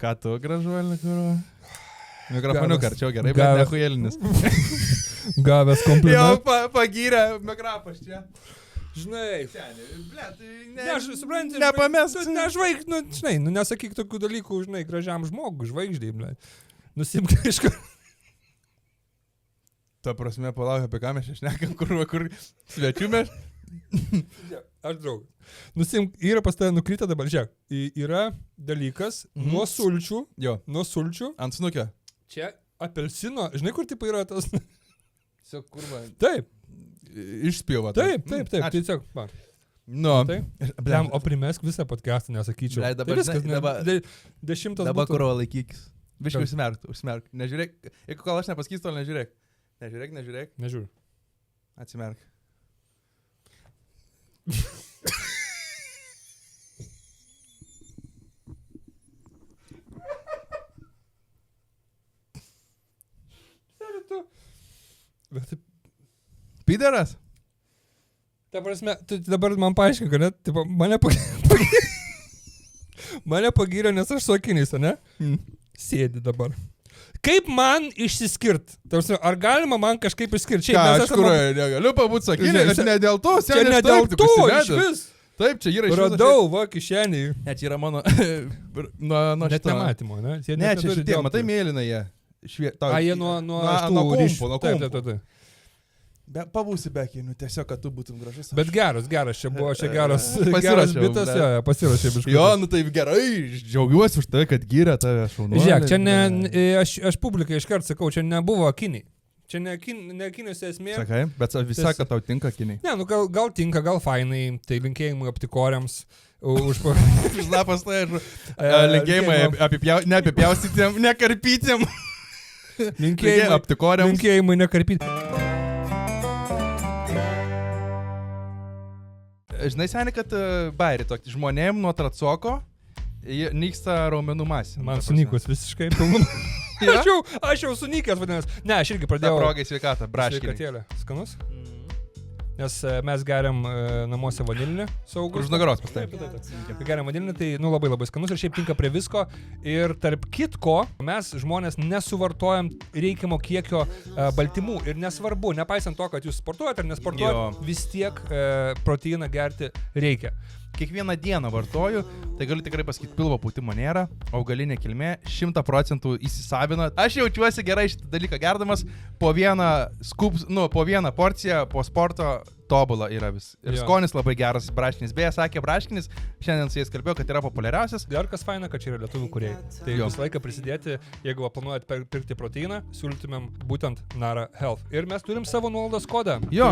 Ką tu, gražuolė, kur? Mikrofoniuką arčiau gerai, bet nehujelinis. Gavęs komplimentą. Jau pagyrė mikrofas čia. Žinai, supranti, nepamesk. Nežvaig, žinai, nesakyk tokių dalykų, žinai, gražiam žmogui, žvaigždžiai, blė. Nusimk iš kur. Ta prasme, palauk, apie ką mes šnekam, kur svečių mes. Aš draugas. Nusimk, yra pas tave nukryta dabar, žiūrėk, yra dalykas nuo sulčių. Jo. Nuo sulčių. Ant snukio. Čia apelsino, žinai, kur tipo yra tas? Tiesiog kurva. Taip. Išspjova. Taip. Tiesiog, va. Nu. Bliam, o primesk visą podcastą, nesakyčiau. Dabar, tai viskas, 10 dabar būtų. kuro laikykis. Viškai užsimerk. Nežiūrėk. Jeigu kol aš nepasakysiu, tol nežiūrėk. Nežiūrėk. Nežiūrėk. Atsimerk. Pideras? Ta prasme, tu dabar man paaiškink, kad net, tipo, mane pagyrė, nes aš su akiniais, ne? Sėdi dabar. Kaip man išsiskirt? Tarsi, ar galima man kažkaip išskirti? Ką, aš kuroje negaliu pabūt sakyti, aš ne dėl to, čia ne dėl to, iš vis. Taip, čia yra iš vis. Radau, va, kišenį. Ne, čia yra mano... nuo net nematymo, ne? Ne, čia šitie, matai mėlyną jie. Jie nuo kompo. Taip. Pabūsi bekiniu, tiesiog, kad tu būtum gražus. Bet geras, čia buvo geras bitas, pasirašė biškai. Jo, nu taip gerai, džiaugiuosi už tai, kad gyrė tave šaunuolį. Žiūrėk, čia ne, aš publikai iškart sakau, čia nebuvo akiniai. Čia ne akiniuose esmė. Sakai, bet visą, kad tau tinka akiniai. Ne, nu gal tinka, gal fainai, tai linkėjimai aptikoriams. Žlapas tai, linkėjimai neapipjaustytėm, nekarpytėm. Linkėjimai aptikoriams. Linkėjimai nekarpytėm. Žinai, seniai, kad bairį tokį žmonėm nuo tracoko nyksta raumenų masė. Man sunykus visiškai pilnum. Aš jau sunykęs vadinasi. Ne, aš irgi pradėjau. Ta progai sveikatą, braškinį. Sveikatėlė. Skanus? Nes mes geriam namuose vanilinį saugus. Už nugaros pastai. Taip. Geriam vanilinį, tai labai skanus ir šiaip tinka prie visko. Ir tarp kitko, mes žmonės nesuvartojam reikiamo kiekio baltymų. Ir nesvarbu, nepaisant to, kad jūs sportuojate ar nesportuojate, vis tiek proteiną gerti reikia. Kiekvieną dieną vartoju, tai galiu tikrai pasakyti, pilvo pūtimo nėra, augalinė kilmė 100% įsisavina. Aš jaučiuosi gerai šitą dalyką gerdamas, po vieną porciją, po sporto tobula yra vis. Ir skonis labai geras braškinis. Beje, sakė braškinis, šiandien su jais kalbėjau, kad yra populiariausias. Dar kas faina, kad čia yra lietuvių kūrėjai. Tai visą laiką prisidėti, jeigu planuojat pirkti proteiną, siūlytumėm būtent Nara Health. Ir mes turim savo nuolaidos kodą. Jo,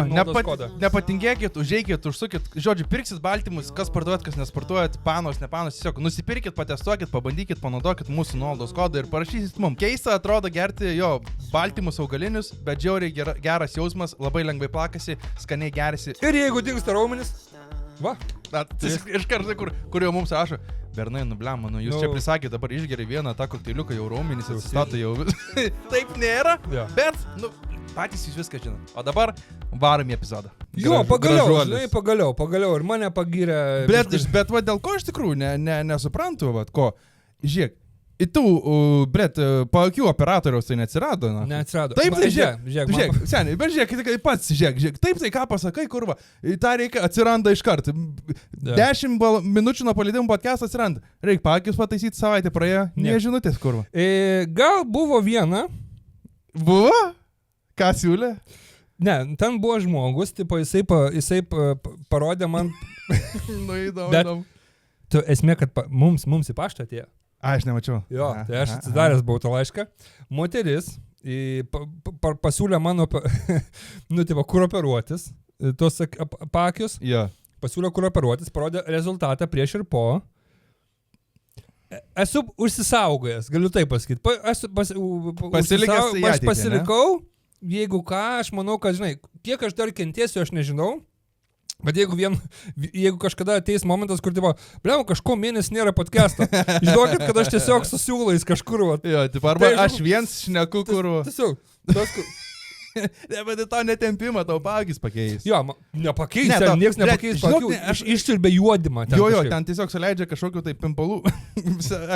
nepatingėkit, užeikit, užsukit. Žodžiu, pirksit baltymus, kas parduot, kas nesportuojat, panos, nepanos, tiesiog nusipirkit, patestuokit, pabandykit, panaudokit mūsų nuolaidos kodą ir parašysit mums. Keista atrodo gerti jo baltymus augalinius, bet žiauriai geras jausmas, labai lengvai plakasi, skaniai gerasi. Ir jeigu dingsta raumenis, va. Iš karto, kur jau mums rašo, Bernai, nubliam, jūs čia prisakėte, dabar išgeri vieną tą kokteiliuką, jau raumenis atsistato jau. Taip nėra, bet, patys jūs viską žinot. O dabar varom į epizodą. Jo, pagaliau, ir mane pagyrė. Bet va dėl ko iš tikrųjų nesuprantu, va, ko, žiūrėk. Ir tu, paakių operatoriaus tai neatsirado, na? Neatsirado. Taip, tai žiūrėk, seniai, bet žiūrėk, pats žiūrėk, taip tai ką pasakai, kurva, tą reikia, atsiranda iš karto. 10 minučių nuo paleidimo podcast'o atsiranda. Reikia paakius pataisyti, savaitę praėjo, nežinutės, kurva. Gal buvo viena. Buvo? Ką siūlė? Ne, ten buvo žmogus, tipo, jisai parodė man... Nu, įdomu. Tu esmė, kad mums į paštą atėjo. Aš nemačiau. Jo, tai aš atsidaręs buvau tą laišką. Moteris pasiūlė mano, kur operuotis, tos pakius. Jo. Pasiūlė, kur operuotis, parodė rezultatą prieš ir po. Esu užsisaugojęs, galiu taip pasakyti. Aš pasilikau, jeigu ką, aš manau, kad, žinai, kiek aš dar kentėsiu, aš nežinau. Bet jeigu kažkada ateis momentas, kur, tipo, kažko mėnesį nėra podcast'o, žinokit, kad aš tiesiog su siūlais kažkur, va. Jo, tipo, arba aš viens šneku, kur... Tiesiog, Ne, bet tau netempimą, tau paakis pakeis. Jo, nepakeis, Ne, ten niekas blet, nepakeis, žinok, pakių, ne, aš- išsiurbė juodimą. Jo, kažkaip. ten tiesiog suleidžia kažkokiu tai pimpalų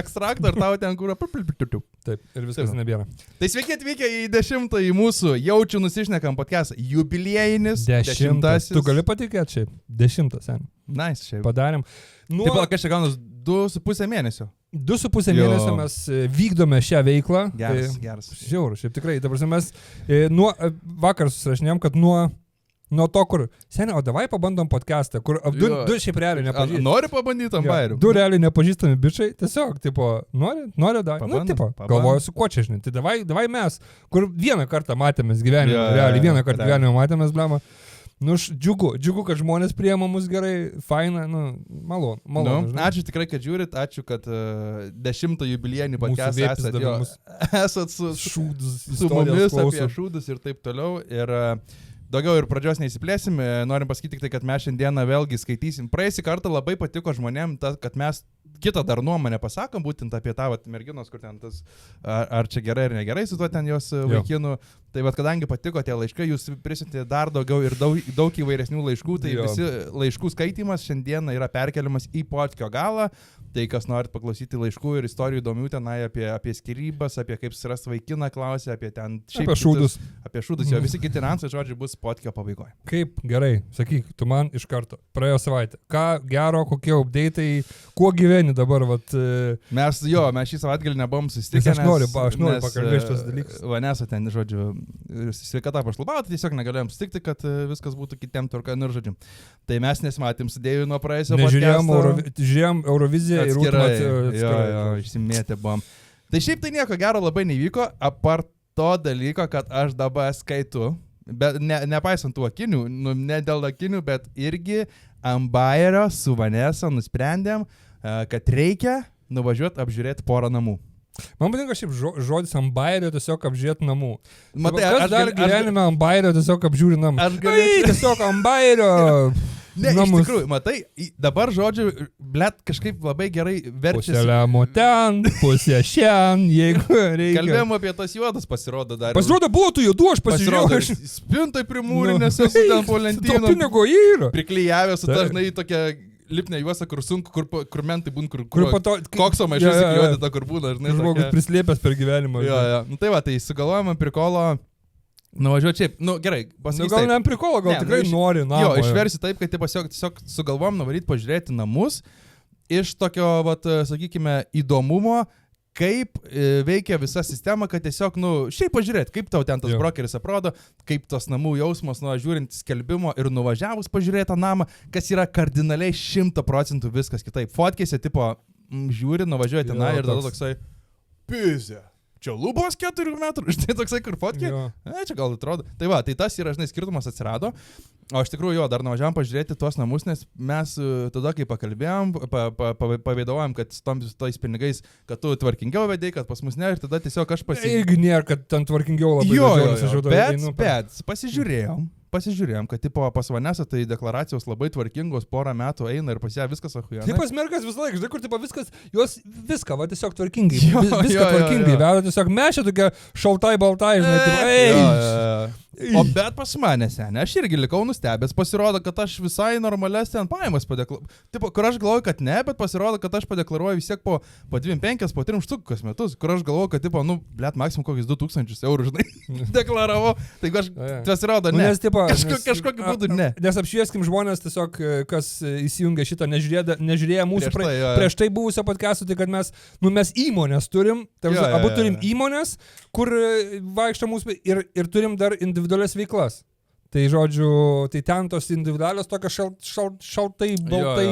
ekstraktą ir tau ten kur... Taip, ir viskas Taip. nebėra. Tai sveiki atvykę į 10-ąjį mūsų jaučiu nusišnekam podcastą. Jubiliejinis 10. Tu gali patikėti šiaip? 10, sen. Nice, šiaip. Padarėm. Taip, pala, kažkaip gaunus 2,5 mėnesio. 2,5 Jo. mėnesio mes vykdome šią veiklą. Geras, Tai geras. Žiauru, šiaip tikrai. Ta prasme, mes vakar susirašinėjom, kad nuo to, kur... Seniai, o davai pabandom podcastą, kur Jo. du šiaip realiai nepažįstami. Nori pabandyti ant bairių? Du realiai nepažįstami bičiai, tiesiog, tipo, nori davai. Nu, Pabandom, tipo, pabandom. galvoju, su kuo čia, žinai. Tai davai mes, kur vieną kartą matėmės gyvenime, Jo, realiai vieną kartą realiai. gyvenime matėmės, blema. Nu, džiugu, kad žmonės priema mus gerai, faina, nu, malonu. Nu, žinai. ačiū tikrai, kad žiūrit, ačiū, kad 10 jubiliejinį Mūsų podcastą vėpis esat, dabar jo, mus esat su šūdus, su istorijas mumis klauso. apie šūdus ir taip toliau. Ir daugiau ir pradžios neįsiplėsim. Norim pasakyti tik tai, kad mes šiandieną vėlgi skaitysim. Praėjusį kartą labai patiko žmonėm, kad mes kitą dar nuomonę pasakom, būtent apie tą vat, merginos, kur ten tas, ar čia gerai ar negerai su tuo ten jos vaikinu. Tai vat, kadangi patiko tie laiškai, jūs prisintėte dar daugiau ir daug įvairesnių laiškų, tai Jo. visi laiškų skaitimas šiandieną yra perkeliamas į podcast'o galą. Tai kas norit paklausyti laiškų ir istorijų įdomių tenai apie skyrybas, apie kaip surasti vaikiną klausę, apie ten Apie šūdus. Apie šūdus, jo visi kiti ransai, žodžiai, bus podcast'o pabaigoje. Kaip gerai, sakyk, tu man iš karto. Praėjo savaitę. Ką gero, kokie update'ai, kuo gyveni dabar, vat... Mes šį savaitgalį nebuvom susitikę. Aš noriu pakalbėti šitos dalykus. Vanesa ten, žodžiu, sveikata pašlubavo, tai tiesiog negalėjom sutikti, kad viskas būtų kitiem tvarka, nu ir žodžiu. Tai mes nesimatėm su Deiviu nuo praėjusio Žiūrėjom Euroviziją ir jo, išsimėtė buvom. Tai šiaip tai nieko gero labai nevyko, apart to dalyko, kad aš dabar skaitu, bet nepaisant tų akinių, nu, ne dėl akinių, bet irgi ant Bayerio su Vanesa nusprendėm, kad reikia nuvažiuoti apžiūrėti porą namų. Man patinka šiaip žodis ant Bayerio tiesiog apžiūrėti namų. Matai, kas dar gyvenime ant Bayerio tiesiog apžiūri namų? Aš galėčiau. Tiesiog ant Bayerio Ne, namus. iš tikrųjų, matai, dabar žodžiu, blet, kažkaip labai gerai verčiasi. Pusė lemo ten, pusė šien, jeigu reikia. Kalbėjom apie tas juodas, pasirodo dar. Pasirodo, buvo tų juodų, aš pasižiūrėjau. Spintai primūrinės, esu ten po To lentyną. pinigo yra. Priklyjavęs su Taip. dažnai tokia lipnė juosta, kur sunku, kur mentai būna, Kur po to... kokso maišas įkliuoti, ta kur būna, žinai. Žmogus prislėpęs per gyvenimą. Jo, jo. Nu tai va, tai sugalvojame prikolo. Nuvažiuoti šiaip, nu gerai, Nu, pasakysiu. gal ne prikolo, gal Ne, tikrai nu, nori namą. Jo, išversiu taip, kad tiesiog sugalvom nuvaryti pažiūrėti namus iš tokio, vat, sakykime, įdomumo, kaip veikia visa sistema, kad tiesiog, nu, šiaip pažiūrėti, kaip tau ten tas Jo. brokeris atrodo, kaip tas namų jausmas, nu, žiūrint skelbimo ir nuvažiavus pažiūrėti tą namą, kas yra kardinaliai 100% viskas kitaip. Fotkėse, tipo, žiūri, nuvažiuoji tenai ir tada toksai, pizė. Čia lubos 4 metrų, štai toksai, kur fotkė. Jo. Čia gal atrodo. Tai va, tai tas yra, žinai, skirtumas atsirado. O iš tikrųjų, jo, dar nuvažiavam pažiūrėti tuos namus, nes mes tada, kai pakalbėjom, pavėdavojom, kad su tais pinigais, kad tu tvarkingiau vedai, kad pas mus ne, ir tada tiesiog aš Irgi nėra, kad ten tvarkingiau labai. Jo, bet pasižiūrėjom, kad tipo pas Vanesą tai deklaracijos labai tvarkingos, porą metų eina ir pas ją viskas achuja. Taip pas mergas visą laiką, žinai, kur tipo viskas, jos viską, va tiesiog tvarkingai. Jo, Viską jo, tvarkingai, jo. veda tiesiog mešė tokia šaltai baltai, žinai, tipo, O bet pas mane, senė, aš irgi likau nustebęs, pasirodo, kad aš visai normales ten pajamas padeklaruoju. Tipo, kur aš galvoju, kad ne, bet pasirodo, kad aš padeklaruoju vis tiek po 25, po 3 štukų kas metus, kur aš galvoju, kad, tipo, nu, blet, maksimum kokius 2000 eurų, žinai, deklaravau. Tai aš, pasirodo, ne. Nes, tipo, Kažkokiu būdu ne. Nes apšvieskim žmonės tiesiog, kas įsijungia šitą, nežiūrėję mūsų prieš tai buvusio podcast'o, tai kad mes įmonės turim, abu turim įmonės, kur vaikšto mūsų ir turim dar individualias veiklas. Tai žodžiu, tai ten tos individualios tokios šaltai, baltai,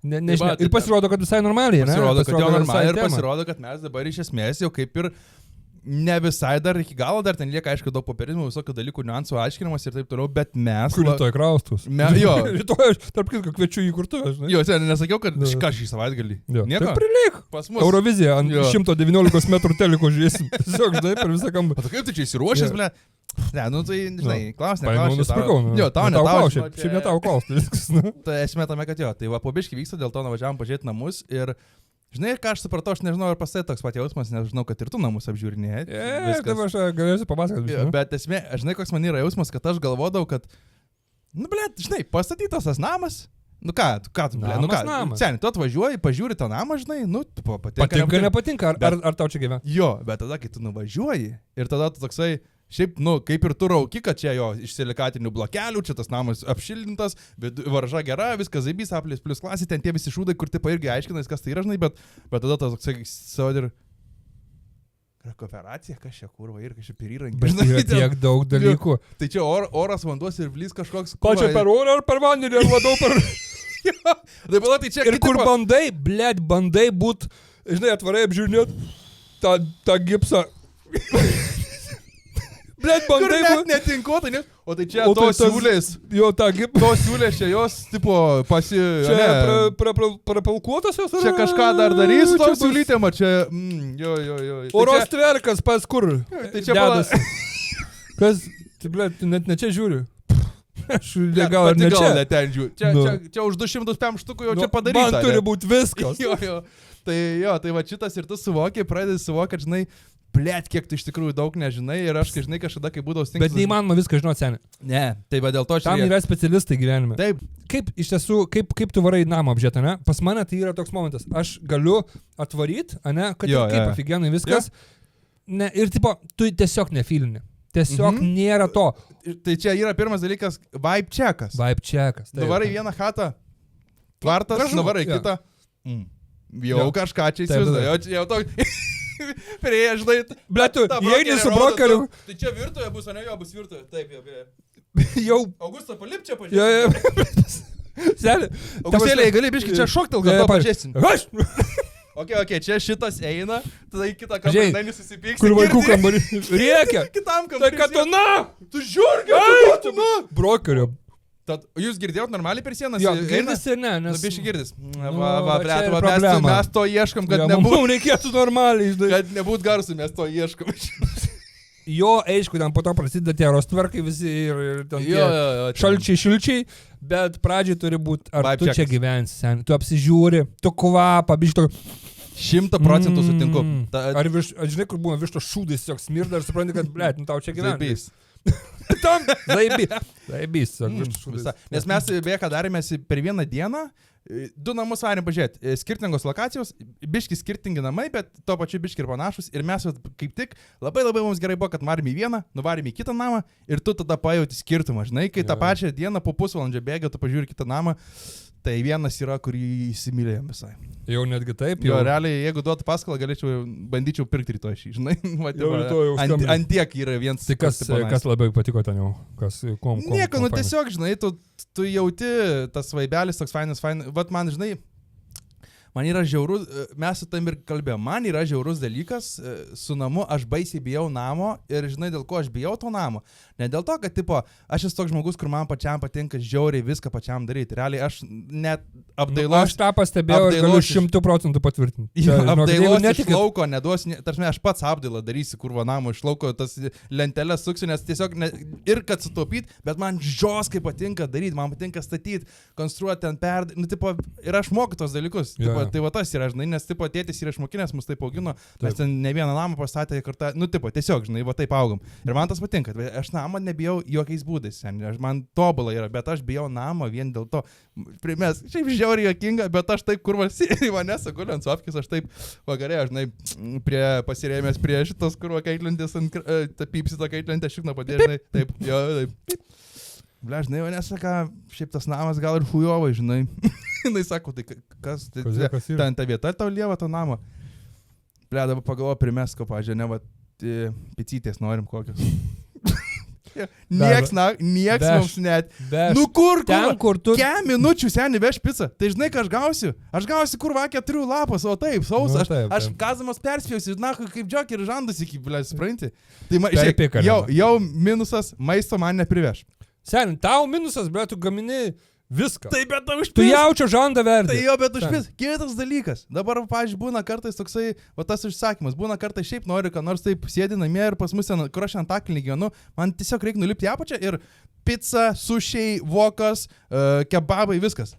nežinau. Ir pasirodo, kad visai normaliai, ne? Pasirodo, kad jau normaliai ir pasirodo, kad mes dabar iš esmės jau kaip ir ne visai dar iki galo, dar ten lieka, aišku, daug popierizmų, visokių dalykų, niuansų aiškinimas ir taip toliau, bet mes... Kur rytoj kraustus? Jo. Rytoj aš, tarp kitko, kviečiu į kurtuvę, žinai. Jo, sen, nesakiau, kad šį savaitgalį. Nieko. Tai prilyk. Pas mus. Euroviziją ant 119 metrų teliko žiūrėsim. Tiesiog, žinai, per visą kambą. O tai kaip tu čia įsiruošęs, ble? Ne, nu tai, žinai, klausim. Nusipirkau. Jo, tau netau. Šiaip netau klausti viskas. Tai esmė tame, kad jo, tai va, po biškį vyksta, dėl to nuvažiavam pažiūrėti namus ir Žinai, ką aš supratau, aš nežinau, ar pasai toks pat jausmas, nes žinau, kad ir tu namus apžiūrinėjai. Tai aš galėsiu papasakoti. Bet esmė, žinai, koks man yra jausmas, kad aš galvodavau, kad, žinai, pastatytas tas namas. Ką tu, Namas. Seniai, tu atvažiuoji, pažiūri tą namą, žinai, patinka, nepatinka, ar tau čia gyvena? Jo, bet tada, kai tu nuvažiuoji ir tada tu toksai, šiaip, kaip ir tu rauki, kad čia jo iš silikatinių blokelių, čia tas namas apšildintas, varža gera, viskas zaibys, aplis plus klasė, ten tie visi šūdai, kur tipo irgi aiškinais, kas tai yra, žinai, bet tada tas toksai savo ir kooperacija, kas čia kurva ir kas čia per įrankį. Bet yra tiek daug dalykų. Tai čia oras, vanduos ir blys kažkoks. Pačia per orą ar per vandenį, ar labiau per... Tai čia ir kur bandai būt, žinai, atvarai apžiūrinėt tą gipsą. Bandai būt netinkuota, ne? O tai čia tos siūlės. Jo, tą gipsą. Tos siūlės čia jos, tipo, Čia prapilkuotas jos? Čia kažką dar darys, to siūlytėm, čia... Jo. Oros tverkas pas kur? Tai čia dedasi. Kas? Tai, net ne čia žiūriu. Aš gal ne čia. Ten žiūriu. Čia už 200 štukų jau čia padaryta. Man turi būti viskas. Jo. Tai va šitas ir tu suvokiai, pradedi suvokti, žinai, kiek tu iš tikrųjų daug nežinai ir aš, žinai, kažkada, kai būdavau stinkas... Bet neįmanoma viską žinot, seniai. Ne, tai va dėl to Tam yra specialistai gyvenime. Taip. Kaip iš tiesų, kaip tu varai namą apžiūrėti, ne? Pas mane tai yra toks momentas. Aš galiu atvaryti, ne? Kad kaip aфиgenai viskas. Ne, ir tipo, tu tiesiog nefilini. Tiesiog nėra to. Tai čia yra pirmas dalykas, vibe checkas. Vibe checkas. Nuvarai vieną chatą, tvartas, nuvarai kitą. Jau kažką čia įsivaizduoju. Jau toks... Prieš, žinai... Blet, tu įeini su brokeriu. Tai čia virtuvė bus, o ne jo bus virtuvė. Taip, jau. Augusto, palip čia pažiūrėjau. Jo. Seli. Augustėlė, gali biškai čia šoktel, gal to pažiūrėsim. Aš. Ok, čia šitas eina, tada į kitą kambarį nesusipyks. Kur vaikų kambarį? Rėkia. Kitam kambarį. Tai kad tu na. Tu žiūrgi, tu na. Brokeriu. Tad jūs girdėjot normaliai per sienas? Jo, girdis ir ne, nes... Biškai girdis. Mes to ieškam, kad nebūtų... Reikėtų normaliai, žinai. Kad nebūtų garsų, mes to ieškam. Jo, aišku, ten po to prasideda tie rostvarkai visi ir ten šalčiai, bet pradžiai turi būti, ar tu čia gyvensi, sen, tu apsižiūri, tu kvapą, biškai to... 100% sutinku. Ar žinai, kur būna višto šūdais, jog smirda ir supranti, kad, blėt, tau čia gyventi. Tam, zaibys. Nes mes, beje, ką darėmės per vieną dieną, 2 namus varėm pažiūrėti, skirtingos lokacijos, biški skirtingi namai, bet to pačiu biški ir panašus. Ir mes kaip tik labai mums gerai buvo, kad varėm į vieną, nuvarėm į kitą namą ir tu tada pajauti skirtumą. Žinai, kai tą pačią dieną po pusvalandžio bėga, tu pažiūri kitą namą, tai vienas yra, kurį įsimylėjom visai. Jau netgi taip. Jo, realiai, jeigu duotų paskolą, bandyčiau pirkti rytoj šį, žinai. Ant tiek yra vienas. Tai kas labiau patiko ten jau? Nieko, tiesiog, žinai, tu jauti tas vaibelis toks fainas. Vat man, žinai, man yra žiaurus, mes su tam ir kalbėjom, man yra žiaurus dalykas su namu, aš baisiai bijau namo ir žinai, dėl ko aš bijau to namo. Ne dėl to, kad, tipo, aš esu toks žmogus, kur man pačiam patinka žiauriai viską pačiam daryti. Realiai, aš net apdailos... Aš tą pastebėjau ir galiu 100% patvirtinti. Apdailos iš lauko neduosiu, tarsi aš pats apdailą darysiu, kur va namo iš lauko, tas lenteles suksiu, nes tiesiog ir kad sutaupyt, bet man žioskai patinka daryti, man patinka statyti, konstruoti ten tipo, ir aš moku tos dalykus. Tipo, tai va tas yra, žinai, nes tipo tėtis yra išmokinęs, mus taip augino, mes ten ne vieną namą pastatė kartą, tipo, tiesiog, žinai, va taip augom. Ir man tas patinka, aš namą nebijau jokiais būdais, man tobulai yra, bet aš bijau namą vien dėl to. Mes šiaip žiauriai jokinga, bet aš taip, kur valsybė manęs guli ant sofkės, aš taip vakarė, žinai, pasirėmęs prie šitos, kur kaitlintės, pypsito kaitlintės šikno padėžnai, taip, jo, taip. Ble, žinai, manęs saka, šiaip tas namas gal ir hujovai, žinai. Jis sako, tai kas, ten ta vieta tau lieva to namo. Ble, dabar pagalvoju, primesko, pažiūrė, ne, va, picytės norim kokios. Nieks mums net. Nu kur tu? Kem minučių seniai veš pizzą. Tai žinai, ką aš gausiu? Aš gausiu kur va 4 lapas, o taip, sausas. Aš kazamas perspėjausi, na, kaip džokį ir žandus iki, ble, supranti. Tai jau minusas, maisto man nepriveš. Seniai, tau minusas, ble, tu gamini viską. Tai bet tau užpis. Tu jaučio žandą verdi. Tai jo, bet užpis. Kitas dalykas. Dabar, pavyzdžiui, būna kartais toksai, va tas užsakymas, būna kartais šiaip noriu, kad nors taip sėdi namie ir pas mus, kur aš ant aklinį gyvenu, man tiesiog reikia nulipti į apačią ir pizza, sušiai, vokas, kebabai, viskas.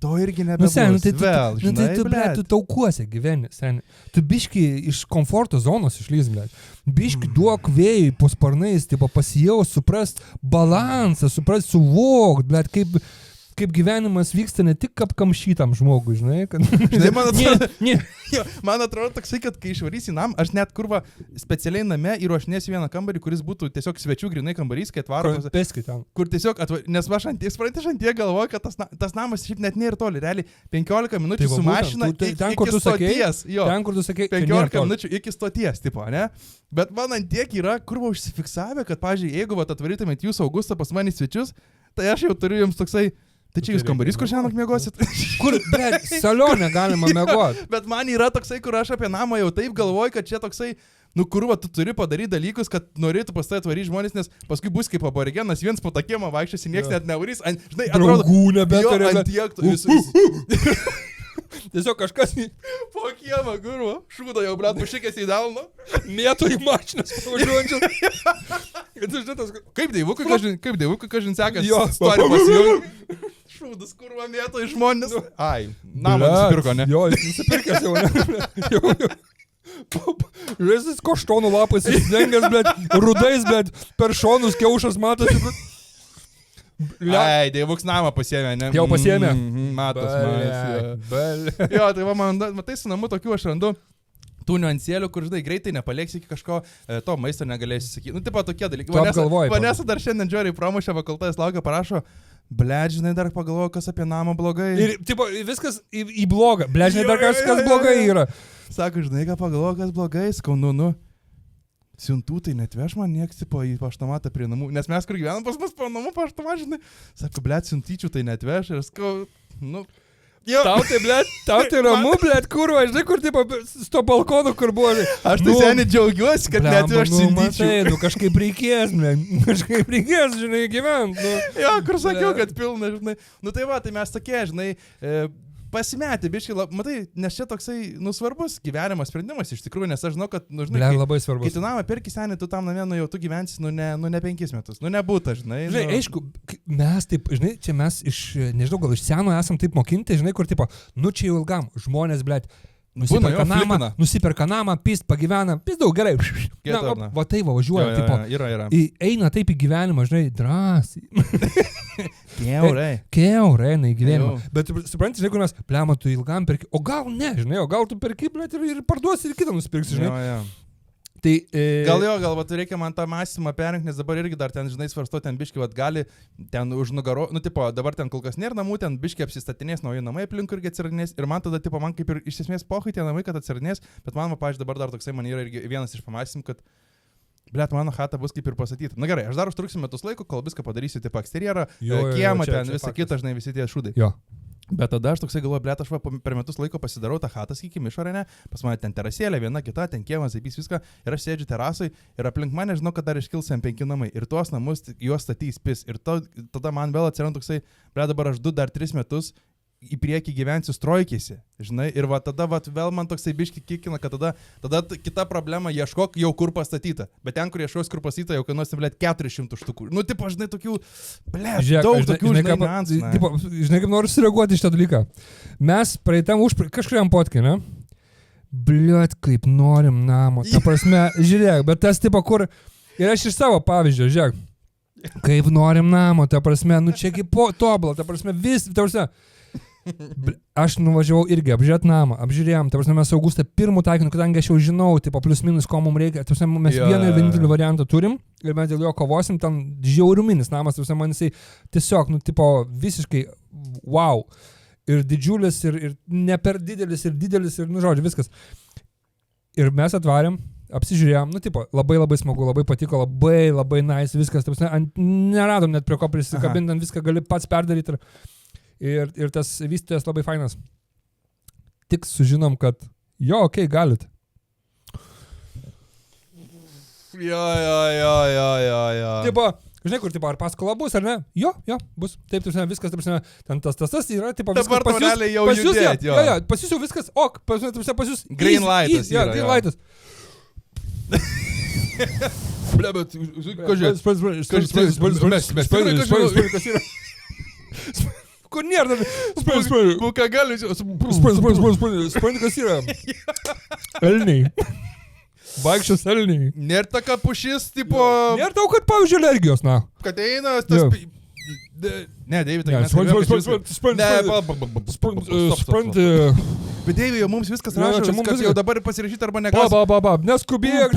to irgi nebebus. Vėl, žinai, tu, blet, tu taukuose gyveni, seni. Tu biški iš komforto zonos išlys, blet. Biški duok vėjui po sparnais, tipo pasijaus, suprast balansą, suprast, suvokt, blet, kaip gyvenimas vyksta ne tik apkamšytam žmogui, žinai, kad... Žinai, man atrodo toksai, kad kai išvarysi nam, aš net kurva specialiai name įruošinėsiu vieną kambarį, kuris būtų tiesiog svečių grinai kambarys, kai atvaro... Peskit ten. Kur tiesiog, nes aš ant galvoju, kad tas namas šiaip net nėra toli, realiai 15 minučių su mašina iki stoties. Ten, kur tu sakei, 15 minučių iki stoties, tipo, ne? Bet man ant tiek yra, kurva užsifiksavę, kad, pavyzdžiui, jeigu atvarytumėt jūs Augustą pas mane svečius, tai aš jau turiu jums toksai... Tai čia jūs kambarys, kur šiandien miegosit? Kur, bet, salone galima miegoti. Bet man yra toksai, kur aš apie namą jau taip galvoju, kad čia toksai, nu kurva, tu turi padaryti dalykus, kad norėtų pas tai atvaryti žmonės, nes paskui bus kaip aborigenas, viens po takiemą vaikščiasi, nieks net nevarys. Žinai, atrodo, ant tiek tu Tiesiog kažkas po kiemą, kurva, šūdo jau, blet, pašikęs į delną. Mėto į mašinas pavažiuojančias. Kaip Deivukui, kažin sekas istorija pasijungi. Šūdas, kurva, mėto į žmonės. Ai, namą nusipirko, ne? Jo, jis nusipirkęs jau, ne? Jau. Žaisis koštonų lapas išdengęs, bet rudais, bet per šonus kiaušas matosi. Ai, Deivuks namą pasiėmė, ne? Jau pasiėmė? Matos. Jo, tai va, man, matai, su namu tokių aš randu tų niuansėlių, kur, žinai, greitai nepalieksi iki kažko, to maisto negalėsi sakyti. Nu, tipo, tokie dalykai. Vanesa dar šiandien žiūri pramušę, vakaltais laukia, parašo, blet, žinai, dar pagalvoju, kas apie namą blogai. Ir, tipo, viskas į blogą. Blet, žinai, dar kas blogai yra. Sako, žinai, ką pagalvoju, kas blogai, skau, nu. Siuntų tai netveš man nieks, tipo, į paštomatą prie namų. Nes mes, kur gyvenam pas mus po namų paštomatą, žinai, sako, blet, siuntyčių tai netveš. Ir skau, nu... Jo. Tau tai ramu, blet, kurva, žinai, kur, tipo, su to balkonu, kur buvo. Aš tai seniai džiaugiuosi, kad netveš siuntyčių. Nu, kažkaip reikės, žinai, gyvent. Jo, kur sakiau, kad pilna, žinai. Nu, tai va, tai mes tokie, žinai... Pasimetė, biškai, matai, nes čia toksai, nu, svarbus gyvenimo sprendimas iš tikrųjų, nes aš žinau, kad, nu, žinai, labai svarbus. Kai tu namą perki senį, tu tam namie, nu, jau tu gyvensi, nu, ne 5 metus, nu, nebūta, žinai. Žinai, aišku, mes taip, žinai, čia mes iš, nežinau, gal iš seno esam taip mokinti, žinai, kur, tipo, nu, čia jau ilgam, žmonės, blet, nusiperka namą, pist, pagyvena, pist daug, gerai. Va tai va, važiuoja, tipo, yra. Eina taip į gyvenimą, žinai, drąsiai. Kiaurai eina į gyvenimą. Bet supranti, žinai, kur mes, blema, tu ilgam perki, o gal ne, žinai, o gal tu perki, blet, ir parduosi ir kitą nusipirksi, žinai. Jo. Tai, gal va, reikia man tą mąstymą perrinkti, nes dabar irgi dar ten, žinai, svarsto, ten biški, va, gali ten už nugaro, nu, tipo, dabar ten kol kas nėra namų, ten biški apsistatinės nauji namai aplink irgi atsiradinės ir man tada, tipo, man kaip ir iš esmės pohai tie namai, kad atsiradinės, bet man, pavyzdžiui, dabar dar toksai man yra irgi vienas iš pamąstymų, kad, blet, mano chata bus kaip ir pasakyta. Na gerai, aš dar užtruksiu metus laiko, kol viską padarysiu, tipo, eksterjerą, kiemą ten, visą kitą, žinai, visi tie šūdai. Jo. Bet tada aš toksai galvoju, blet, aš per metus laiko pasidarau tą chatą, sakykim, išorę, pas mane ten terasėlė, viena kita, ten kiemas, zaipys viską, ir aš sėdžiu terasai ir aplink mane žinau, kad dar iškils M5 namai ir tuos namus juos statys pis. Ir tada man vėl atsiranda toksai, blet, dabar aš 2-3 metus į priekį gyvensiu strojkėsi, žinai, ir va tada va, vėl man toksai biški kikina, kad tada kita problema, ieškok jau kur pastatyta, bet ten, kur ieškos kur pastatyta, jau kainuosi, blėt, 400 štukų. Nu, tipo, žinai, tokių, blėt, daug tokių, žinai, niuansų. Žinai, kaip noriu sureaguoti šitą dalyką. Mes praeitam kažkuriam potkai, ne? Blėt, kaip norim namo. Ta prasme, žiūrėk, bet tas tipo, kur... Ir aš iš savo pavyzdžio, žiūrėk. Kaip norim namo, ta prasme, nu čia kaip tobulą, ta prasme, ta prasme... Aš nuvažiavau irgi apžiūrėt namą, apžiūrėjom, ta prasme, mes Augustą pirmų taikinu, kadangi aš jau žinau, tipo, plius minus, ko mums reikia, ta prasme, mes vieną ir vienintelį variantą turim ir mes dėl jo kovosim, ten žiauruminis namas, ta prasme, man jisai tiesiog, nu, tipo, visiškai wow, ir didžiulis, ir ne per didelis, ir, nu, žodžiu, viskas. Ir mes atvarėm, apsižiūrėjom, nu, tipo, labai smagu, labai patiko, labai nice, viskas, ta prasme, neradom net prie ko prisikabinti, viską gali pats perdaryti ir tas vystytojas labai fainas. Tik sužinom, kad jo, okei, galit. Jo. Tipo, žinai, kur, tipo, ar paskola bus, ar ne? Jo, bus. Taip, viskas, taip, ten tas yra, tipo, viskas dabar pas jūs. Jau judėt, jo. Jo, pas jūs jau viskas, ok, pas jūs. Green lightas yra. Green lightas. Ble, bet, ką žiūrėt? Ko nėra? Buka galius. Supranti, kas yra? Elniai. Vaikščios elniai. Nėra tokia pušis, tipo... Nėra tau, kad pavyzdžiui alergijos, na. Kad eina tas... Ne, Deividai, Supranti. Bet Deivijai, mums viskas rašo, kad jau dabar pasirašyti arba nekas. Neskubėk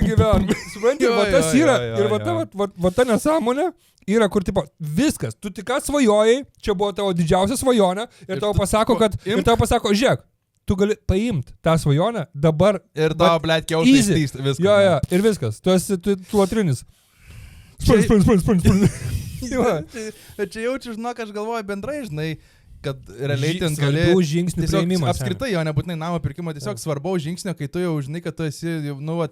gyventi. Supranti, va tas yra. Ir va ta nesąmonė yra, kur tipo viskas. Tu tik svajojai, čia buvo tavo didžiausia svajonė ir tau pasako, žiūrėk. Tu gali paimti tą svajonę, dabar... Ir tau, blėt, kiaušai styst viską. Jo, ir viskas. Tu esi latrinis. Čia jaučiu, žinok, aš galvoju bendrai, žinai, kad realiai ten gali... Svarbių žingsnių priėmimas. Apskritai, jo, nebūtinai namo pirkimo, tiesiog svarbaus žingsnio, kai tu jau žinai, kad tu esi,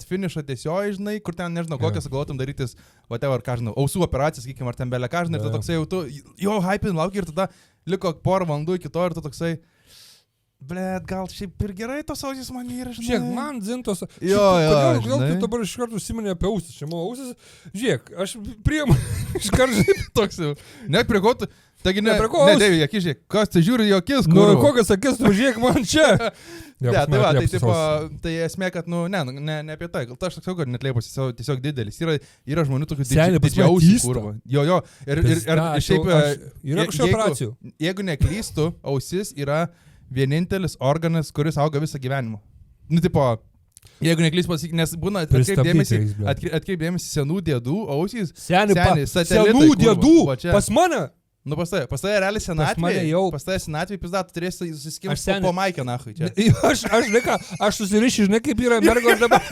finišo tiesioji, žinai, kur ten, nežinau, kokias galvotum darytis, whatever, ką žinau, ausų operaciją, sakykim, ar ten belė ką žinai, ir tu toksai jau tu, hypin lauki ir tada liko porą valandų iki to ir tu toksai... Blet, gal šiaip ir gerai tos ausis man yra, žinai. Žiūrėk, man dzintos... Gal tu dabar iš karto užsiminė apie ausis. Čia mano ausis. Žiūrėk, aš priemu iš karto toks jau. Net prie ko tu... Taigi ne, Deivi, akis, žiūrėk, kas tai žiūri jo akis, kur... Nu, kokias akis, tu žiūrėk man čia. Tai esmė, kad, ne apie tai. Gal aš sakau, kad net leiposi tiesiog didelis. Yra žmonių tokių didžiausių, kurva. Jo. Ir šiaip... Yra kažkokių operacijų. Jeigu neklystu, ausis yra... vienintelis organas, kuris auga visą gyvenimą. Tipo, jeigu neklys pasakyk, nes būna atkreip dėmesį senų dėdų ausys. Senų dėdų? Pas mane? Nu, pas tai realiai senatvėj, pizda, tu turėsi susiskimti po maikę, nahui, čia. Aš susirišiu, žinai, kaip yra mergos dabar.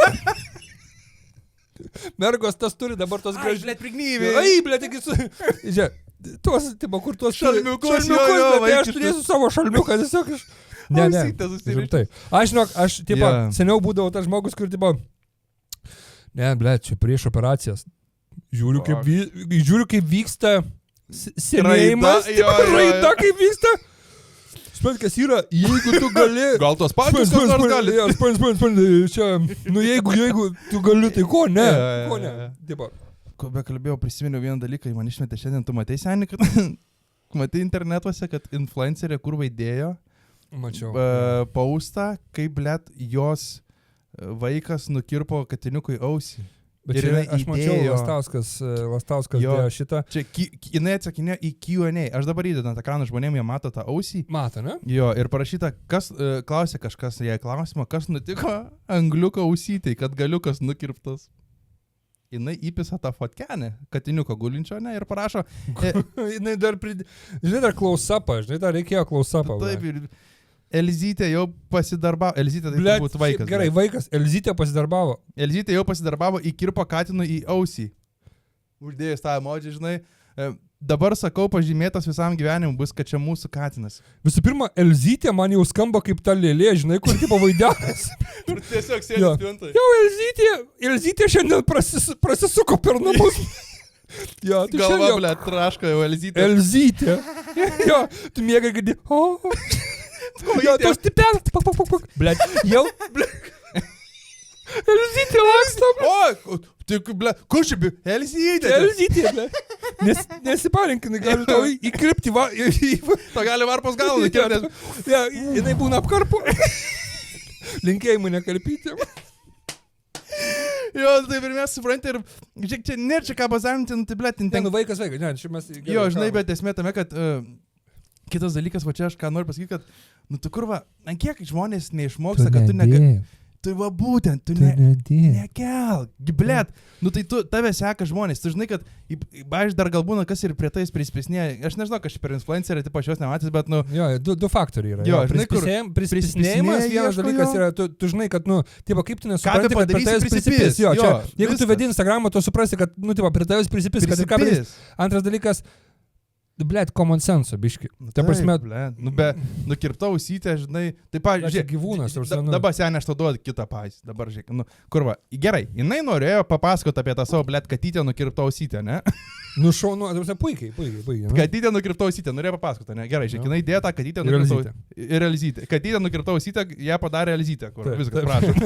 Mergos tas turi dabar tos gražiai. Blet, prignyvė. Blet, iki su... Žiūrėk. Tuos, tipo, kur tuos šalmiukus, bet aš turėsiu savo šalmiuką, tiesiog iš... Ne. Rimtai. Aš, tipo, seniau būdavau tas žmogus, kur, tipo, ne, blet, čia prieš operacijas. Žiūriu, kaip vyksta senėjimas, raida, kaip vyksta. Spant, kas yra, jeigu tu gali... Gal tos patys kas nors gali? Spant, čia, jeigu tu gali, tai ko ne? Ko ne? Tipo... Ko be kalbėjau, prisiminiau vieną dalyką, man išmetė šiandien, tu matei senį, kad matei internetuose, kad influencerė kur vaidėjo paustą, kaip, blet, jos vaikas nukirpo katiniukui ausį. Bet čia, aš mačiau, Lastauskas dėjo šitą. Čia jinai atsakinėjo į Q&A. Aš dabar įdedu ant ekrano žmonėm, jie mato tą ausį. Mato, ne? Jo, ir parašyta, klausė kažkas, jai klausimą, kas nutiko angliuko ausytei, kad galiukas nukirptas. Jinai įpisa tą fotkenę, katiniuko gulinčio, ne, ir parašo... Jinai dar close-upą, žinai, dar reikėjo close-upą. Taip, ir Elzytė jau pasidarbavo. Elzytė tai turbūt vaikas. Gerai, vaikas, Elzytė pasidarbavo. Elzytė jau pasidarbavo, įkirpo katinui į ausį. Uždėjus tą emodžią, žinai. Dabar sakau, pažymėtas visam gyvenimui bus, kad čia mūsų katinas. Visų pirma, Elzytė man jau skamba kaip ta lėlė, žinai, kur tipo vaidenas. Kur tiesiog sėdė spintai. Jau Elzytė šiandien prasisuko per namus. Jo, tu galva, blet, traška jau Elzytė. Elzytė. Jo, tu mėgai gadi. Jo, tos tipenas. Blet, jau. Elzytė laksta. O, tik, ble, kur čia bi? Elzytė, ble. Nesiparinkinai, gali tau įkripti to gali varpos galą nukirpti. Ja, jinai būna apkarpu. Linkėjimų nekarpyti. Jo, tai ir mes suprantate, ir žiūrėk, čia nėra čia ką bazarinti, tai ble, ten vaikas, ne, čia mes... Jo, žinai, bet esmė tame, kad kitas dalykas, va čia aš ką noriu pasakyti, kad, nu tu kurva, ant kiek žmonės neišmoksta, kad tu negali... Tai va būtent, tu nekelk, blėt, nu tai tave seka žmonės, tu žinai, kad, aš dar galbūt, kas ir prie tais prispisinėja, aš nežinau, kas per influencerį, tipo aš jos nematys, bet, nu... Jo, du faktoriai yra. Jo, žinai, kur... Prispisinėjimas vienas dalykas yra, tu žinai, kad, nu, tipo, kaip tu nesupranti, kad prie tavęs prisipis. Jo, čia, jeigu tu vedi Instagramą, tu suprasi, kad, nu, tipo, prie tavęs prisipis, kad ir ką darys. Antras dalykas, blet, common sense, biški. Ta prasme, nu, be nukirpta ausytė, žinai, tai pavyzdžiui, gyvūnas, dabar senė, aš tau duodu kitą pavyzdį, dabar žiūrėk, nu, kurva, gerai, jinai norėjo papasakoti apie tą savo, blet, katytę nukirpta ausytę, ne? Nu, šaunu, puikiai. Katytę nukirpta ausytę, norėjo papasakoti, ne? Gerai, žiūrėk, jinai dėjo tą katytę nukirpta ausytę. Ir Elzytė. Katytę nukirpta ausytę, ją padarė Elzytė, kur viskas, prašom.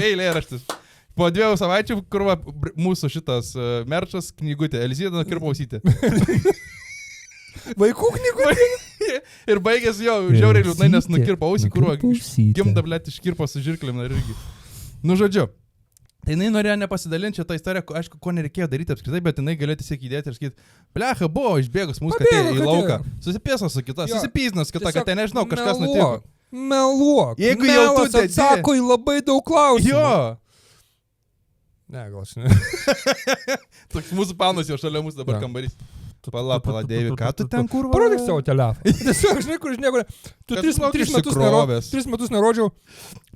Eilėraštis. Po 2 savaičių, kurva, mūsų šitas merčas knygutė, Elzytė nukirpta ausytė. Vaikų knygutė? Ir baigęs jo, žiauriai liūdnai, nes nukirpo ausį, kur gimda, blėt, iškirpo su žirklėm ir irgi. Nu, žodžiu. Tai jinai norėjo nepasidalinti šitą istoriją, aišku, ko nereikėjo daryti apskritai, bet jinai galėjo tiesiog įdėti ir sakyti, blecha, buvo išbėgus mūsų katė į lauką, susipėso su kita, susipyznos kita katė, nežinau, kažkas nutiko. Meluok. Jeigu jau tu dedi... atsako į labai daug klausimų. Jo. Ne, gal aš ne. Toks mūsų panas jau šalia mūsų dabar kambarys. Pala, Deivi, ką tu ten kurva? Parodyk savo telefoną. Tiesiog, žinai, kur iš nieko. Tu 3 metus nerodžiau.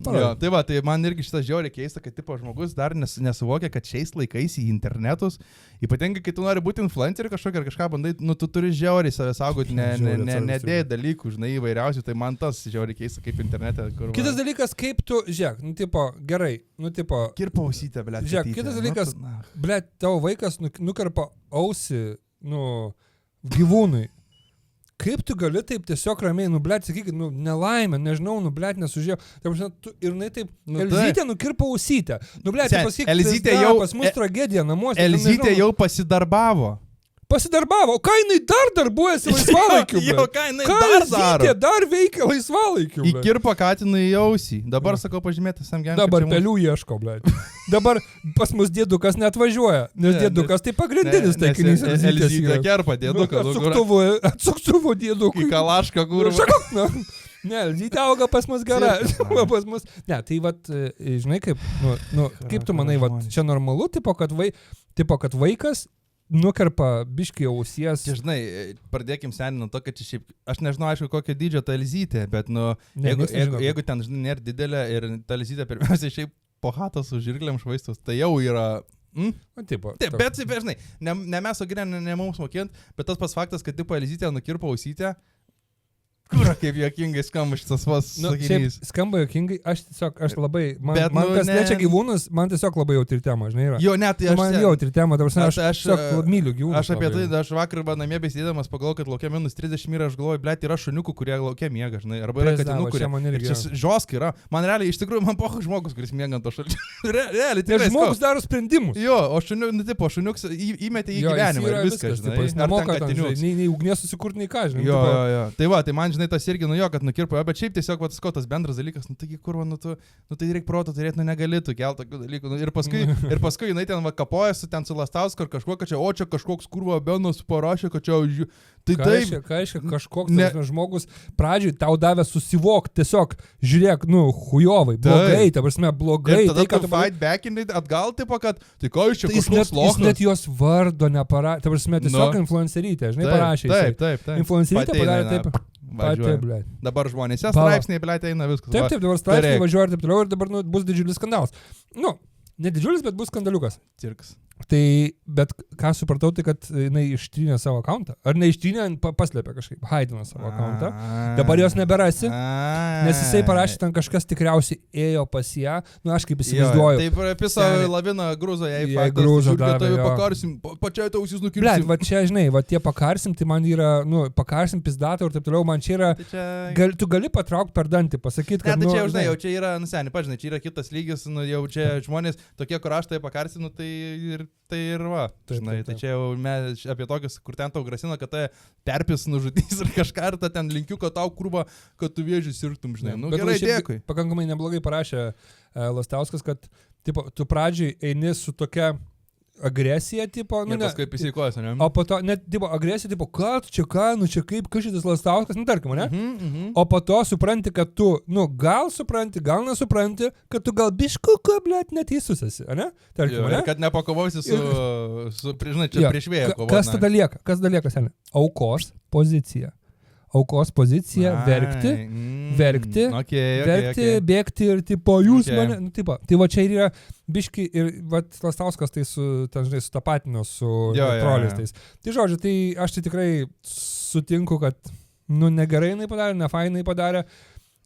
Jo, tai va, tai man irgi šitas žiauriai keista, kad tipo žmogus dar nesuvokia, kad šiais laikais į internetus, ypatingai, kai tu nori būti influencerį kažkokį ar kažką bandai, nu tu turi žiauriai save saugoti, nedėjai dalykų, žinai, įvairiausių, tai man tas žiauriai keista kaip internete. Kitas dalykas, kaip tu, žiūrėk, nu tipo, gerai, nu tipo. Kirpa ausytę, blėt. Žiūrėk, kitas dalykas, blėt, tavo vaikas nukarpa ausį, nu, gyvūnui. Kaip tu gali taip tiesiog ramiai, nu, blėt, sakykit, nu, nelaimę, nežinau, nu, blėt, nesužiūrėjau. Ir jinai taip, Elzytė nukirpa ausytę. Nu, blėt, pasakyk, Elzytė jau, pas mus tragedija namuose. Elzytė jau pasidarbavo. Pasidarbavo, o ką jinai dar darbuojasi laisvalaikiu? Jo, ką jinai dar daro? Dar veikia laisvalaikiu. Įkirpo katinui į ausį. Dabar, sakau, pažymėti sam geriau. Dabar pelių ieško, blėt. Dabar pas mus dėdukas neatvažiuoja, nes dėdukas tai pagrindinis taikinys. Elzytė kerpa dėduką. Atsuktuvo dėdukui. Į kalašką, kur... Ne, Elzytė auga pas mus gerai. Ne, tai vat, žinai kaip, kaip tu manai, vat, čia normalu, tipo, kad vaikas nukarpa biškį ausies. Čia, žinai, pradėkim senį nuo to, kad čia šiaip, aš nežinau, aišku, kokio dydžio ta Elzytė, bet, nu, jeigu ten, žinai, nėra didelė ir ta Elzytė pirmiausiai šiaip po hatą su žirklėm švaistos, tai jau yra... Taip, bet, žinai, ne mes, o gyvenime, ne mums mokint, bet tas pats faktas, kad tipo Elzytė nukirpo ausytę, kur kaip juokingai skamba šitas sakinys. Skamba juokingai, aš labai, man kas liečia gyvūnus, man tiesiog labai jautri tema, žinai, yra. Jo, net, tai man jautri tema, aš tiesiog myliu gyvūnus. Aš apie tai, aš vakar namie besėdamas pagalvoju, kad laukia minus 30 yra, aš galvoju, blėt, yra šuniukų, kurie laukia miega, žinai, arba yra katinų, kurie. Ir čia žoskai yra. Man realiai, iš tikrųjų, man poha žmogus, kuris miega ant to šalčio. Realiai, tai žmogus daro sprendimus. Jo, o šuniuks įmetė į gyvenimą ir viskas, žinai. Jis nemoka nei ugnies susikurti, nei ką, žinai. Jo. Tai va, tai man, žinai, tas irgi, kad nukirpo, bet šiaip tiesiog, vat, tas bendras dalykas, nu taigi kurva, tai reikia proto turėti, negali tu kelti tokių dalykų. Ir paskui jinai ten kapojasi, ten su Lastausku ar kažkuo, kad čia, o čia kažkoks kurva Benas parašė, kad čia, tai taip. Kažkoks žmogus pradžiui tau davė susivokti, tiesiog, žiūrėk, hujovai, blogai, ta prasme, blogai. Ir tada tai, tu fight back in atgal, tipo, kad, tai ko iš čia kažkoks lochas. Jis net jos vardo neparašė, ta prasme, tiesiog influencerytė, žinai, parašė. Taip. Influencerytė padarė taip. Dabar žmonėse straipsniai, blėt, eina viskas. Taip, dabar straipsniai važiuoja ir taip toliau ir dabar bus didžiulis skandalas. Ne didžiulis, bet bus skandaliukas. Cirkas. Tai, bet ką supratau, tai kad jinai ištrynė savo akauntą. Ar neištrynė, paslėpė kažkaip, haidino savo akauntą. Dabar jos neberasi, nes jisai parašė, ten kažkas tikriausiai ėjo pas ją. Aš kaip įsivaizduoju. Taip, pisa lavina grūzo, jei grūzo davė, pakarsim, pačiai tausis nukirpsim. Blet, va čia, žinai, va tie pakarsim, tai man yra, pakarsim pizdatą ir taip toliau, man čia yra, tu gali patraukti per dantį, pasakyti, kad... Ne, tai čia, žinai, jau čia yra, seniai, pažinai, čia yra kitas lygis, jau čia žmonės tokie, kur aš tai pakarsim, tai ir va, žinai, tai čia jau mes apie tokius, kur ten tau grasina, kad tai perpis nužudys ir kažką, ir ta ten linkiu, kad tau kurva, kad tu vėžius sirgtum, žinai. Gerai, dėkui. Pakankamai neblogai parašė Lastauskas, kad tipo, tu pradžiai eini su tokia agresija, tipo, ir paskui pisikojas, ne? O po to, net, tipo, agresija, tipo, ką tu čia ką, čia kaip, šitas Lastauskas, tarkim, ne? O po to supranti, kad tu, gal supranti, gal nesupranti, kad tu gal biškuko, blėt, neteisus esi, ne? Tarkim, ne? Ir kad nepakovosi žinai, čia prieš vėją kovoti. Kas tada lieka, seniai? Aukos pozicija. Verkti, bėgti ir tipo, jūs mane, tai va čia ir yra biški ir va Lastauskas tai sutapatino su troliais. Tai žodžiu, tai aš tai tikrai sutinku, kad negerai jinai padarė, nefainai padarė.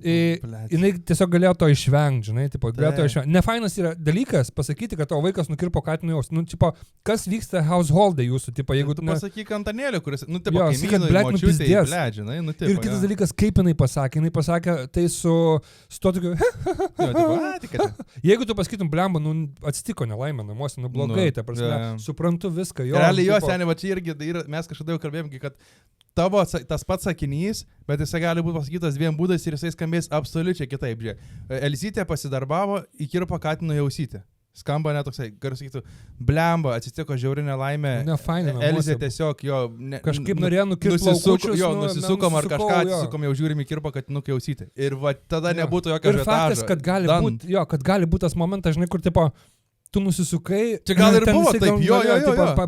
Jinai tiesiog galėjo to išvengti, žinai, tipo, galėjo to išvengti. Nefainas yra dalykas pasakyti, kad tavo vaikas nukirpo katinui ausį. Tipo, kas vyksta household'e jūsų, tipo, jeigu tu pasakyk Antanėlį, kuris, tipo, kaimynui, močiutei, blėt, žinai, tipo. Ir kitas dalykas, kaip jinai pasakė tai su to tokiu, jeigu tu pasakytum, blemba, atsitiko nelaimė namuose, blogai, ta prasme, suprantu viską. Realiai jo, seniai, va čia irgi, mes kažkada jau kalbėjom, kad tavo tas pats sakinys, bet jisai gali būti pasakytas 2 būdais ir jisai skambės absoliučiai kitaip. Žiūrėk. Elzytė pasidarbavo, įkirpo Katino Jausytė. Skamba netoksai, galiu sakytų, blemba, atsitiko žiauri nelaimė. Elzė tiesiog jo... Kažkaip norėjo nukirpti plaukučius. Jo, nusisukom ar kažką, atsisukom, jau žiūrim įkirpo Katinukį Jausytė. Ir va, tada nebūtų jokio žetažo. Ir faktas, kad gali būti tas momentas, žinai, kur tipo... Tu nusisukai. Čia gal ir buvo taip, jo.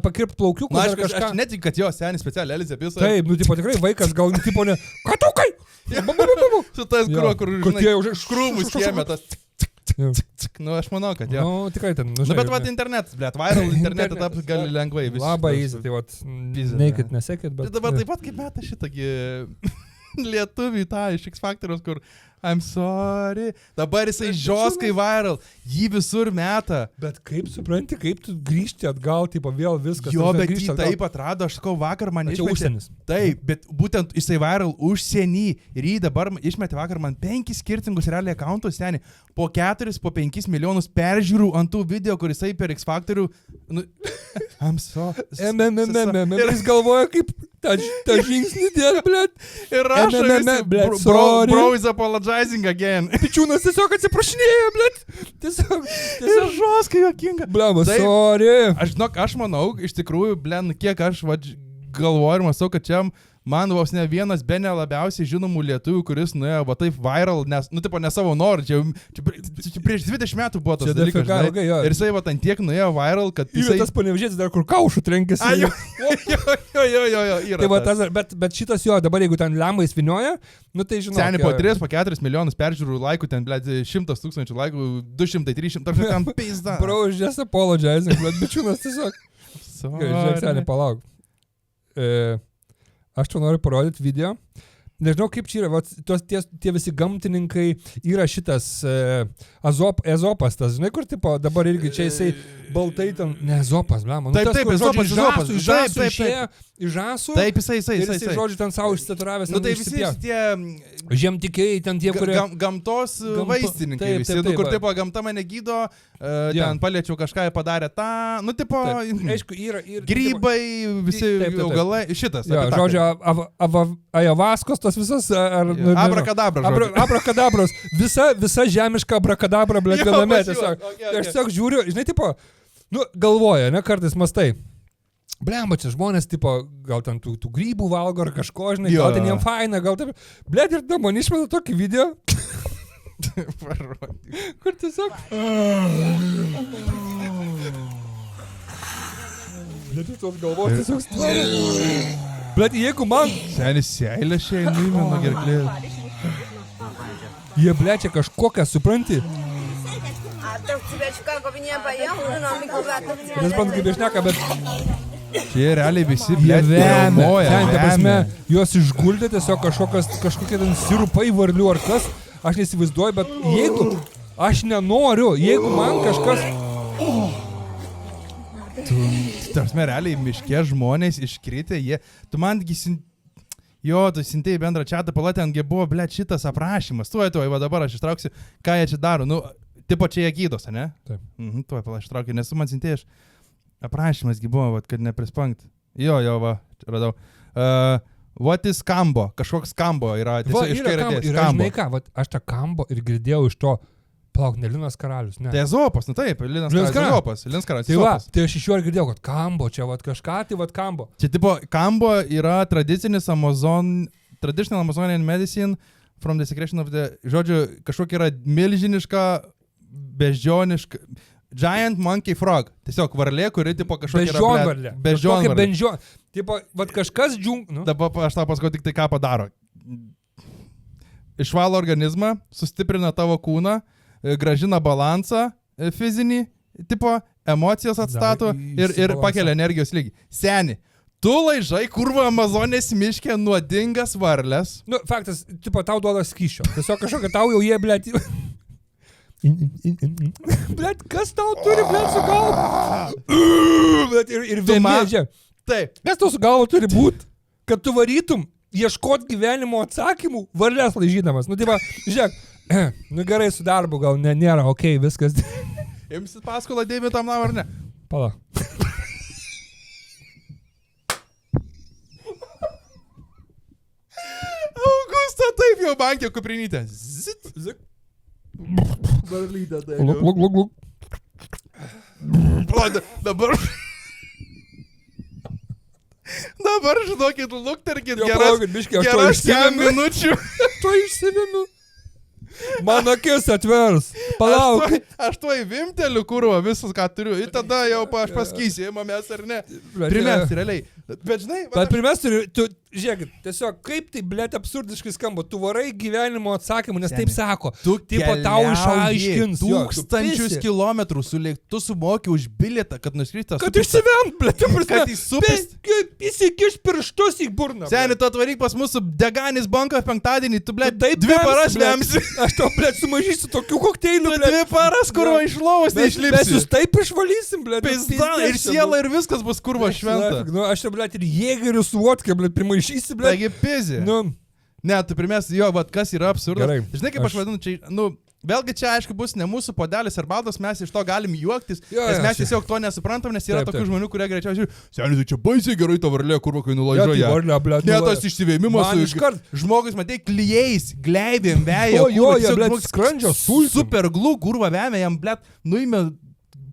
Pakirpt plaukiukus ar kažką. Aš netikiu, kad jo senis specialiai Elzė pisą. Taip, tipo tikrai vaikas gal tipo ne... Katukai! Su tas kur žinai, škrūmus kiemė tas... Nu, aš manau, kad jo. Nu, tikrai ten. Nu, bet vat internetas, blėt, viral internetą taps gali lengvai. Labai easy, tai vat, neikit, nesekit, bet... Tai dabar taip pat kaip meta šitągi lietuvį tą iš X Factoriaus, kur I'm sorry. Dabar jisai žioskai viral, jį visur meta. Bet kaip supranti, kaip tu grįžti atgal, tipo vėl viskas. Jo, bet jį taip atrado, aš sakau, vakar man išmetė. Užsienis. Taip, bet būtent jisai viral užsienį ir jį dabar išmetė vakar man 5 skirtingus realiai accountus seniai. Po 4, po 5 milijonus peržiūrų ant tų video, kur jisai per X Factorių... Nu, I'm sorry. Ir jis galvoja, kaip tą žingsnį dėl, blėt. Ir rašo visi, bro is apologizing again. Pičiūnas tiesiog atsiprašinėjo, blėt. Tiesiog žoskai jokinga. Blėma, sorry. Aš manau, iš tikrųjų, blėn, kiek aš galvoju ir masau, kad čia man vos ne vienas bene labiausiai žinomų lietuvių, kuris nuėjo va taip viral, nes, nu, tipo, ne savo norų, čia prieš 20 metų buvo tas dalykas, žinai, ir jisai va ant tiek nuėjo viral, kad jisai... Tas Panevėžietis dar kur kaušų trenkėsi. Jo, yra. Tai va tas, bet šitas jo, dabar jeigu ten lembais vinioja, nu tai žinau. Seniai po 3, po 4 milijonus peržiūrų laikų, ten, blėt, 100 000 laikų, 200, 300, tam pizda. Bro, just apologizing, blėt, bičiūnas tiesiog. Žiūrėk, seniai, palauk. Aš čia noriu parodyti video. Nežinau, kaip čia yra, va, tie visi gamtininkai yra šitas Ezopas, tas, žinai, kur tipo dabar irgi čia jisai baltai ten, ne Ezopas, blema. Taip, Ezopas. Žasų išėjo, iš žasų. Taip, jisai. Ir jisai, žodžiu, ten savo išsitaturavęs. Nu, tai visi tie... Žemtikiai, ten tie, kurie... Gamtos vaistininkai visi, nu, kur tipo gamta mane gydo, ten paliečiau kažką, padarė tą, nu, tipo... Aišku, yra... Grybai, visi augalai, šitas. Žodžiu, ajavaskos, tas visas... Abrakadabros. Visa žemiška abrakadabra, blėt, viename. Aš tiesiog žiūriu, žinai, tipo, nu, galvoja, ne, kartais mastai. Blemba, čia žmonės, tipo, gal ten tų grybų valgo ar kažko, žinai, gal ten jiem faina, gal taip. Blėt, ir da, man išmeta tokį video. Kur tiesiog... Blėt, tos galvos tiesiog stvarė. Blėt, jeigu man... Senis seilė šiai nuimė gerklė. Jie, blėt, čia kažkokią, supranti? Nes man kaip išneka, bet... Čia realiai visi vemia. Juos išguldė tiesiog kažkokie ten sirupai varlių ar kas. Aš neįsivaizduoju, bet jeigu aš nenoriu, jeigu man kažkas... Tarsi, realiai miške žmonės iškritę, tu man tu sintėjai bendrą čatą, palatėngi buvo, blėt, šitas aprašymas. Tuoj, va dabar aš ištrauksiu, ką jie čia daro. Nu, tipo čia jie gydos, ne? Taip. Tuoj, aš traukiu, nes tu man sintėjai aprašymasgi buvo, kad neprispankt. Jo, va, radau. What is kambo? Kažkoks kambo yra. Tiesiog iš kairės. Ir žinai ką, aš tą kambo ir girdėjau iš to, palauk, ne Linas Karalius, ne. Tai Ezopas, nu taip, Linas Karalius. Linas Karalius. Tai va, tai aš iš jo ir girdėjau, kad kambo, čia va kažką, tai va kambo. Čia tipo, kambo yra traditional Amazonian medicine from the secretion of the, žodžiu, kažkokia yra milžiniška, beždžioniška, giant monkey frog. Tiesiog varlė, kuri tipo kažkokia yra... Beždžionvarlė. Tipo, vat kažkas Nu. Dabar aš tau paskau tik tai ką padaro. Išvalo organizmą, sustiprina tavo kūną, gražina balansą fizinį, tipo, emocijas atstato ir pakelia energijos lygį. Seni, tu laižai kurva Amazonės miške nuodingas varlės. Nu, faktas, tipo, tau duoda skyšio. Tiesiog kažkokia tau jau jie, blėt... Blet, kas tau turi, blet, su galva? Blet, ir vienėdžia. Taip. Kas tau su galva turi būt? Kad tu varytum ieškot gyvenimo atsakymų, varlės laižydamas. Nu, tai va, žiūrėk, nu gerai su darbu, gal nėra, okei, viskas. Imsit paskolą dėmė tam nam ar ne? Pala. kaip jau bankė kuprinytė. Zit. Zik. Barlytė, tai. Luk. Dabar, žinokit, lukterkit Jo, geras palaukit, biškį, aš to 10 minučių. To išsivinu. Man akis atvers. Palauk. Aš tuoj vimteliu, kurva, visas, ką turiu. Ir tada jau aš paskysiu, imamės ar ne. Primesti, realiai. Bet žinai, Bet pirmiausia, tu, žiūrėkit, tiesiog kaip tai, blėt, absurdiškai skamba, tu varai gyvenimo atsakymų, nes taip sako. Tu tipo tau išaiškins. Tūkstančius kilometrų su lėktu sumoki už bilietą, kad nuskristas. Kad išsivent, blėt, kad įsupist. Įsikiš pirštus į burną. Seni, tu atvaryk pas mūsų Deganis banką penktadienį, tu, blėt, taip 2 paras vemsi. Aš tau, blėt, sumažysiu tokių kokteilių, Tu blėt. 2 paras, kurva, iš lovos Mes neišlipsi. jūs taip išvalysim, blėt. Pizda, ir siela, ir viskas bus kurva šventa. Nu, aš jau, blėt, ir jėgerius vodkę, blėt, primaišysi, blėt. Taigi pizė. Nu, Ne, tu pirmiausia, jo, vat kas yra absurdas. Gerai, Žinai, kaip aš vadinu, čia, nu, vėlgi čia, aišku, bus ne mūsų podelis ar baldas, mes iš to galim juoktis, nes mes tiesiog to nesuprantam, nes yra tokių žmonių, kurie greičiau žiūri, seniai, tai čia baisiai gerai to varlė, kur kai nulaižoja. Ne, tas išsivėmimas, žmogus, matai, klijais, gleivėm, vėja, skrandžio, super glų, kurva vėmė, jam, blėt, nuimė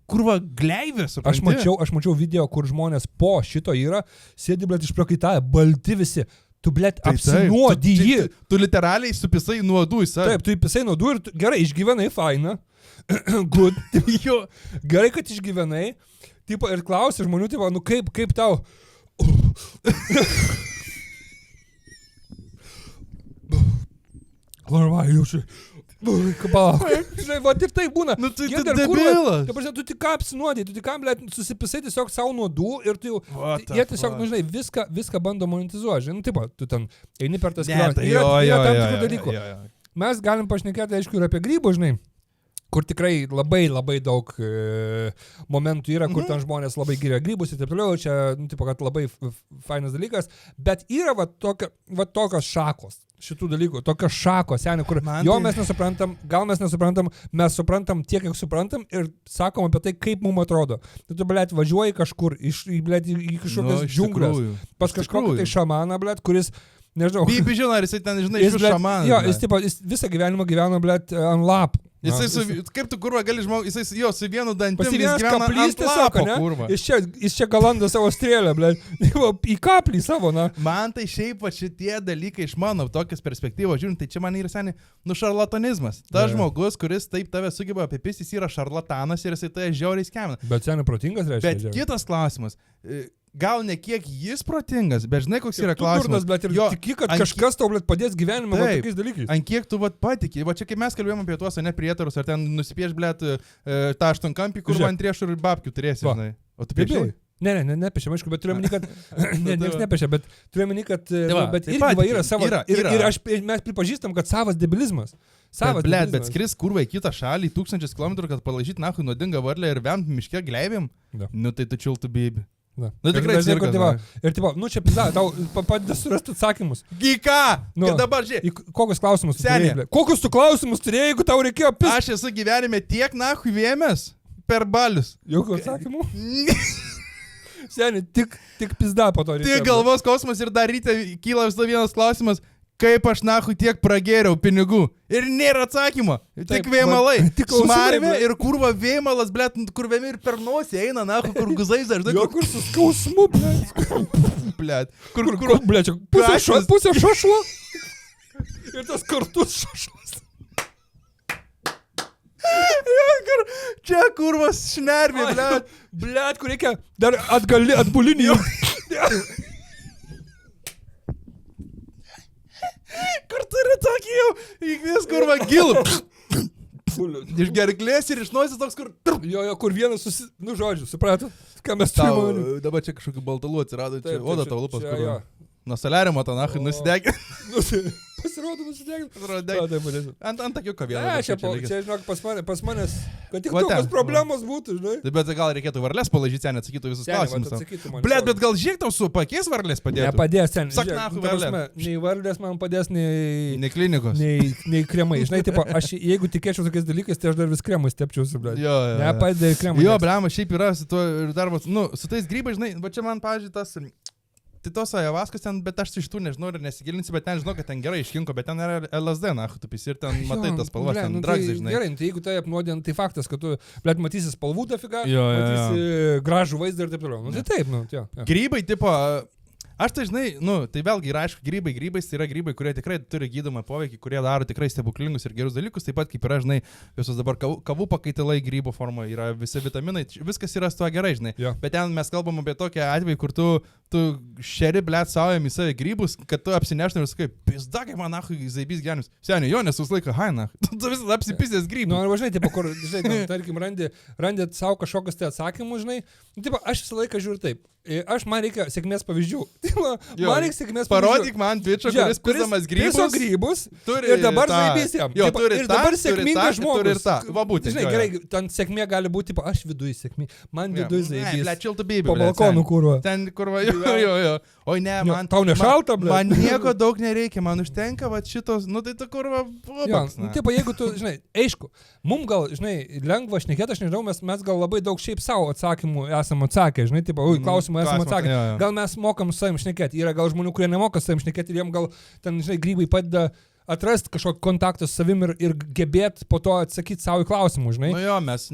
kurva gleivės. Aš mačiau video, kur žmonės po šito yra, sėdi, blėt, išprakaitavę, balti visi. Tu, blėt, apsinuodiji. Tu literaliai supisai nuodų į save. Taip, tu įpisai nuodų ir gerai, išgyvenai, faina. Good. Gerai, kad išgyvenai. Tipo, ir klausi žmonių, tipo, nu kaip tau... Varva, jaučiu. Žinai, va ir tai būna. Nu, tu debilas. Tu tik apsinuodai, tu tik, blėt, susipisai tiesiog savo nuodų ir tu jau, jie tiesiog, nu, žinai, viską bando monetizuoti. Žinai, taip, tu ten eini per tas keliones. Yra tam tikrų dalykų. Mes galim pašnekėti, aišku, ir apie grybų, žinai, kur tikrai labai daug momentų yra, kur ten žmonės labai giria grybus ir taip toliau, čia, nu, tipo, kad labai fainas dalykas, bet yra va tokios šakos. Šitų dalykų, tokios šakos, seniai, kur mes nesuprantam, gal mes nesuprantam, mes suprantam tiek, kiek suprantam ir sakom apie tai, kaip mums atrodo. Tu, blėt, važiuoji kažkur, blėt, į kažkokias džiunglės, pas kažkokį tai šamaną, blėt, kuris, nežinau. Bibi žino, ar jisai ten, žinai, iš šamaną. Jo, jis visą gyvenimą gyveno, blėt, ant lapų. Kaip tu, kurva, gali žmogų, jisai jo su vienu dantim, jis gyvena ant lapo, kurva. Jis čia galanda savo strėlę, blėt, į kaplį savo, na. Man tai šiaip šitie dalykai iš mano tokias perspektyvos žiūrint, tai čia man yra seniai, nu, šarlatanizmas. Tas žmogus, kuris taip tave sugeba apipist, jis yra šarlatanas ir jisai tai žiauriai skemina. Bet seniai protingas reiškia. Bet kitas klausimas. Gal ne kiek jis protingas, bet žinai, koks yra klausimas. Bet ir tiki, kad kažkas tau, blėt, padės gyvenime tokiais dalykais. Ant kiek tu, vat, patiki. Va čia, kai mes kalbėjome apie tuos, ne, prietarus, ar ten nusipieš, blėt, tą aštuonkampį, kur man triešų ir babkių turėsi, žinai. O tu piešiai? Ne, nepiešia, aišku, bet turiu meni, kad... Niekas nepiešia, bet turiu meni, kad... Bet irgi va yra savo... Ir mes pripažįstam, kad savas debilizmas. Bet skris kurva į kitą šalį, 1000 km, kad palaižyti nahui nuodingą varlę ir vemt miške gleivėm. Nu tai tu čiltų bėbi. Na, nu tikrai cirkas. Ir tipo, nu čia pizda, tau padeda surasti atsakymus. Ką? Nu, dabar žiūrėk. Kokius klausimus tu turėjai? Kokius tu klausimus turėjai, jeigu tau reikėjo pizda? Aš esu gyvenime tiek nahui vėmės per balius. Jokių atsakymų? Seniai, tik pizda po to reikėjo. Tik galvos kosmas ir dar ryte kyla visada vienas klausimas. Kaip aš nahui tiek pragėriau pinigų. Ir nėra atsakymo. Tik vėmalai. Smarvė ir kurva vėmalas, blėt, kur vėmi ir per nosį eina, nahui, kur guzais dažnai. Jo, kur su skausmu, blėt. Blėt. Kur, blėt, pusė šašlo. Ir tas kartus šašlas. Čia kurvas šnervė, blėt. Blėt, kur reikia dar atbulinį. Kur turi tokį jau įkvies kurva gilų. Iš gerklės ir iš nosės toks kur... Jo, kur vienas nu žodžiu, supratot, ką mes turime. Dabar čia kažkokiu baltalu atsirado, čia oda tau lupas, kur... Nuo soliariumo tą nachai nusidegė. Pasirodo nusidegė. Ant akiuko vieną. Ne, čia žinok, pas manęs, kad tik tokios problemos būtų, žinai. Bet gal reikėtų varlės palaižyti, sen atsakytų visus klausimus. Bet gal žiūrėk tau su pakeis varlės padėtų? Nepadės, sen. Sak nachai varlės. Nei varlės man padės, nei klinikos. Nei kremai. Žinai, tipo, aš jeigu tikėčiau tokiais dalykais, tai aš dar vis kremai stepčiausi, blėt. Jo. Nepadė kremai. Jo, blema, šiaip yra su tuo darbas. Nu, su tais grybais, žinai, va čia man, pavyzdžiui, tas... tai tos ajavaskas ten, bet aš iš tų nežinau ir nesigilinsiu, bet ten žinau, kad ten gerai iškinko, bet ten yra LSD, tu pisi ir ten matai tas spalvas, ten dragsai, žinai. Gerai, tai jeigu tai apnuodė, tai faktas, kad tu, matysi spalvų dafiga, matysi gražų vaizdą ir taip toliau. Tai taip, Grybai, tipo, aš tai žinai, tai vėlgi yra aišku, grybais tai yra grybai, kurie tikrai turi gydomą poveikį, kurie daro tikrai stebuklingus ir gerus dalykus, taip pat kaip yra, žinai, visos dabar kavų pakaitalai grybo formoje, yra visi vitaminai, viskas yra su tuo gerai, žinai. Jo. Bet ten mes kalbam apie tokią atvejį, kur tu šeri, blėt, saujam į save grybus, kad tu apsineštum ir sakai, pizda, kaip man nahui zaibys gyvenimus. Seniai, jo, nes užlaika haina. Tu vis apsipisės grybų. Arba, žinai, tipo, kur, žinai, tarkim, randėt savo kažkokius tai atsakymus, žinai. Tipo, aš visą laiką žiūriu taip. Man reikia sėkmės pavyzdžių. Man reikia sėkmės pavyzdžių. Parodyk man bičą, kuris pisamas grybus. Ir dabar zaibys jam. Jo, ir dabar sėkmingas žmogus. Ir tą. Va, būtent. Žinai, gerai, ten sėkmė gali būti, tipo, aš viduje sėkmė. Man viduje zaibys. Ne, čiltų baby. Po balkonų kurva. Ten kurva, jo. Oi ne, man tau nešalta, ble. Man nieko daug nereikia, man užtenka, va šitos, tai ta kurva. Tipo, jeigu tu, žinai, aišku, mums gal, žinai, lengva šnekėti, aš nežinau, mes gal labai daug šiaip savo atsakymų esam atsakę, žinai, tipo, klausimų esam atsakę. Gal mes mokam su savim šnekėti, yra gal žmonių, kurie nemoka su savim šnekėti ir jiem gal ten, žinai, grybai padeda atrasti kažkokį kontaktą su savim ir gebėti po to atsakyti savo į klausimus, žinai. Jo, nes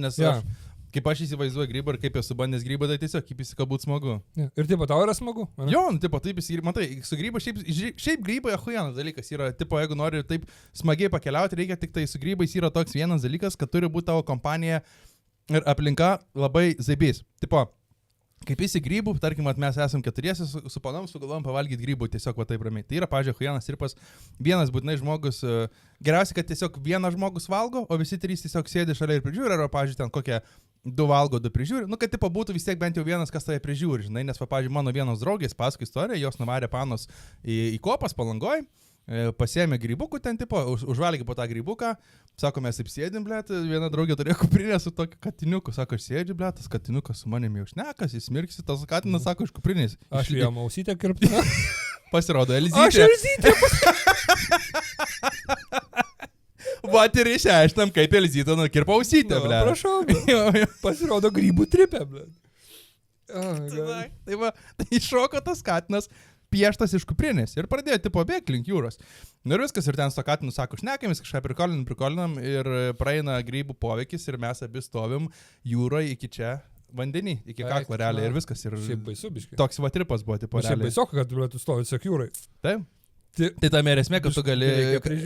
kaip aš įsivaizduoju grybą ir kaip esu bandęs grybą, tai tiesiog kaip jis galbūt smagu. Ir taip, tau yra smagu? Ne? Jo, taip, taip jis, matai, su gryba šiaip grybai achujanas dalykas yra, tipo, jeigu nori taip smagiai pakeliauti, reikia tik tai su grybais yra toks vienas dalykas, kad turi būti tavo kompanija ir aplinka labai zaibys. Tipo, kaip įsi grybų, tarkim, mes esam keturiesi su panom, sugalvojom pavalgyti grybų tiesiog va taip ramiai. Tai yra, pažiūrėjau, huijanas tirpas, vienas būtinai žmogus, geriausia, kad tiesiog vienas žmogus valgo, o visi trys tiesiog sėdi šalia ir prižiūri, arba, pažiūrėjau, ten kokie 2 valgo, 2 prižiūri. Kad tipo būtų vis tiek bent jau vienas, kas tave prižiūri, žinai, nes, pažiūrėjau, mano vienos draugės pasako istoriją, jos nuvarė panos į kopas Palangoj. Pasiėmė grybukų ten, tipo, užvalgė po tą grybuką, sako, mes apsėdėm, blėt, viena draugė turėjo kuprinę su tokiu katiniuku, sako, aš sėdžiu, blėt, tas katinukas su manimi jau šnekas, jis mirksi, tas katinas, sako, iš kuprinės. Aš jam ausytę kirpti. Pasirodo, Elzytė. Aš Elzytė. Vat ir išaiškinam, kaip Elzytė nukirpa ausytę, blėt. Prašau, pasirodo grybų tripė, blėt. Tai va, iššoko tas katinas. Pieštas iš kuprinės ir pradėjo tipo bėgti link jūros. Ir viskas, ir ten su katinu sako, šnekėmės, kažką prikolinam ir praeina grybų poveikis ir mes abi stovim jūroje iki čia vandenį, iki kaklo realiai ir viskas. Ir šiaip baisu biškai. Toks va tripas buvo, tipo realiai. Šiaip baisu, kad tu stovi tiesiog jūrai. Taip. Tai tame ir esmė, kad tu gali,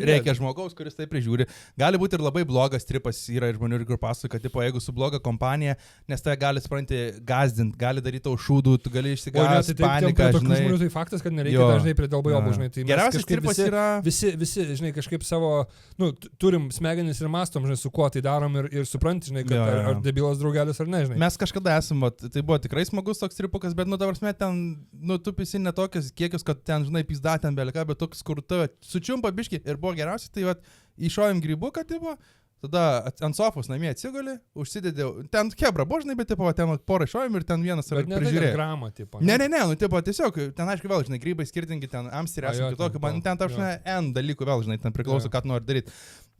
reikia žmogaus, kuris tai prižiūri. Gali būti ir labai blogas tripas, yra ir žmonių, kur pasakoja, kad tipo, jeigu su bloga kompanija, nes tai gali, supranti, gazdinti, gali daryti tau šūdų, tu gali išsigąsti, paniką, žinai. Žmonių, tai faktas, kad nereikia dažnai prie dalbai obų, žinai. Tai geriausias tripas yra... Visi, žinai, kažkaip savo, turim smegenis ir mastom, žinai, su kuo tai darom ir supranti, žinai, kad ar debilas draugelis ar ne, žinai. Mes kažkada esam, tai buvo tikrai smagus toks tripukas, bet, ta prasme, ten, tu pisi ne tokius kiekius, kad ten, žinai, pizda ten belika, bet toks, kur tave sučiumpa biškį ir buvo geriausia, tai vat, iššojom grybuką, tipo, tada ant sofos namie atsiguli, užsidėdė, ten kebra buvo, žinai, bet, tipo, ten porą iššojom ir ten vienas prižiūrėjo. Gramą, tipo. Ne, tipo, tiesiog, ten, aišku, vėl, žinai, grybai skirtingi, ten amstyrė, esam kitokių, man ten, žinai, N dalykų vėl, žinai, ten priklauso, ką tu nori daryti.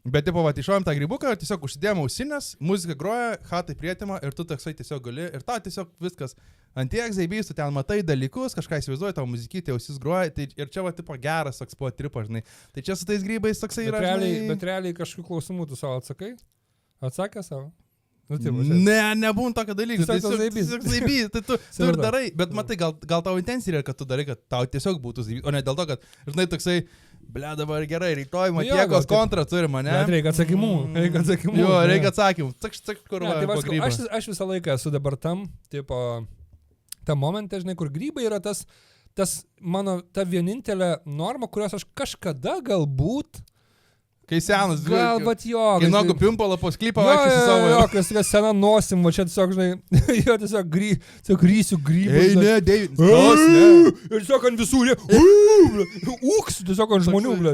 Bet, tipo, iššojom tą grybuką, tiesiog užsidėjom ausinės, muzika groja, hatai prietima ir tu toksai tiesiog gali ir tau tiesiog viskas ant tiek zaibys, tu ten matai dalykus, kažką įsivaizduoji, tau muzikytė ausis groja tai, ir čia va, tipo, geras toks po tripas, žinai. Tai čia su tais grybais toksai yra, žinai. Bet realiai kažkokių klausimų tu savo atsakai? Atsakė savo? Nebūn tokio dalyko. Tai tiesiog zaibys, tai tu ir darai, bet matai, gal tau intencija yra, kad tu darai, kad tau tiesiog būtų zaibys, o ne dėl to, kad, žinai, toksai, ble, dabar gerai, rytoj Matiekos kontrą turi mane. Bet reikia atsakymų. Jo, reikia atsakymų. Aš visą laiką esu dabar tam momente, žinai, kur grybai yra tas mano, ta vienintelė norma, kurios aš kažkada galbūt kai senas, galbūt jo. Kai nogų pimpalo po sklypą vaikščiasi savo. Jo, kas sena nosim, va čia tiesiog, žinai, jo tiesiog rysiu grybus. Ei, ne, Deivid. Ir tiesiog ant visų, ūks, tiesiog ant žmonių, ble.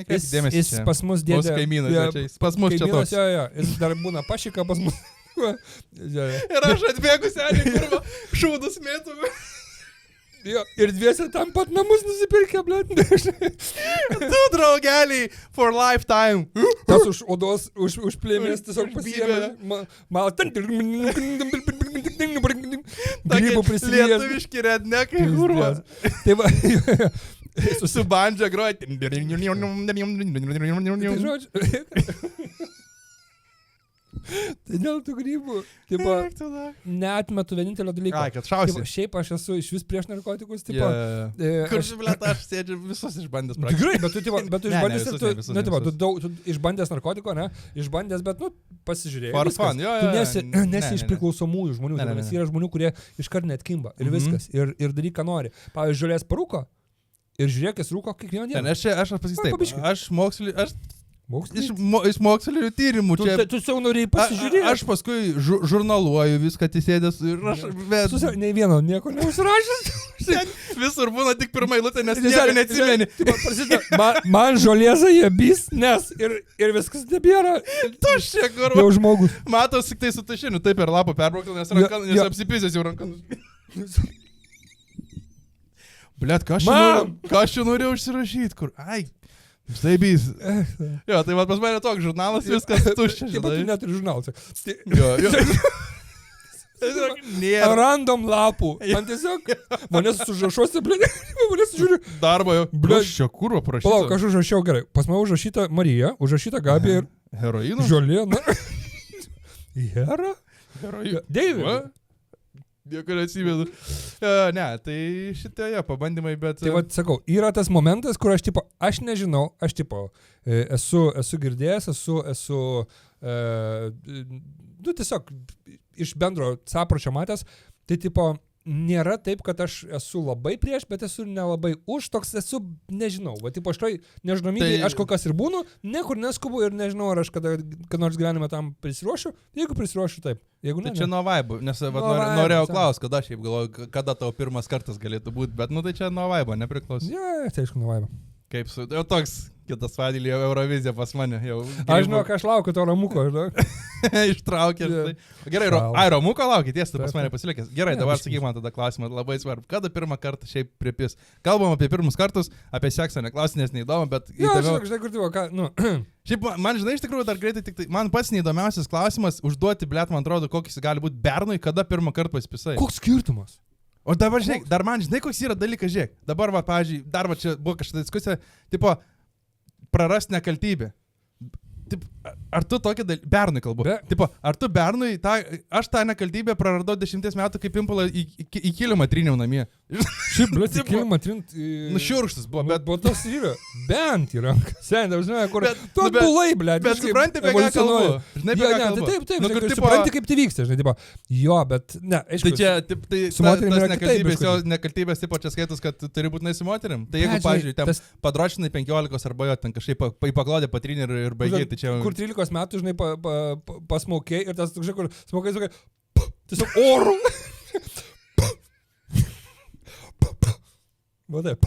Jis pas mus dėdė. Mūsų kaimynas, pas mus čia toks. Jo, jis dar būna pašika pas mus. Ir aš atbėgu senį, kurva, šūdus mėtų. Jo, ir dviese tam pat namus nusipirkė, blėt. Tu, draugeliai, for lifetime. Tas už odos, už plėmės tiesiog pasiėmė. grybų prisilies. Lietuviški rednekai, kurva. Tai va, Su bandžia groja. tai žodžiu. Tai dėl tų grybų, tipo, neatmetu vienintelio dalyko. Ai, kad šausi. Tipo, šiaip aš esu iš vis prieš narkotikus, tipo. Kur žiūrėt, aš sėdžiu visus išbandęs Tikrai, bet tu išbandęs ir tu, visus, ne, tipo, tu išbandęs narkotiko, ne, išbandęs, bet, nu, pasižiūrėjai. For fun, jo. Tu nesi iš priklausomųjų žmonių, nes yra žmonių, kurie iškart net kimba ir viskas, ir daryk, ką nori. Pavyzdžiui, žolės parūko ir žiūrėk, jis rūko kiekvieną dieną. Aš pasakysiu taip, iš mokslinių tyrimų čia. Tu jau norėjai pasižiūrėti. Aš paskui žurnaluoju viską atsisėdęs ir aš... Nei vieno, nieko neužsirašęs. Visur būna tik pirmą eilutę, nes nieko neatsimeni. Man žolėza jebys, nes ir viskas nebėra. Tuščia, kur. Jau žmogus. Matos tik tai su tušiniu, taip ir lapą perbraukti, nes apsipizęs jau rankan. Blet, ką aš čia norėjau užsirašyti, kur? Ai, staibys. Jo, tai man pas mane toks žurnalas, viskas tuščia, žinai. Taip, tu neturi žurnalas. Jo. Random lapų. Man tiesiog, manęs užrašuosi, manęs žiūriu. Darbo jau. Aš čia kurva parašyta. Palauk, aš užrašiau gerai. Pas mane užrašyta Marija, užrašyta Gabi ir... Heroino? Žolė, na. Hera? Heroino. David. Nieko neatsivedu. Ne, tai šitie pabandymai, bet... Tai va, sakau, yra tas momentas, kur aš nežinau, aš esu girdėjęs, nu tiesiog iš bendro sapročio matęs, tai nėra taip, kad aš esu labai prieš, bet esu nelabai už, toks esu, nežinau, va, aš toj nežinomybėje, aš kol kas ir būnu, niekur neskubu ir nežinau, ar aš kada nors gyvenime tam prisiruošiu, jeigu prisiruošiu taip, jeigu ne. Tai čia nuo vaibų, nes norėjau klausti, kada aš galvoju, kada tavo pirmas kartas galėtų būti, bet nu tai čia nuo vaibo, nepriklauso. Ne, tai aišku nuo vaibo. Kaip su, jau toks kitas vadėlį, jau Eurovizija pas mane, jau. Aš žinau, ką aš laukiu to ramuko, žinau. Ištraukė. Gerai, ramuko laukia, tiesa, pas mane pasilikęs. Gerai, dabar sakyk man tada klausimą, labai svarbu. Kada pirmą kartą šiaip pripis? Kalbam apie pirmus kartus, apie seksą neklausim, nes neįdomu, bet... Jo, žinai, kur tu, ką, nu... Šiaip, man žinai, iš tikrųjų dar greitai, tik tai, man pats neįdomiausias klausimas, užduoti, blet, man atrodo, kokis gali būti bernui, kada pirmą kartą pasipisai. Koks skirtumas? O dabar, žinai, dar man, žinai, koks yra dalykas, žiūrėk. Dabar, va, pavyzdžiui, dar va čia buvo kažkokia diskusija, tipo, prarast nekaltybę. Taip, ar tu tokį dalyką, bernui kalbu, tipo, ar tu bernui, aš tą nekaltybę praradau 10 metų, kaip impulą į kilimą tryniau namie. Šiaip, blėt, į kilimą trint... Nušiurkštas buvo, bet... Bet tas yra, bent į ranką. Seniai, žinai, kur... Tu atbulai, blėt. Bet supranti, apie ką kalbu. Žinai, apie ką kalbu. Taip, supranti, kaip tai vyksta, žinai, tipo, jo, bet, ne, aišku. Tai čia, su moterim yra nekaltybės, tipo, čia skaitus, kad turi būtinai su moterim. Tai jeigu, pavyzdžiui, ten padročinai 15 arba jo, ten kažkaip paklodė patrinį ir baigė, tai čia... Kur 13 metų, žinai, pasmaukiai ir tas, žinai, kur smaukai, tiesiog orų. Va taip.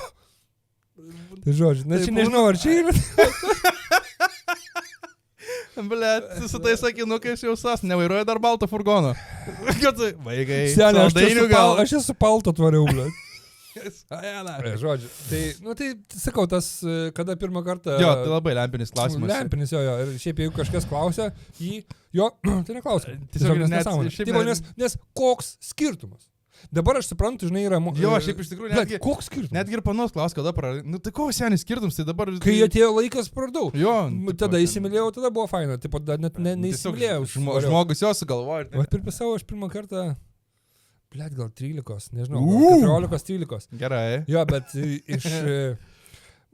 Tai žodžiu, na čia nežinau, ar čia yra. Blet, su tais sakinukais jau sas, nevairuoja dar balto furgono. Vaikai, aš esu palto tvariau, blet. Žodžiu, tai, nu tai, sakau, tas, kada pirmą kartą... Jo, tai labai lempinis klausimas. Lempinis, jo, ir šiaip jeigu kažkas klausia jį, jo, tai neklausia. Tiesiog nes koks skirtumas? Dabar aš suprantu, žinai, yra... Jo, šiaip iš tikrųjų, koks skirtumas? Netgi ir panos klaus, kada praradau. Nu tai koks senis skirtumas, tai dabar... Kai atėjo laikas praradau. Jo. Tada įsimylėjau, tada buvo faina. Taip pat net neįsimylėjau. Žmogus jos sugalvoja. O pripisau aš pirmą kartą... Blet, gal 13, nežinau, 14-13. Gerai. Jo, bet iš...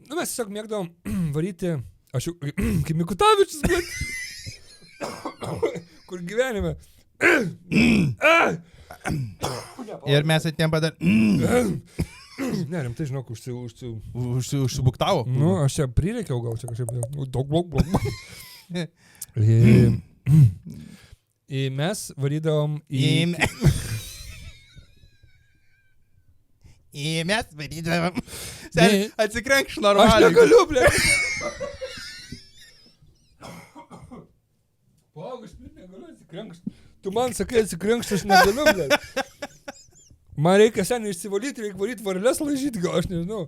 Nu, mes tiesiog mėgdavom varyti... Aš jau... Kaip Mikutavičius, blet. Kur gyvenime. Ir mes atėm padar... Ne, rimtai, žinok, užsibuktavo. Nu, aš čia prireikiau gal čia kažkaip... Daug blok. Mes varydavom į... Mes varydavom... Atsikrenkš normaliai. Aš negaliu, blėt. Palauk, aš negaliu atsikrenkšti. Tu man sakai atsikrenkšti, aš negaliu, blėt. Man reikia seniai išsivalyti, reikia varyti varlės laižyti, gal aš nežinau.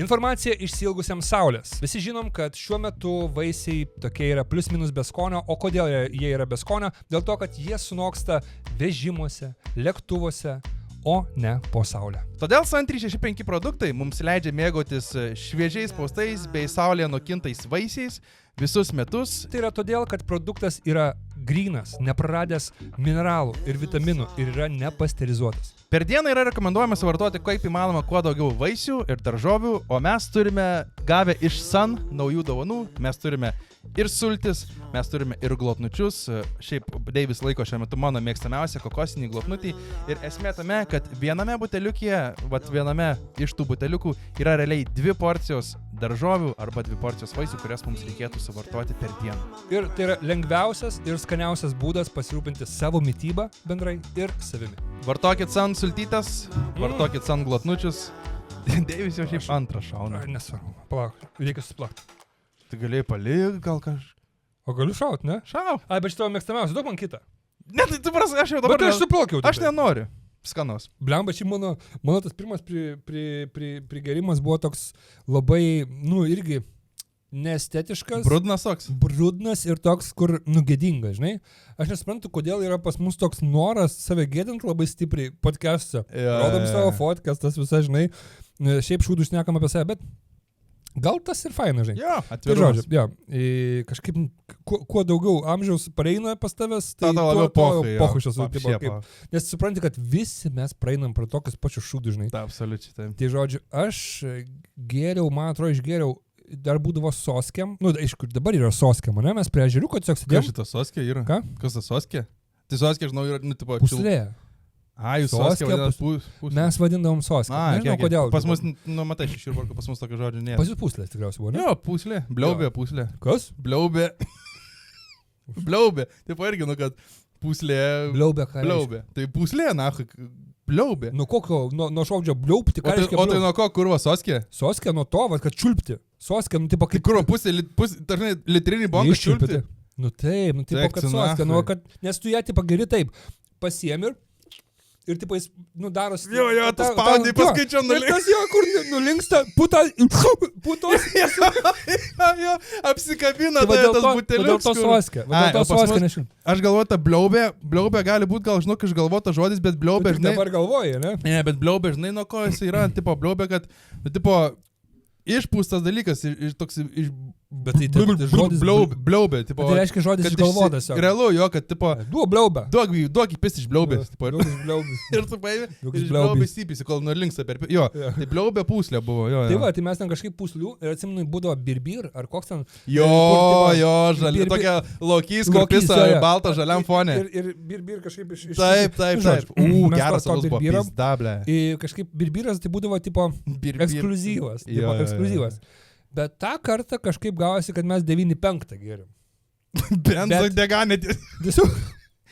Informacija išsiilgusiam saulės. Visi žinom, kad šiuo metu vaisiai tokie yra plius minus be skonio, o kodėl jie yra be skonio? Dėl to, kad jie sunoksta vežimuose, lėktuvuose, o ne po saulę. Todėl Sun 365 produktai mums leidžia mėgautis šviežiais spaustais bei saulėje nukintais vaisiais visus metus. Tai yra todėl, kad produktas yra grynas, nepraradęs mineralų ir vitaminų ir yra nepasterizuotas. Per dieną yra rekomenduojama suvartoti kaip įmanoma kuo daugiau vaisių ir daržovių, o mes turime gavę iš Sun naujų dovanų, mes turime ir sultis, mes turime ir glotnučius. Šiaip Deivis laiko šiuo metu mano mėgstamiausią kokosinį glotnutį ir esmė tame, kad viename buteliukyje, viename iš tų buteliukų yra realiai 2 porcijos daržovių arba 2 porcijos vaisių, kurias mums reikėtų suvartoti per dieną. Ir tai yra lengviausias ir skaniausias būdas pasirūpinti savo mitybą bendrai ir savimi. Vartokit Sun sultytas, vartokit Sun glotnučius. Deivis jau šiaip antrą šauna. Nesvarbu, palauk, reikia susiplakti. Tai galėjai palik, gal kažką. O galiu šaut, ne? Šau. Ai, bet šitą mėgstamiausia, duok man kitą. Ne, tai tu pras, aš jau dabar... Bet aš suplakiau. Aš nenoriu. Skanos. Blemba, čia mano tas pirmas prigerimas buvo toks labai, irgi neestetiškas. Brudnas toks. Brudnas ir toks, kur gėdingas, žinai. Aš nesuprantu, kodėl yra pas mus toks noras save gėdinti labai stipriai podcast'e. Rodom savo fotkas, tas visą, žinai. Šiaip šūdų šnekam apie save, bet gal tas ir faina, žinai. Jo, atvirumas. Tai kažkaip, kuo daugiau amžiaus pareina pas tavęs, tai pohušas. Nes supranti, kad visi mes praeinam prie tokius pačius šūdus, žinai. Ta, absoliučiai taip. Tai žodžiu, aš gėriau, man atrodo, išgėriau, dar būdavo soskiam. Aišku, dabar yra soskiam, ne? Mes prie ežeriuko tiesiog sėdėjom. Kas šitas soskė yra? Ką? Kas tas soskė? Tai soskė, žinau, yra, tipo... Puslė. Jūs soskė vadinat puslė. Mes vadindavom soskė. Nežinau, kodėl. Pas mus, matai, iš Širvarko, pas mus tokio žodžio nėra. Pas jūs puslės tikriausiai buvo, ne? Jo, puslė. Bliaubė, puslė. Kas? Bliaubė. Bliaubė. Taip irgi, kad puslė... Bliaubė, ką reiškia? Bliaubė. Tai puslė, bliaubė. Nuo kokio, nuo žodžio bliaupti, ką reiškia? O tai nuo ko kurva soskė? Soskė nuo to, kad čiulpti. Soskė, tipo kaip... Kurva pusė, dažnai litrinį bonką čiulpti. Taip, tipo kad soskė, kad... Nes tu ją tipo geri taip, pasiemi ir tipo jis, darosi... Jo, tu spaudai, paskui čia nulinksta. Ir tas jo, kur nulinksta, putos. Jo, apsikabina tas buteliuks. Dėl to soskė. Dėl to soskė nežinau. Aš galvoju, ta bliaubė gali būti, gal žinok, išgalvota žodis, bet bliaubė, žinai... Dabar galvoji, ne? Ne, bet bliaubė, žinai, nuo ko jis yra, tipo bliaubė, kad, tipo, išpūstas dalykas, toks... Bet tai žodis bliaubė, tipo... Tai reiškia žodis išgalvotas. Realu, jo, kad, tipo... Duok bliaubę. Duok įpist iš bliaubės. Duok iš bliaubės. Ir tu paėmė, iš bliaubės įpisi, kol nulinksta per... Jo, tai bliaubė pūslė buvo, jo. Tai va, tai mes ten kažkaip pūslių ir atsimenu, būdavo birbir, ar koks ten... Jo, žalia, tokia lokys, kur pisa baltą žaliam fone. Ir birbir kažkaip iš... Taip. Geras alus buvo, pizdablė. Kažkaip birbiras tai būdavo, tipo, ekskliuzyvas. Bet tą kartą kažkaip gavosi, kad mes 9.5 geriam. Benzo deganė. Tiesiog...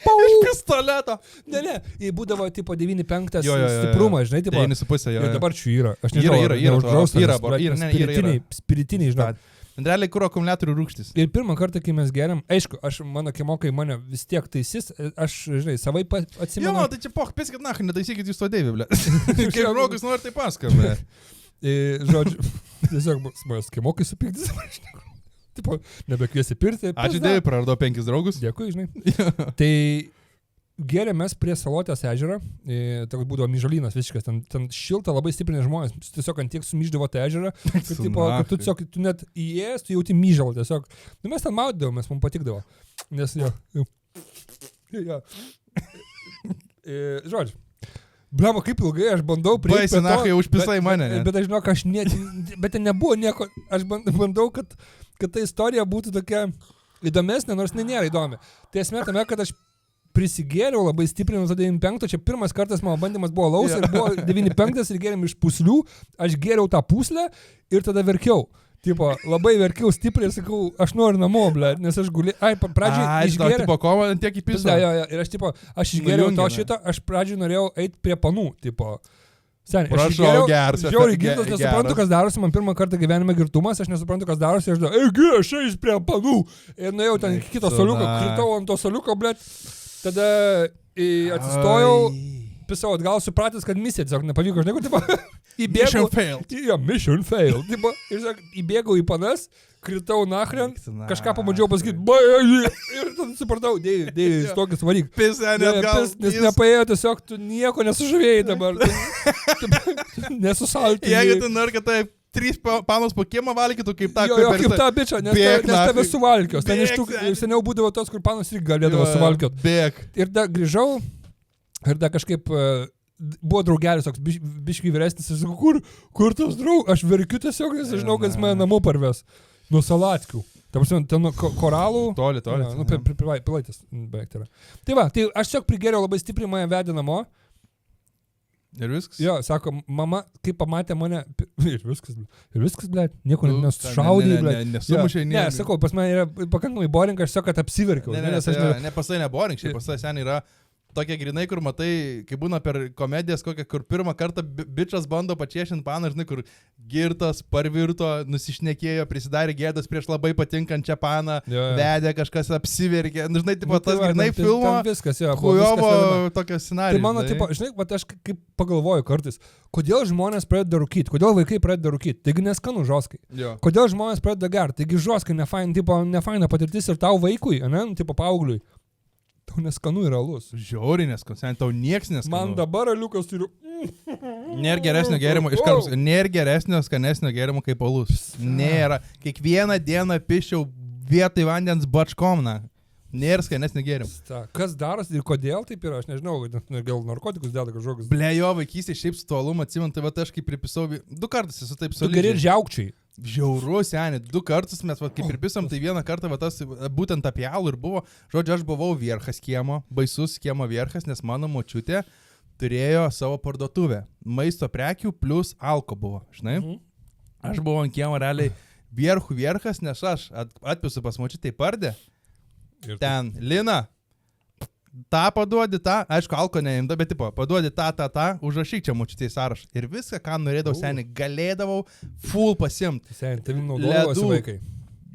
Iš pistoleto. Ne, būdavo tipo 9.5 stiprumas, žinai, tipo... 9.5, jo. Ir dabar čia yra. Aš nežinau, yra. Spiritiniai, žinai. Realiai kuro akumuliatorių rūgštis. Ir pirmą kartą, kai mes geriam, aišku, mano kiemokai mane vis tiek taisys, aš, žinai, savai atsimenu. Jo, tai čia pėskit, netaisykit jūs to Deivį, ble. Kaip žmogus nori, tai paskam, ble. Žodžiu, tiesiog manęs kiemokai supykdys. Tipo, nebekviesi pirti. Ačiū Dievui, praradau 5 draugus. Dėkui, žinai. Tai gėrėmės prie Salotės ežerą, toks būdavo myžalynas visiškas, ten šilta, labai stiprinė žmonės, tiesiog ant tiek sumyždavo tą ežerą, kad tu net įėjęs, tu jauti myžalą tiesiog. Mes ten maudavomės, mums patikdavo. Nes jo. Žodžiu. Blemo, kaip ilgai aš bandau prieiti prie to. Baisi, užpisai mane. Bet aš žinok, bet ten nebuvo nieko. Aš bandau, kad ta istorija būtų tokia įdomesnė, nors nėra įdomi. Tai esmė tame, kad aš prisigėriau labai stipriai nuo 9.5. Čia pirmas kartas mano bandymas buvo laus ir buvo 9.5 ir gėrėm iš puslių. Aš gėriau tą puslę ir tada verkiau. Tipo, labai verkiau stipriai ir sakau, aš noriu namo, ble, nes aš pradžiai išgėriau. Tipo, kova tiek įpisa. Ir aš išgėriau to šitą, aš pradžiai norėjau eiti prie panų, tipo. Seniai, prašau, geras. Žiauriai girtas, nesuprantu, kas darosi, man pirmą kartą gyvenime girtumas, aš nesuprantu, kas darosi, aš aš eis prie panų. Ir nuėjau ten iki kito soliuko, kritau ant to soliuko, ble. Tada atsistojau, pisau atgal, supratęs, kad misija tiesiog nepavyko, žinai, tipo, Mission failed. Jo, mission failed. Tipo, ir įbėgau į panas, kritau nachren, Na. kažką pamandžiau pasakyti, ir tada supratau, dėjai, stokis varyk. Pisa, net gal. Nes nepaėjo, tiesiog tu nieko nesužavėjai dabar. Tu nesusaltai. Jeigu tu nori, kad tai 3 panos po kiemą valgytų kaip tą. Jo, kaip tą bičią, nes tave suvalkios. Ten iš tų seniau būdavo tos, kur panos irgi galėdavo suvalkiot. Bėk. Ir da grįžau, ir da kažkaip buvo draugelis toks biškai vyresnis, ir sakau, kur tas draugas? Aš verkiu tiesiog, nes aš žinau, kad jis mane namo parves. Nuo Salatkių. Ta prasme, ten nuo koralų. Toli. Pilaitės, beveik tai yra. Tai va, tai aš tiesiog prigėriau labai stipriai, mane vedė namo. Ir viskas? Jo, sako, mama, kai pamatė mane, ir viskas, blėt, nieko nesušaudė, blėt. Nesumušė, ne, sakau, pas mane yra pakankamai boring, aš sakau, kad apsiverkiau. Ne, pasai ne boring, šiaip pasai seniai yra tokie grinai, kur matai, kai būna per komedijas kokią, kur pirmą kartą bičas bando pačiešinti paną, žinai, kur girtas, parvirto, nusišnekėjo, prisidarė gėdas prieš labai patinkančią paną, vedė, kažkas apsiverkė, žinai, tipo, tas grinai filmo, viskas, jo, Kujovo tokio scenarijų. Tai mano, tipo, žinai, aš kaip pagalvoju kartais, kodėl žmonės pradeda rūkyti, kodėl vaikai pradeda rūkyti, taigi neskanu žoskai. Kodėl žmonės pradeda gerti, taigi žoskai nefaina patirtis ir tau vaikui, ne, tipo paaugliui. Tau neskanu yra alus. Žiauriai neskanu, tau nieks neskanu. Man dabar aliukas turiu. Nėra geresnio gėrimo, iškart, nėra geresnio, skanesnio gėrimo kaip alus. Nėra. Kiekvieną dieną piščiau vietoj vandens bačkom, na. Nėra skanesnio gėrimo. Kas darosi ir kodėl taip yra, aš nežinau, gal narkotikus deda kažkokius. Ble, jo, vaikystė šiaip su tuo alumu, atsimenu, tai va aš kaip pripisau, 2 kartus esu taip solidžiai. Tu geri ir žiaukčiai. Žiauru, seniai, 2 kartus mes, va, kaip pripisam, tai vieną kartą, va, tas būtent apie alų ir buvo, žodžiu, aš buvau vierchas kiemo, baisus kiemo vierchas, nes mano močiutė turėjo savo parduotuvę. Maisto prekių plus alko buvo, žinai. Aš buvau ant kiemo realiai vierchas, nes aš atpisu pas močiutę į pardę. Ten, Lina, tą paduodi, tą, aišku, alko neimda, bet tipo, paduodi tą, užrašyk čia močiutė į sąrašą. Ir viską, ką norėdavau seniai, galėdavau full pasimti. Seniai, tavim naudodavosi vaikai.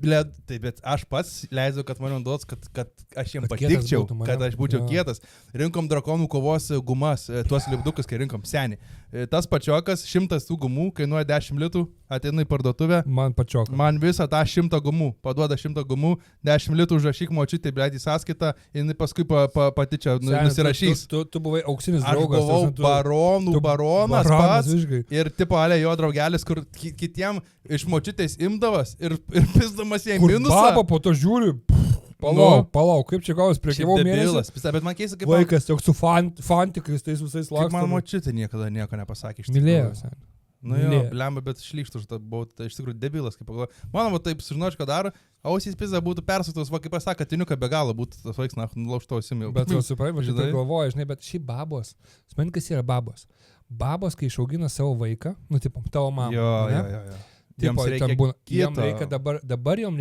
Tai bet aš pats leidau, kad man duots, kad aš jiems patikčiau, kad aš būčiau kietas. Rinkom drakonų kovos gumas, tuos lipdukus, kai rinkom seniai. Tas pačiokas, 100 tų gumų, kainuoja 10 litų, ateina į parduotuvę. Man pačiokas. Man visą tą 100 gumų, paduoda 100 gumų, 10 litų užrašyk močiutė, blėt, į sąskaitą, jinai paskui pati čia nusirašys. Tu buvai auksinis draugas. Aš buvau baronas pats. Ir tipo, ale jo draugelis, kur kitiem iš močiutės imdavas ir pisdamas jai minusą. Baba po to žiūri. Palauk, kaip čia gavus priekybau mėnesį. Bet man keista, kaip vaikas, tiesiog su fantikais, tais visais laksto. Kaip man močiutė niekada nieko nepasakė. Mylėjo. Nu jo, blemba, bet šlykštų, buvau iš tikrųjų debilas, kaip pagalvoju. Mano, taip, sužinočiau, ką daro, ausys pizza būtų persuktos, va, kaip pasakė, tiniuką be galo būtų tas vaiks, na, nulaužto ausim jau. Bet tu supranti, aš taip galvoju, žinai, bet šiaip babos, kas yra babos? Babos, kai išaugina savo vaiką, nu, tipo, tavo mamą. Jo. Tipo, jom reikia dabar jom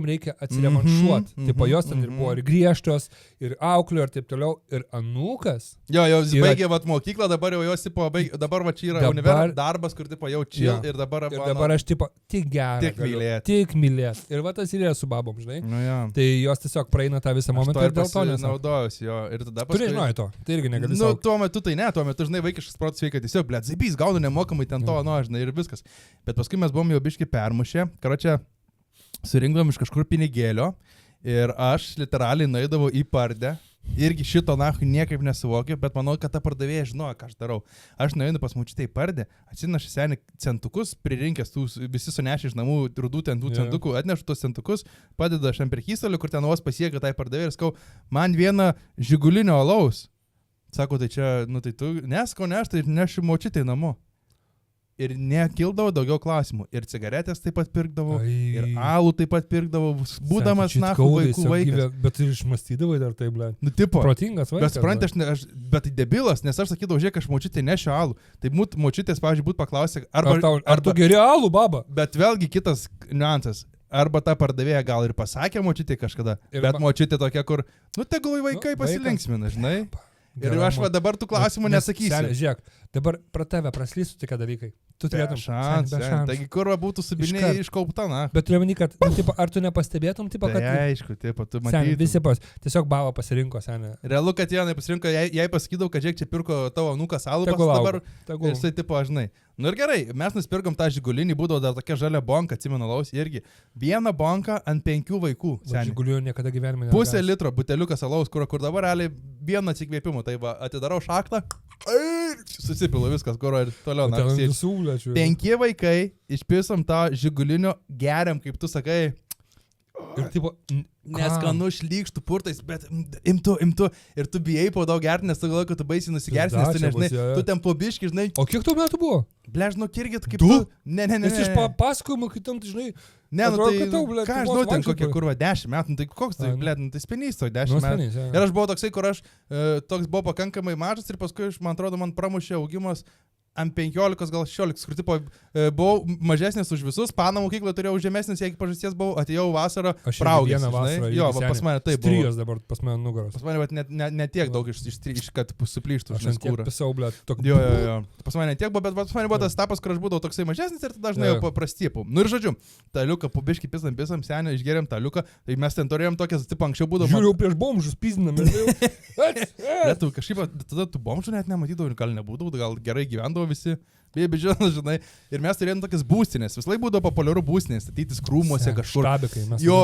reikia atsirevanšuoti. Tipo, jos ten ir buvo ir griežtos, ir auklio, ir taip toliau, ir anūkas. Jo, jis baigė vat mokyklą, dabar jau jos, tipo, dabar va čia yra darbas, kur, tipo, jau chill, ir dabar... Ir dabar aš, tipo, tik gerą. Tik mylėt. Ir va tas ir yra su babom, žinai. Nu, ja. Tai jos tiesiog praeina tą visą momentą ir dėl to nesaudojusi, jo. Ir tada paskui... Tu nežinojai to, tai irgi negali nu, tuo metu tai ne, tuo metu, žinai, vaikiškas protas veikia tiesiog, blėt, zaibys, gaunu nemokamai ten to, nu, žinai, ir viskas. Bet paskui mes buvom jau biški permušę, karočią, surinkdavom iš kažkur pinigėlio ir aš literaliai nueidavau į pardę, irgi šito nahui niekaip nesuvokiu, bet manau, kad ta pardavėja žinojo, ką aš darau. Aš nueinu pas močiutę į pardę, atsinešu senį centukus, pririnkęs tų visi sunešę iš namų rudų ten tų centukų, atnešu tos centukus, padedu aš ant prekystalių, kur ten vos pasiekia tai pardavėja ir sakau, man vieną žigulinio alaus. Sako, tai čia, nu tai tu neskau, ne aš tai nešu močiutę į namo. Ir nekildavo daugiau klausimų. Ir cigaretės taip pat pirkdavau, ir alų taip pat pirkdavau, būdamas nahu vaikų vaikas. Bet ir išmastydavai dar taip, blė. Nu, tipo. Protingas vaikas. Bet supranti, bet tai debilas, nes aš sakydavau, žiūrėk, aš močiutė nešiu alų. Tai močiutės, pavyzdžiui, būtų paklausę, ar tu geri alų, baba? Bet vėlgi kitas niuansas. Arba ta pardavėja gal ir pasakė močiutė kažkada, bet močiutė tokia, kur, nu, tegul vaikai pasilinksmina, žinai. Ir aš va dabar tų klausimų nesakysiu. Žiūrėk, dabar pra tave praslystų tik dalykai. Tu turėtum šansų. Taigi kurva būtų subinė iškaupta, na. Bet turiu meni, kad, tipo, ar tu nepastebėtum, tipo, kad... Tai aišku, tipo, tu Seni, matytum. visi tiesiog Bava pasirinko, seni. Realu, kad jie nepasirinko, jai pasakydavau, kad žiūrėk, čia pirko tavo anūkas Alubas dabar. Ir jisai, tipo, žinai. Nu ir gerai, mes nusipirkom tą žigulinį, būdavo dar tokia žalia bonka, atsimenu laus, irgi. Vieną bonką ant 5 vaikų. Žigulių niekada gyvenime negalės. Pusę litro buteliukas alaus, kur dabar realiai vieną atsikvėpimų. Tai va, atidarau šaktą, susipilu viskas, kur ir toliau. 5 vaikai, išpisom tą žigulinio, geriam, kaip tu sakai. Ir tipo, neskanu šlykštų purtais, bet imtu. Ir tu bijai po daug gerti, nes tu galvoji, kad tu baisiai nusigersi, nes tu nežinai, tu ten po biškį, žinai. O kiek tau metų buvo? Ble, žinau, irgi tu kaip tu. Ne. Nes iš papasakojimų kitam, tu žinai. Ne, nu tai, ką aš žinau, ten kokia kurva 10 metų, nu tai koks tai, ble, nu tai spenys to 10 metų. Ir aš buvau toksai, kur aš toks buvau pakankamai mažas ir paskui, man atrodo, man pramušė augimas ant 15, gal 16, kur tipo buvau mažesnis už visus, Pano mokyklą turėjau žemesnis, jeigu pažasties buvau, atėjau vasarą, praugęs. Vieną vasarą. Jo, pas mane taip buvo. Strijos dabar pas mane nugaros. Pas mane ne tiek daug iš kad suplyštų. Aš tiek pisau, ble. Jo. Pas mane tiek buvo, bet pas mane buvo tas etapas, kur aš būdavau toksai mažesnis ir tada dažnai jau prastypau. Nu ir žodžiu, tą liuką po biškį pisam, senę, išgeriam tą liuką, tai mes ten turėjom tokias, tipo anksčiau būdavo. Žiūrėjau prieš bomžus, pizdinam. Tu kažkaip, tada tu bomžų net nematydavau ir gal nebūdavau, gal gerai gyvendavo visi. Bet žinai, ir mes turėjom tokias būstinės, vis laik būdavo populiaru būstinės, statytis krūmuose kažkur. Štabikai, jo,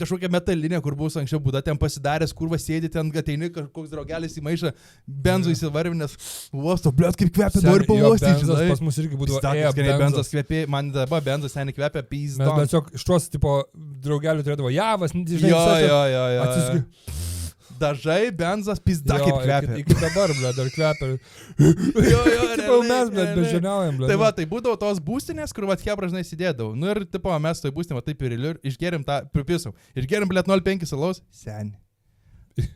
kažkokia metalinė, kur bus anksčiau būda, ten pasidaręs, kur va sėdi, ten ateini, koks draugelis įmaišą, benzu įsivarvinęs, uosto, blėt, kaip kvepia, nori pavostyti, žinai. Pas mus irgi būdavo benzas kvepia, man dabar benzas seniai kvepia, pizdo. Mes tiesiog iš tuos, tipo, draugelių turėdavo javas, žinai, jo. Dažai, benzas, pizda kaip kvepia. Iki dabar, ble, dar kvepia. Jo, mes, ble, bežiniaujam, ble. Tai va, tai būdavo tos būstinės, kur va, hebra žinai sėdėdavau. Nu ir, tipo, mes toj būstinė, va, taip ir išgerim tą, pripisau. Išgerim, ble, 0,5 alaus, seni.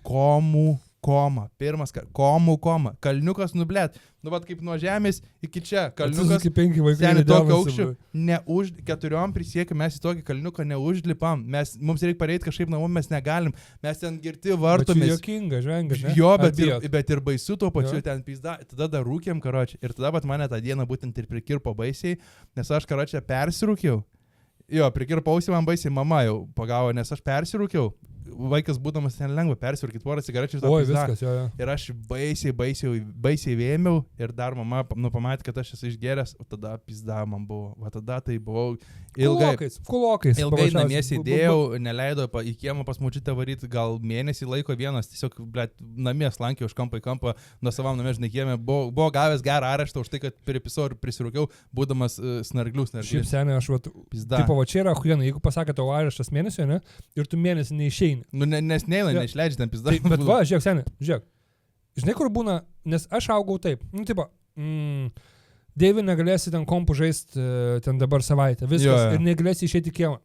Koma. Pirmas, koma. Kalniukas, nu, blėt. Nu, vat kaip nuo žemės iki čia. Kalniukas, seni tokio aukščio. Už 4 prisiekiu, mes į tokį kalniuką neužlipam. Mums reikia pareiti kažkaip namo, mes negalim. Mes ten girti vartomis. Jokinga, žvengas, ne? Jo, bet ir baisu tuo pačiu ten pizda. Tada dar rūkėm, karočią. Ir tada vat mane tą dieną būtent ir prikirpo baisiai, nes aš, karočią, persirūkiau. Jo, prikirpausi man baisiai, mama jau pagavo, nes aš persirūkiau. Vaikas būdamas ten lengva persirūkyti porą cigarečių. Oi, viskas, jo. Ir aš baisiai vėmiau ir dar mama pamatė, kad aš esu išgeręs, o tada pizda man buvo. Va tada tai buvau Kulokais. Ilgai namie sėdėjau, neleido į kiemą pas močiutę varyti, gal mėnesį laiko vienas, tiesiog, blėt, namie slankėjau iš kampo į kampą, nuo savam namie, žinai, kiemė, buvo gavęs gerą areštą už tai, kad pripisau ir prisirūkiau, būdamas snarglius. Šiaip seniai, aš tipo, va čia yra huiena, jeigu pasakė tavo areštas mėnesio, ne, ir tu mėnesį neišeini. Nu, nes neina, neišleidži ten pizda. Bet va, žiūrėk, seniai, žiūrėk. Žinai, kur būna, nes aš augau taip, nu, tipo, Deivi negalėsi ten kompų žaisti ten dabar savaitę, viskas, ir negalėsi išėti į kiemą.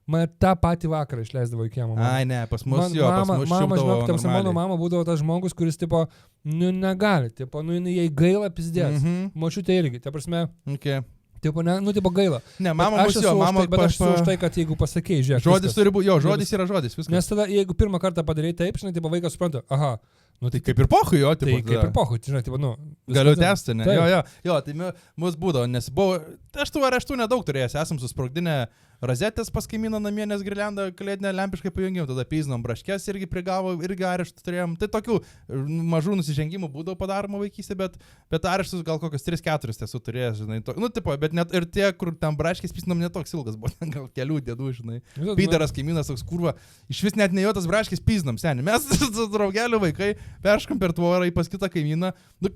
Mane tą patį vakarą išleisdavo į kiemą. Ai, ne, pas mus pas mus šimdavo. Mano mama būdavo tas žmogus, kuris, tipo, nu, negali, tipo, nu, jai gaila pizdės. Močiutė irgi, ta prasme. Okay. Tipo, ne, nu, tipo, gaila. Ne, mama mus jo, mama... Bet aš esu už tai, kad jeigu pasakei, žiūrėk. Žodis turi būti, jo, žodis yra žodis, viskas. Nes tada, jeigu pirmą kartą padarai taip, žinai, tipo, vaikas supranta, aha. Nu, tai kaip ir pohui, jo, tipo. Tai kaip ir pohui, žinai, tipo, nu. Galiu tęsti, ne? Jo, tai mus būdavo, nes buvo, aš tų nedaug turėjęs, esam susprogdinę rozetės pas kaimyną namie, nes girliandą kalėdinę lempiškai pajungėm, tada piznom braškės irgi prigavo, irgi areštų turėjom. Tai tokių mažų nusižengimų būdavo padaroma vaikystė, bet areštus gal kokios 3-4 tiesų turėjęs, žinai. Nu, tipo, bet net ir tie, kur ten braškės piznom netoks ilgas buvo, gal kelių dėdų, žinai. Pydaras kaimynas toks kurva, iš vis net ne jo tas braškės piznom, seniai. Mes su draugeliu vaikai perškam per tvorą į pas kitą kaimyną. Nu,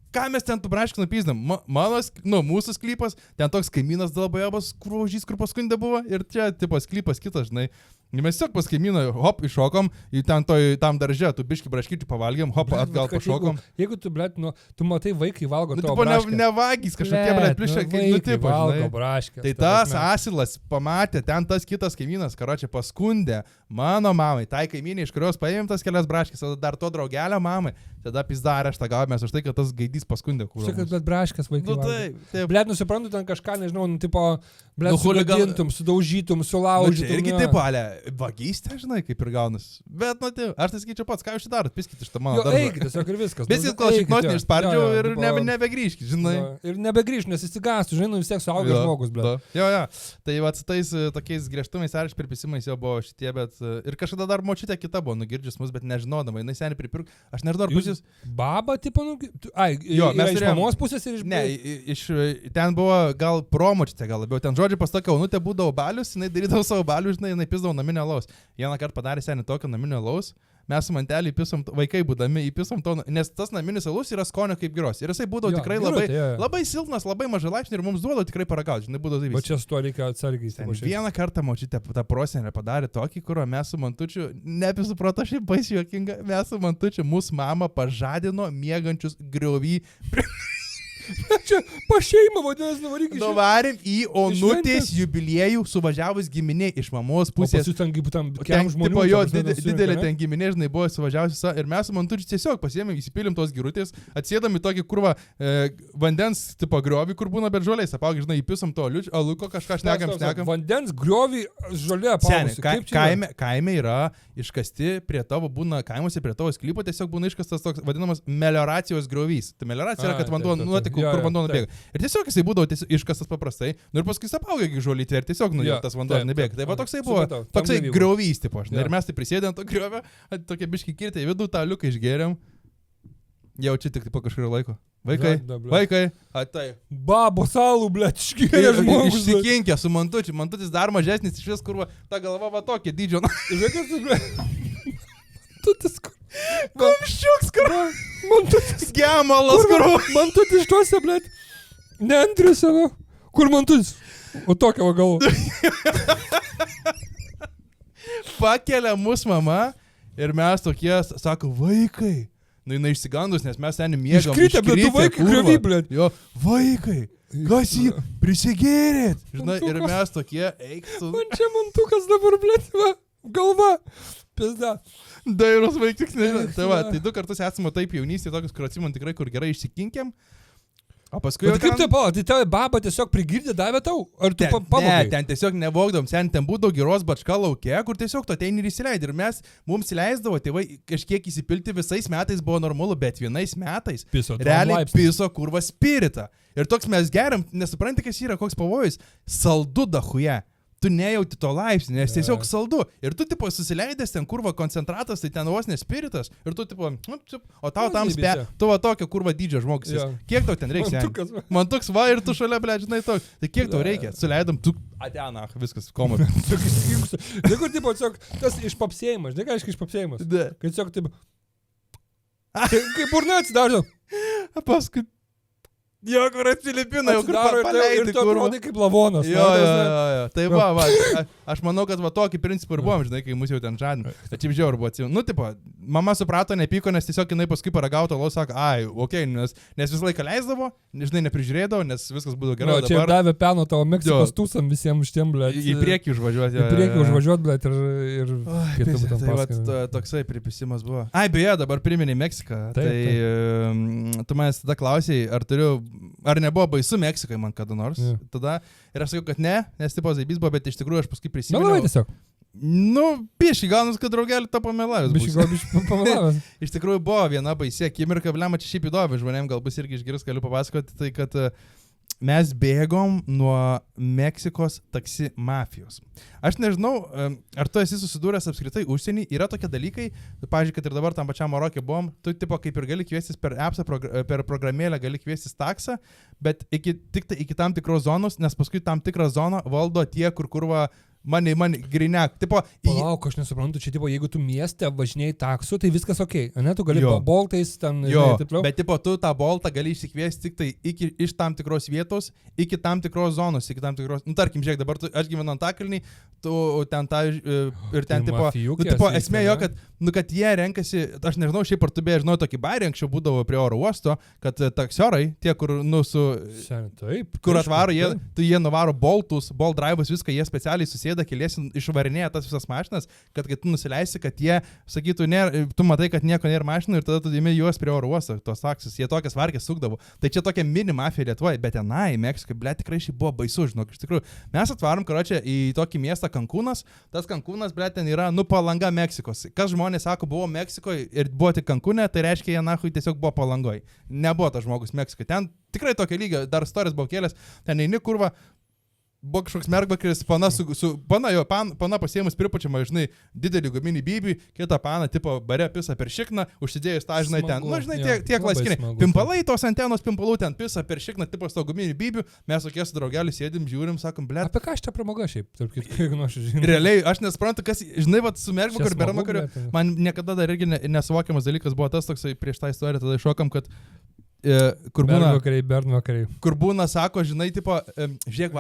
ką mes ten tų braškių napyzdam? Mūsų sklypas, ten toks kaimynas dalbajabas, kur ožys, kur paskundė buvo, ir čia, tipo, sklypas kitas, žinai. Ir mes tiesiog pas kaimyną, hop, iššokom, į tam darže, tu biški braškyčių pavalgėm, hop, atgal pašokom. Jeigu tu, blėt, tu matai vaikai valgo tavo braškę. Ne vagys, kažkokie, blėt, pliškai, tipo, žinai. Tai tas asilas pamatė, ten tas kitas kaimynas, karočią, paskundė mano mamai, tai kaimynė, iš kurios paėmėm tas kelias braškės, dar to draugelio mamai, tada pizdarę aš tą gavomės už tai, kad tas gaidys paskundė kūrą. Sakai, bet braškas vaikai. Taip. Blet, nusiprantu, ten kažką, nežinau, tipo, blet, huligan- sudaužytum, Nu, sulaužytum. irgi taip, ale, vagystė, žinai, kaip ir gaunas. Bet, nu, tai, aš tai skaičiu pats, ką jūs čia darot, piskit iš tą mano Jo, eikit, tiesiog ir viskas. Viskit, kol aš iknot neišspardžiau ir nebegrįžkit, žinai. Ir nebegrįž, nes įsigastų, žinai, vis tiek suaugęs žmogus, blet. Jo. Tai va, su tais tokiais griežtumais ar išpripisimais jau buvo šitie, bet ir kažkada dar močiutė kita buvo nugirdžius mus, bet nežinodama, jinai seniai pripirko. Aš nežinau, ar pusės. Baba, tipo, Jo, mes iš turėjom- mamos pusės ir iš... Ne, ten buvo gal promočiutė, gal labiau. Ten žodžiu pastakau, nu te būdavo balius, jinai darydavo savo balius, žinai, jinai pizdavo naminio alaus. Vieną kartą padarė seniai tokio naminio alaus. Mes su mantelį įpisom, vaikai būdami įpisom to, nes tas naminis alus yra skonio kaip giros. Ir jisai būdavo tikrai labai silpnas, labai mažai laipsnių ir mums duodavo tikrai paragauti. Žinai, būdavo taip. Bet čia su tuo reikia atsargiai. Vieną kartą močiutė tą prosenę padarė tokį, kur mes su Mantučiu, neapisuprato šiaip baisiai juokinga, mes su Mantučiu mūsų mamą pažadino miegančius griovį. Čia pašeima, vadinasi, nuvaryk iš... Nuvarėm į Onutės jubiliejų suvažiavus giminė iš mamos pusės. Pas jūs ten kaip tam Ten, žmonių. tipo, jo, didelė ten giminė, žinai, buvo suvažiavusi ir mes su Mantučiu tiesiog pasiėmėm, įsipilėm tos girutės, atsėdami tokį kurvą vandens tipo griovį, kur būna bet žoliais, apaugi, žinai, įpisom to aluko, kažką šnekam. Vandens griovį žolė apaugusi. Kaime yra iškasti prie tavo, būna kaimuose prie tavo sklypo, tiesiog būna iškastas toks vadinamas melioracijos griovys. Tai melioracija yra, kad vanduo nuoteka, kur vanduo nubėga. Ir tiesiog jisai būdavo iškastas paprastai, nu ir paskui apaugia žolytė ir tiesiog tas vanduo nebėga. Tai va toksai buvo, toksai griovys, tipo, žinai. Ir mes tai prisėdėm to griovio, tokie biški kirtė, į vidų tą liuką išgėrėm. Jau čia tik po kažkurio laiko. Vaikai, atai. Babo salų, blet, išgėrė žmogus. Išsikinkė su Mantučiu. Mantutis dar mažesnis, iš vis kurva, ta galva va tokia dydžio. Žiūrėkit, blet. Mantutis kur? Kumščiuks, kur? Mantutis. Gemalas, kur? Mantutis tuose, blet. Neantriuose, nu. Kur Mantutis? O tokia va galva. Pakelia mus mama ir mes tokie, sako, vaikai. Nu, jinai išsigandus, nes mes seniai miegam. Iškritę, bet tu vaikai griovy, blet. Jo, vaikai. Kas jį prisigėrėt? Žinai, ir mes tokie, eik tu. Man čia Mantukas dabar, blet, va. Galva. Pizda. Dairos vaikiks, nežinau. Tai va, tai 2 kartus esame taip jaunystėje, tokius, kur atsimam tikrai, kur gerai išsikinkėm. O paskui... Bet kaip tai buvo? Tai tavo baba tiesiog prigirdė davė tau? Ar tu pavogai? Ne, ten tiesiog nevogdom. Ten būdavo giros bačka laukia, kur tiesiog to ateini ir įsileidai. Ir mums įleisdavo tėvai kažkiek įsipilti, visais metais buvo normalu, bet vienais metais realiai piso kurva spiritą. Ir toks mes geriam, nesupranti, kas yra, koks pavojus. Saldu dachuje. Tu nejauti to laipsnį, nes tiesiog saldu. Ir tu, tipo, susileidęs ten kurva koncentratas, tai ten vos nespiritas. Ir tu, tipo, o tau tam tu va tokio kurva dydžio žmogus. Kiek tau ten reikia? Mantukas va ir tu šalia, ble, žinai, to. Tai kiek tau reikia? Suleidom, tu ateina, viskas, koma. Žinai, kur, tipo, tiesiog, tas išpapsėjimas. Žinai, ką reiškia išpapsėjimas? Kad tiesiog, tipo, kaip burna atsidaro. Paskui. Jo, kur atsilipina, jau kur paleidai. Ir tu atrodai kaip lavonas. Jo. Tai va, aš manau, kad va tokį principą ir buvom, žinai, kai mus jau ten žadino. Bet šiaip žiaur buvo atsimenu. Nu, tipo, mama suprato, nepyko, nes tiesiog jinai paskui paragauto alaus, sako, ai, okei, nes visą laiką leisdavo, žinai, neprižiūrėdavo, nes viskas būdavo gerai. Čia dabar... davė peno tavo Meksikos tūsam visiems šitiem, ble. Į priekį užvažiuoti. Į priekį užvažiuoti, ble, ir kitų būtent pasakyti. Tai toksai pripisimas buvo. Ai, beje, dabar priminė Meksiką. Tai tu manęs tada klausei, ar nebuvo baisu Meksikai man kada nors. Tada ir aš sakiau, kad ne, nes tipo zaibys buvo, bet iš tikrųjų aš paskui prisimenu. Melavai tiesiog. Nu, biškai, gal kad draugelį to pamelavęs. Biškai pamelavęs. Iš tikrųjų buvo viena baisi akimirka, blema, čia šiaip įdomi, žmonėm gal bus irgi išgirs, galiu papasakoti, tai kad mes bėgom nuo Meksikos taksi mafijos. Aš nežinau, ar tu esi susidūręs apskritai užsienį, yra tokie dalykai, pavyzdžiui, kad ir dabar tam pačiam Marokė buvom, tu tipo kaip ir gali kviestis per appsą, per programėlę gali kviestis taksą, bet tik tai iki tam tikros zonos, nes paskui tam tikrą zoną valdo tie, kur kurva mani grinek. Tipo, palauk, aš nesuprantu, čia tipo, jeigu tu mieste važinėjai taksu, tai viskas okei, ne, tu gali boltais ten, žinai, taip toliau. Bet tipo, tu tą boltą gali išsikviesti tik tai iš tam tikros vietos, iki tam tikros zonos, iki tam tikros, nu tarkim, žiūrėk, dabar aš gyvenu Antakalny, tu ten tą ir ten tipo, esmė jo, kad jie renkasi, aš nežinau, šiaip ar tu beje žinau tokį bairį, anksčiau būdavo prie oro uosto, kad taksiorai, tie, kur, kur atvaro, jie nuvaro boltus, bolt drive'us, viską, jie specialiai susėda susėda keliesi, išvarinėja tas visas mašinas, kad kai tu nusileisi, kad jie, sakytų, tu matai, kad nieko nėra mašinų ir tada tu dėmi juos prie oro uosto, tos taksis, jie tokias varkės sukdavo. Tai čia tokia mini mafija Lietuvoje, bet tenai, Meksikai, ble, tikrai šį buvo baisu, žinok, iš tikrųjų. Mes atvarom, karočią, į tokį miestą Cancūnas, tas Cancūnas, ble, ten yra, Palanga Meksikos. Kas žmonės sako, buvo Meksikoje ir buvo tik Cancūne, tai reiškia, jie nahui tiesiog buvo Palangoje. Nebuvo tas žmogus Meksikoje. Ten tikrai tokio lygio, dar stories buvo kėlės, ten eini kurva. Buvo kažkoks mergvakaris, pana pasiėmus pripučiamą, žinai, didelį guminį bybį, kitą paną, tipo, bare pisa per šikną, užsidėjus tą, žinai, ten, nu, žinai, tie klasikiniai. Pimpalai, tos antenos pimpalų ten pisa per šikną, tipo, to guminį bybį, mes tokie su draugeliu sėdim, žiūrim, sakom, ble. Apie ką aš čia pramoga šiaip, tarp kitko, jeigu aš žinau. Realiai, aš nesuprantu, kas, žinai, vat, su mergvakariu, bermakariu, man niekada dar irgi nesuvokiamas dalykas buvo tas toksai prieš tą istoriją, tada šokam, kad kur būna, sako, žinai, tipo, žiūrėk,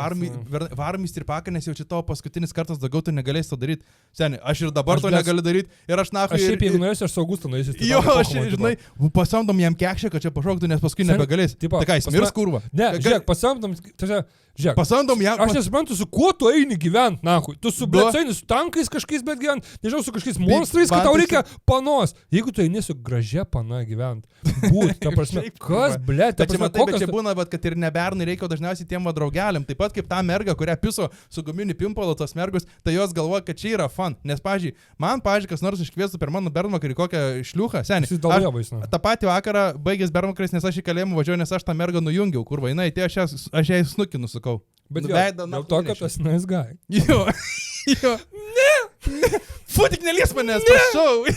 varom į stripaką, nes jau čia tavo paskutinis kartas, daugiau tu negalėsi to daryti. Seniai, aš ir dabar to negaliu daryti ir aš nahui. Aš šiaip, jeigu norėsiu, aš su Augustu nuėsiu. Jo, aš, žinai, pasamdom jam kekšę, kad čia pašoktų, nes paskui nebegalėsi. Tai ką, jis mirs kurva? Ne, žiūrėk, pasamdom, žiūrėk. Pasamdom jam. Aš nesuprantu, su kuo tu eini gyvent, nahui. Tu su eini su tankais kažkaip, bet gyvent, nežinau, su kažkokiais monstrais, kad tau reikia panos. Jeigu tu eini su gražia pana gyvent, būt, ta prasme, kas, ble, ta prasme, kokias... Čia būna, bet kad ir nebernai reikia dažniausiai tiem draugeliam. Taip pat kaip ta merga, kurią piso su guminiu pimpalo tos mergus, tai jos galvoja, kad čia yra fun. Nes, pavyzdžiui, kas nors iškviestų per mano bernvakarį kokią šliuchą, seniai. Ta patį vakarą baigęs bernvakaris, nes aš į kalėjimą važiuoju, nes aš tą mergą nujungiau, kurva, jinai atėjo, aš jai snukį nusukau. Bet dėl to, kad tas nice guy. Jo. Ne. Tik nelies manęs, prašau.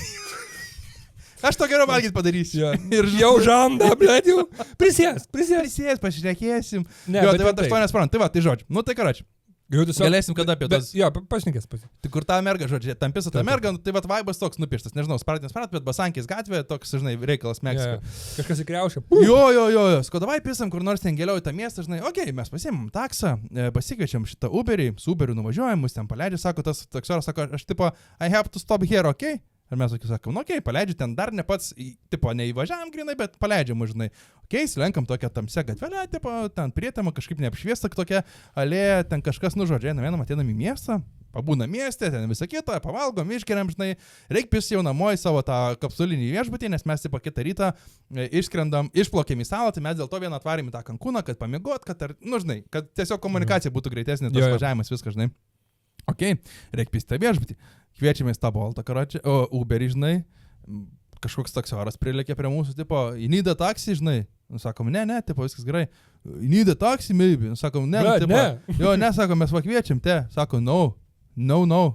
Aš to geriau valgyti padarysiu. Ir jau žanda, blėt, jau. Prisės, pašnekėsim. Ne, jo, tai va, aš to nesuprantu. Tai va, tai žodžiu. Nu tai karačiu. Galėsim kada apie tas. Jo, pašnekės. Tai kur ta merga, žodžiu, tam pisa ta merga, tai va, vaibas toks nupieštas, nežinau, spartinės, bet Basankės gatvė, toks, žinai, reikalas Meksika. Kažkas įkriaušia. Jo. Skodavai pisam, kur nors ten gėliau į tą miestą, žinai, okei, mes pasiėmėm taksą, pasikviečiam šitą Uberį, su Uberiu nuvažiuojam, mus ten paleidžia, sako, tas taksoras sako, aš tipo, I have to stop here, okei? Ir mes sakom, okei, paleidžiu ten dar ne pats, tipo, neįvažiavam grinai, bet paleidžiam, žinai. Okei, slenkam tokią tamsią gatvelę, tipo, ten prietema kažkaip neapšviesta tokia alėja, ten kažkas nužodžiai, vienam ateinam į miestą, pabūna mieste, ten visą kitą, pavalgom, išgeriam, žinai, reik pis jau namo į savo tą kapsulinį viešbutį, nes mes, tipo, kitą rytą išskrendam, išplokėm į salą, tai mes dėl to vieną atvarėm į tą Cancūną, kad pamiegot, kad, žinai, kad tiesiog komunikacija būtų greitesnė, tas važiavimas, viskas, žinai. Okei, reik pis tą viešbutį. Kviečiamės tą boltą, karočią, o Uberį, žinai, kažkoks taksioras prilėkė prie mūsų, tipo, you need a taxi, žinai. Sakom, ne, tipo, viskas gerai. You need a taxi, maybe. Sakom, ne, tipo, jo, sakom, mes vakviečiam, Sako, no,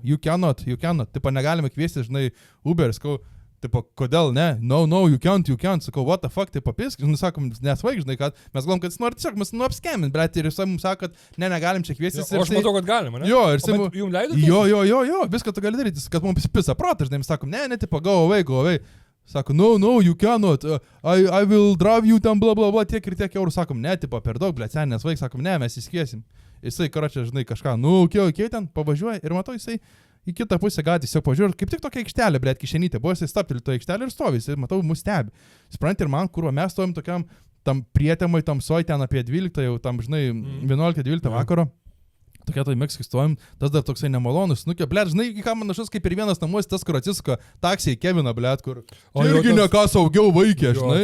you cannot. Tipo, negalime kviesti, žinai, Uber, sakau, tipo, kodėl, ne, no, you can't, sakau, what the fuck, tipo, pisk, žinai, sakom, nesvaig, žinai, kad mes galvom, kad jis nori tiesiog, mes nuapskemint, bet ir jisai mums sako, kad negalim čia kviestis. O aš matau, kad galima, ne? Jo, ir jisai... Jums leido? Jo, viską tu gali daryti, kad mums pisa protą, žinai, mes sakom, ne, tipo, go away. Sako, no, you cannot, I will drive you ten, bla, tiek ir tiek eurų, sakom, ne, tipo, per daug, blėt, sen, nesvaig, sakom, ne, mes įskiesim. Jisai, karočią, žinai, kažką, okei, ten pavažiuoja ir matau, jisai į kitą pusę gatvės tiesiog pažiūrėjau, kaip tik tokia aikštelė, blėt, kišenytė, buvo jisai stapteli to aikštelę ir stovi, jisai, matau, mus stebi. Supranti, ir man, kurva, mes stovim tokiam, tam prietemai, tamsoj, ten apie 12, jau tam, žinai, 11-12 vakaro. Tokia tai Meksikai stovim, tas dar toksai nemalonus, blėt, žinai, į ką manašus kaip ir vienas namuose, tas, kur atsisuka taksiai Keviną, blėt, kur irgi ne ką saugiau vaikė, žinai.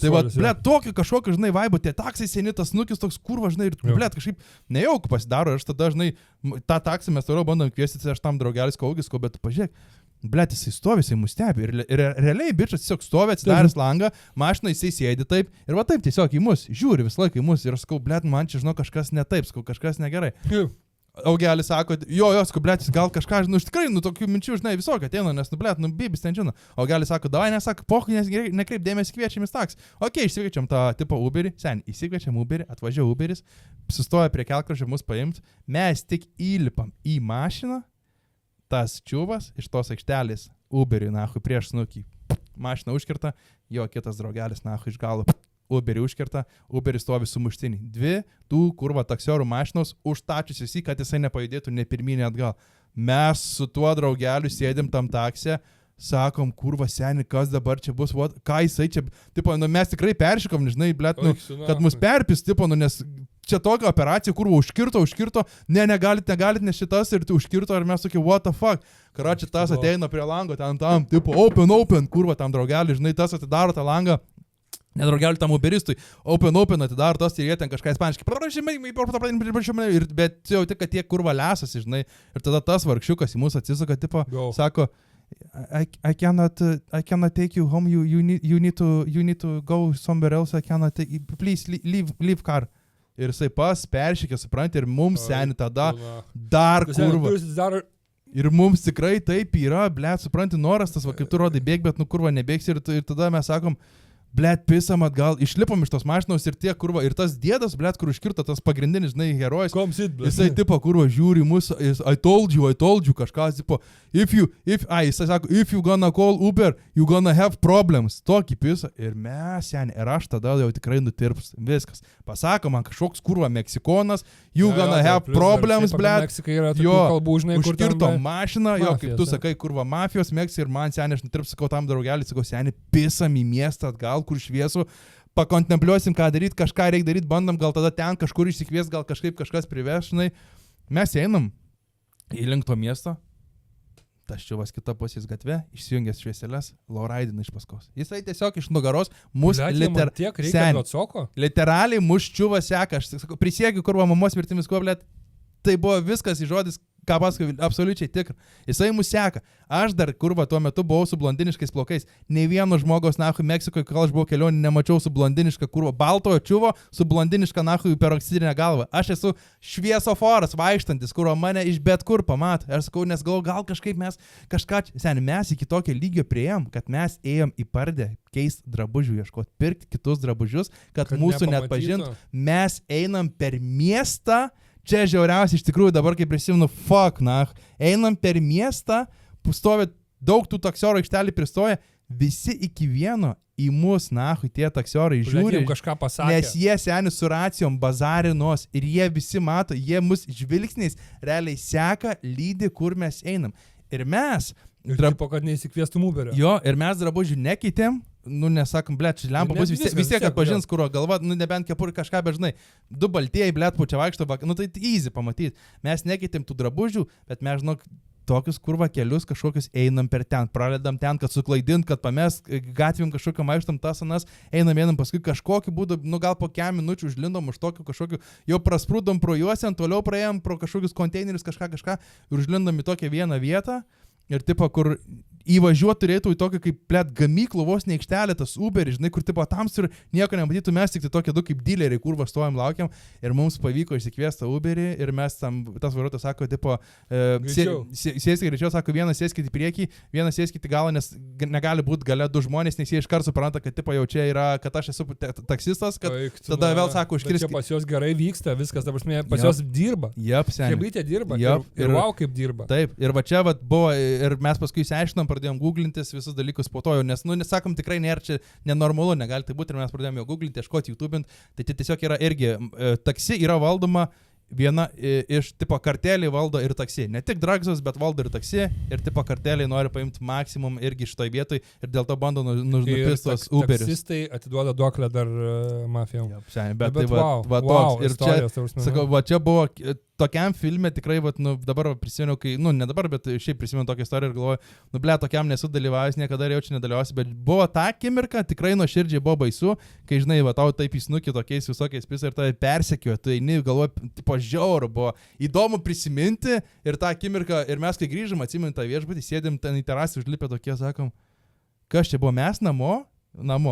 Tai va, blėt, tokį kažkokį, žinai, vaibą, tie taksiai seni, tas nukis toks kurva, žinai, ir blėt, kažkaip nejauk pasidaro, ir aš tada, žinai, tą taksį mes toliau bandom kviesti, aš tam draugelis kaugisko, bet pažiūrėk. Blet, jisai stovi, jisai mus stebi ir realiai bičas tiesiog stovi, atsidaręs langą, mašina jisai sėdi taip ir va taip tiesiog į mus, žiūri visą laiką į mus ir aš sakau, blet, man čia žinau kažkas ne taip, sakau, kažkas negerai. Augelis sako, jo, sakau, blet, jis gal kažką, iš tikrai, tokių minčių, žinai, visokio ateina, nes, blet, bibis ten žino. Augelis sako, davai, nesako, pochai, nes nekreip dėmesį, kviečiam į taksį. Okei, išsikviečiam tą tipo Uberį, įsikviečiam Uberį, atvažiavo Uberis, sustoja prie kelkraščio mus paimt, mes tik įlipam į mašiną. Tas čiūvas iš tos aikštelės Uberiui, nahui, prieš snukį. Mašina užkirta, jo kitas draugelis, nahui, iš galo. Uberį užkirta, Uberis stovi sumuštinį. 2 tų kurva taksiorų mašinos užtačius visi, kad jisai nepajudėtų ne pirminį atgal. Mes su tuo draugeliu sėdim tam taksė, sakom, kurva seni, kas dabar čia bus, ką jisai čia, tipo, nu, mes tikrai peršikom, žinai, blėt, nu, kad mus perpis, tipo, nu, nes čia tokia operacija, kurva užkirto, negalit, nes šitas ir tu užkirto, ir mes tokie, what the fuck, karoči, tas ateina prie lango, ten tam, tipo, open, kurva, tam draugelį, žinai, tas atidaro tą langą, nedraugelį tam uberistui, open atidaro tas ir jie ten kažką ispaniškai, bet jau tik, kad tiek kurva lesasi, žinai, ir tada tas vargšiukas į mūsų atsisuka, tipo, sako, I cannot take you home, you need to go somewhere else, I cannot take, please leave car. Ir jisai peršykė, supranti, ir mums seni tada dar kurva. Ir mums tikrai taip yra, blėt, supranti, noras tas, va, kaip tu rodai bėg, bet nu kurva nebėgsi ir tada mes sakom, blėt, pisam atgal, išlipom iš tos mašinos ir tie kurva, ir tas dėdas, blėt, kur užkirto tas pagrindinis, žinai, herojus, jisai tipo kurva žiūri mūsų, I told you, kažkas, tipo, jisai sako, if you gonna call Uber, you gonna have problems, tokį pisą, ir mes, seni, ir aš tada jau tikrai nutirps, viskas, pasako man kažkoks kurva Meksikonas, you gonna have problems, blėt, jo, užkirto mašiną, jo, kaip tu sakai, kurva mafijos, Meksika, ir man, seni, aš nutirps, sakau tam draugelį, sakau, seni, pisam į miestą atgal, kur šviesų, pakontempliuosim, ką daryti, kažką reikia daryti, bandom gal tada ten kažkur išsikvies, gal kažkas priveš, žinai. Mes einam į link to miesto, tas čiuvas kita pusės gatve, išsijungęs švieselės, lowrideina iš paskos. Jisai tiesiog iš nugaros mus literaliai mus čiuvas seka, aš sakau, prisiekiu, kurva mamos mirtimis, kuo, blėt, tai buvo viskas į žodis, ką pasakoju, absoliučiai tikra. Jisai mus seka. Aš dar, kurva, tuo metu buvau su blondiniškais plaukais. Nei vieno žmogaus, nahui, Meksikoje, kol aš buvau kelionį, nemačiau su blondiniška, kurva, baltojo čiuvo, su blondiniška, nahui, peroksidinė galva. Aš esu šviesoforas vaikštantis, kurva mane iš bet kur pamato. Aš sakau, nes gal kažkaip mes, mes iki tokio lygio priėjom, kad mes ėjom į pardę, keist drabužių ieškoti, pirkti kitus drabužius, kad mūsų net pažintų. Mes einam per miestą. Čia žiauriausia iš tikrųjų dabar, kai prisimenu, einam per miestą, stovi daug tų taksiorų aikštelį pristoja, visi iki vieno į mus, tie taksiorai žiūri, nes jie seni su racijom bazarinos ir jie visi mato, jie mus žvilgsniais realiai seka, lydi, kur mes einam. Ir mes... kad neįsikviestum Uberio. Jo, ir mes drabužių nekeitėm, nesakom, blėt, lempa bus vis tiek atpažins, kurio galva, nebent kepuri kažką, bet žinai, du baltieji, blėt, pučia vaikšto, tai easy pamatyti. Mes nekeitėm tų drabužių, bet mes, žinok, tokius kurva kelius kažkokius einam per ten, praledam ten, kad suklaidint, kad pamest, gatvėm kažkokio maištam tas anas, einam, paskui kažkokiu būdu, gal po kem minučių užlindom už tokių kažkokių, jau prasprūdom pro juos, toliau praėjom pro kažkokius konteinerius, kažką ir užlindom į tokią vieną vietą. Ir tipo, kur įvažiuoti turėtų į tokį kaip, blėt, gamyklų vos neikštelė, tas Uberis, žinai, kur tipo tamsu ir nieko nematytų, mes tik tai tokie du kaip dileriai, kur vastojam, laukiam, ir mums pavyko išsikviesti Uberį, ir mes tam, tas vairuotojas sako, tipo, sėskite greičiau, sako, vienas sėskite į priekį, vienas sėskite į galą, nes negali būti gale du žmonės, nes jie iškart supranta, kad tipo jau čia yra, kad aš esu taksistas, kad tada vėl sako, užkirsti. Čia pas juos gerai vyksta, viskas, ta prasme, pas juos dirba. Hebrytė dirba, ir wow, kaip dirba. Taip, ir va čia va buvo, ir mes paskui išsiaiškinom, pradėjom googlintis visus dalykus po to jau, nes, nesakom, tikrai nėra čia nenormalu, negali tai būti, ir mes pradėjome jau googlinti, ieškoti, YouTubint, tai čia tiesiog yra irgi, taksi yra valdoma, viena iš tipo karteliai valdo ir taksi, ne tik dragsos, bet valdo ir taksi, ir tipo karteliai nori paimti maksimum irgi šitoj vietoj, ir dėl to bando nupist tuos Uberius. Taksistai atiduoda duoklę dar mafijom. Bet tai va toks, ir čia, sakau, va čia buvo tokiam filme tikrai, dabar prisimenu, kai, ne dabar, bet šiaip prisimenu tokią istoriją ir galvoju, tokiam nesu dalyvavęs, niekada jau čia nedalyvausiu, bet buvo ta akimirka, tikrai nuoširdžiai buvo baisu, kai, žinai, va tau taip įsnukė tokiais visokiais pisai ir tave persekiojo, tu eini, galvoju, tipo žiauru, buvo įdomu prisiminti ir tą akimirką, ir mes kai grįžom, atsimenu tą viešbutį, sėdėm ten į terasą užlipę tokie, sakom, kas čia buvo, mes namo,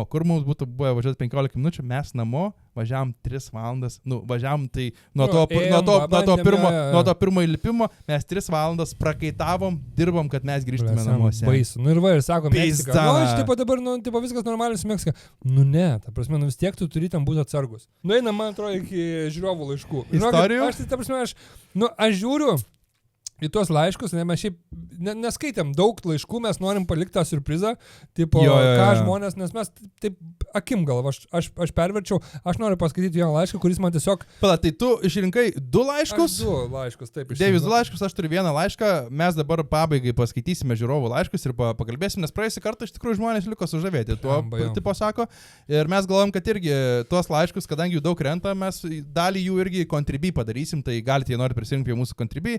kur mums būtų buvę važiuoti 15 minučių, mes namo važiavam 3 valandas, važiavam tai nuo to pirmo įlipimo, mes 3 valandas prakaitavom, dirbom, kad mes grįžtume namuose. Baisu. Ir va, ir sako, Meksika. Aš tipo dabar, tipo viskas normaliai su Meksika. Ne, ta prasme, vis tiek tu turi tam būti atsargus. Einam, man atrodo, iki žiūrovų laiškų. Istorijų? Aš, ta prasme, aš žiūriu, į tuos laiškus, ne, mes šiaip neskaitėm daug laiškų, mes norim palikti tą surprizą, tipo, ką žmonės, nes mes taip akim gal, aš perverčiau, aš noriu paskaityti vieną laišką, kuris man tiesiog... Pala, tai tu išrinkai 2 laiškus? Aš 2 laiškus, taip. Deivis 2 laiškus, aš turiu 1 laišką, mes dabar pabaigai paskaitysime žiūrovų laiškus ir pakalbėsim, nes praėjusį kartą iš tikrųjų žmonės liko sužavėti, tuo tipo sako, ir mes galvom, kad irgi tuos laiškus, kadangi jų daug renta, mes dalį jų irgi Contribui padarysim, tai galite, jei nori prisijungti prie mūsų Contribui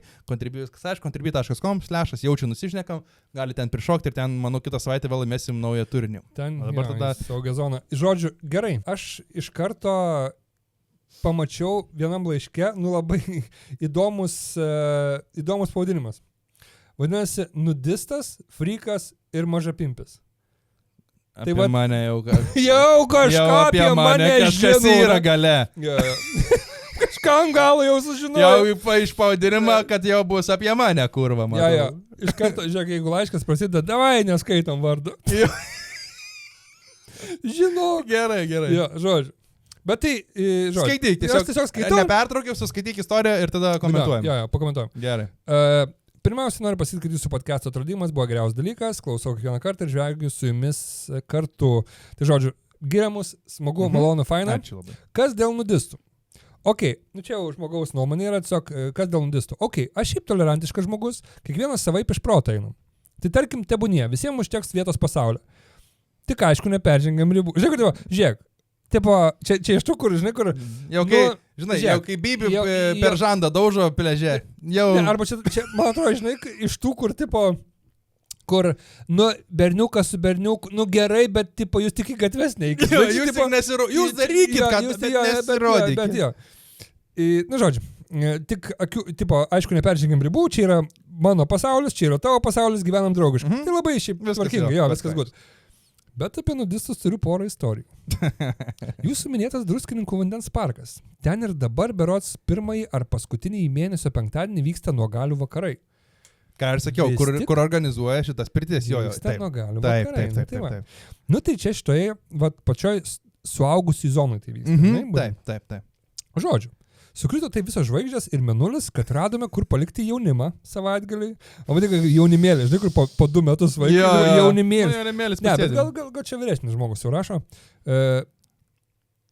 viskas aišku, contribui.com/jaučiu nusišnekam, gali ten prišokti ir ten, manau, kitą savaitę vėl įmesim naują turinį. Ten dabar tada saugia zona. Žodžiu, gerai, aš iš karto pamačiau vienam laiške, labai įdomus pavadinimas. Vadinasi, nudistas, frikas ir mažapimpis. Apie tai mane jau kažką apie mane kažkas yra gale. Kažkam gal jau sužinojau. Jau iš pavadinimą, kad jau bus apie mane, kurva, man. Ja. Iš karto, žiūrėk, jeigu laiškas prasideda, davai neskaitom vardu. Žinau. Gerai. Ja, žodžiu. Bet tai, žodžiu. Skaityk, tiesiog skaitau. Nepertraukiau, suskaityk istoriją ir tada komentuojam. Ja, pakomentuojam. Gerai. Pirmiausia, noriu pasakyti, kad jūsų podcast'o atradimas buvo geriausias dalykas, klausau kiekvieną kartą ir žvelgiu su jumis kartu. Tai žodžiu, giriamus, smagu, malonu, faina. Ačiū labai. Kas dėl nudistų? Čia jau žmogaus nuomonė yra tiesiog, kas dėl nudistų. Aš šiaip tolerantiškas žmogus, kiekvienas savaip iš proto einu. Tai tarkim, tebūnie, visiems užteks vietos pasaulio. Tik aišku, neperžengiam ribų. Žiūrėk, čia iš tų, kur, žinai, kur... Jau kai Bibi per žandą daužo pliaže. Arba čia, man atrodo, žinai, iš tų, kur, berniukas su berniuku, gerai, bet, jūs tik į gatves neikit. Jūs darykit, kad nesirodykit. Žodžiu, tik, aišku, neperžengiam ribų, čia yra mano pasaulis, čia yra tavo pasaulis, gyvenam draugiškai. Tai labai šiaip tvarkingai, viskas gut. Bet apie nudistus turiu porą istorijų. Jūsų minėtas Druskininkų vandens parkas. Ten ir dabar berods pirmąjį ar paskutinį mėnesio penktadienį vyksta nuogalių vakarai. Ką ir sakiau, kur organizuoja šitas pirtis, jo. Taip. Tai čia šitoje, pačioj suaugusių zonai tai vyksta. Taip. Žodžiu, sukrito tai visos žvaigždės ir mėnulis, kad radome, kur palikti jaunimą savaitgaliui. O vadinkai jaunimėlį, žinai, kur po 2 metus vaikai jaunimėlis. Ne, bet gal čia vyresnis žmogus jau rašo.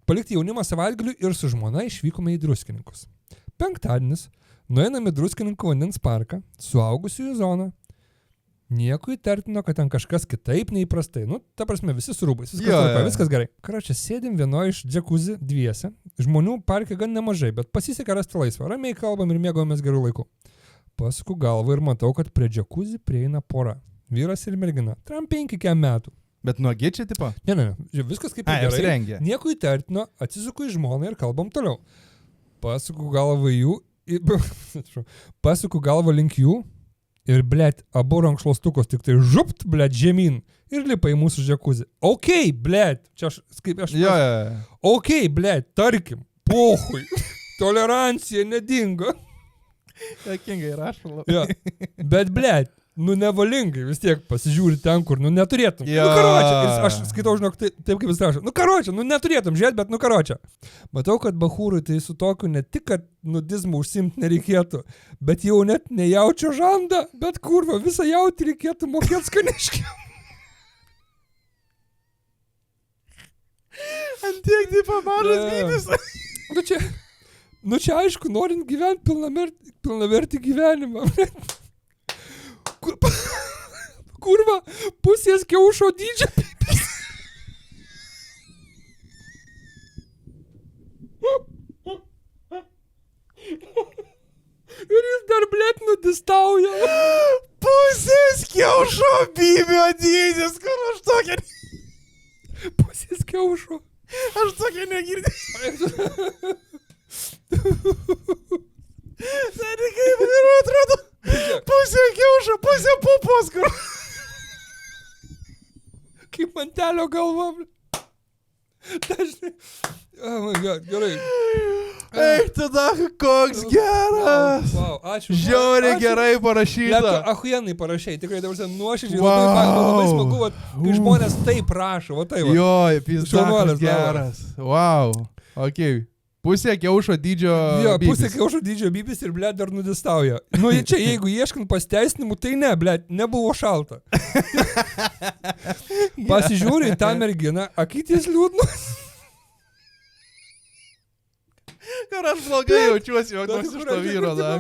Palikti jaunimą savaitgaliui ir su žmona išvykome į Druskininkus. Penktadienis. Nueiname Druskininkų vandens parką, suaugusiųjų zoną. Nieko įtartino, kad ten kažkas kitaip neįprastai. Ta prasme, visi su rūbais. Viskas gerai. Karočią, sėdim vienoje iš džekuzi dviese. Žmonių parke gan nemažai, bet pasisekė rasti laisvą. Ramiai kalbam ir mėgavomės gerų laikų. Pasuku galvą ir matau, kad prie džekuzi prieina pora. Vyras ir mergina. 5 metų. Bet nuogi čia, tipo? Ne. Viskas kaip ir gerai. Nieko įtartino, atsisuku į žmoną ir kalbam toliau. Pasuku galvą jų. Pasuku galvą link jų ir, blėt, abu rankšluostukos tik tai župt, blėt, žemyn ir lipa į mūsų džekuzį. Blėt, čia aš... blėt, tarkim, pohui, tolerancija nedingo. Jokingai rašalo. Bet, blėt, nevalingai vis tiek pasižiūri ten, kur, neturėtum. Karočią, aš skaitau, žinok, taip kaip jis rašo. Karočią, neturėtum žiūrėti, bet karočią. Matau, kad bachūrui tai su tokiu ne tik, kad nudizmų užsimti nereikėtų, bet jau net nejaučio žandą, bet kurva, visą jautį reikėtų mokėti skaniškiau. Antiek, tipo, mažas gyvis. Čia aišku, norint gyventi pilnavertį gyvenimą. Kurva, pusės kiaušo dydžio pipis. Ir jis dar, blėt, nudistauja. Pusės kiaušo bibio dydis, kur aš tokia... Pusės kiaušo. Aš tokia negirdėjau. Seniai, kaip ir atrodo. Pusė kiaušo, pusė pupos, kur... Kaip mantelio galva. Dažnai. Oh my God, gerai. Eik tada, koks geras. Wow, ačiū. Žiauriai gerai parašyta. Ahuienai parašai, tikrai dabar nuoširdžiai labai smagu, kai žmonės taip rašo, va tai va. Jo, pizdakas geras. Wow, okei. Pusė kiaušo dydžio Jo, bybis. pusė kiaušo dydžio bybis ir, blėt, dar nudistauja. Nu, čia, jeigu ieškant pasteisinimų, tai ne, blėt, nebuvo šalta. Pasižiūrė į tą merginą, akytis liūdnos. Ar aš blogai jaučiuosi, juokdamas iš to vyro, da.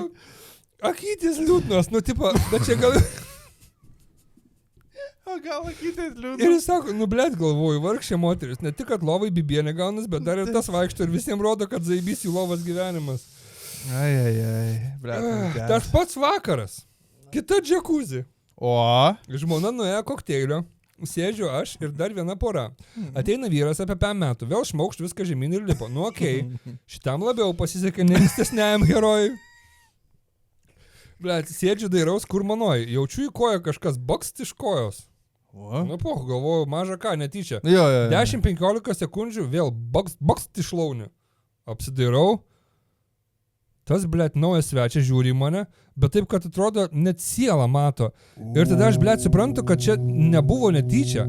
Akytis liūdnos, nu, tipo, bet čia gal... O gal akytis liūdnas? Ir jis sako, nu, blėt, galvoju, vargšė moteris, ne tik, kad lovai bibienė gaunas, bet dar ir tas vaikšto ir visiems rodo, kad zaibys jų lovas gyvenimas. Ai, blėt. Tas pats vakaras. Kita džekuzi. O? Žmona nuėjo kokteilio, sėdžiu aš ir dar viena pora. Ateina vyras apie 5 metų, vėl šmaukšt viską žemyn ir lipo. Nu, okei, šitam labiau pasisekė neankstesniajam herojui. Blet, sėdžiu dairaus, kur manoji. Jaučiu į koją kažkas bakst iš kojos. O? Nu, galvoju, maža ką, netyčia. Jo. 10-15 sekundžių vėl bakst iš launių. Apsidairau. Tas, blet, naujas svečias žiūri į mane, bet taip, kad atrodo, net sielą mato. Ir tada aš, blet, suprantu, kad čia nebuvo netyčia.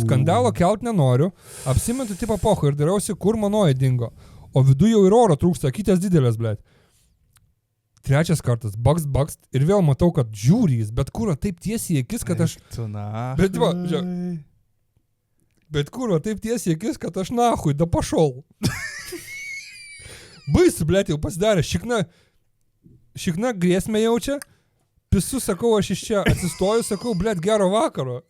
Skandalo kelt nenoriu. Apsimetu tipo pocho ir dairausi, kur manoji dingo. O viduje jau ir oro trūksta, akytės didelės, blet. Trečias kartas, bakst, ir vėl matau, kad žiūrys, bet kur taip tiesiai akis, kad aš... Bet va, žiūrėk. Bet kur taip tiesiai akis, kad aš nahui, da pašol. Baisu, blėt, jau pasidarė. Šikna grėsmę jaučia. Pisu, sakau, aš iš čia atsistoju, sakau, blėt, gero vakaro.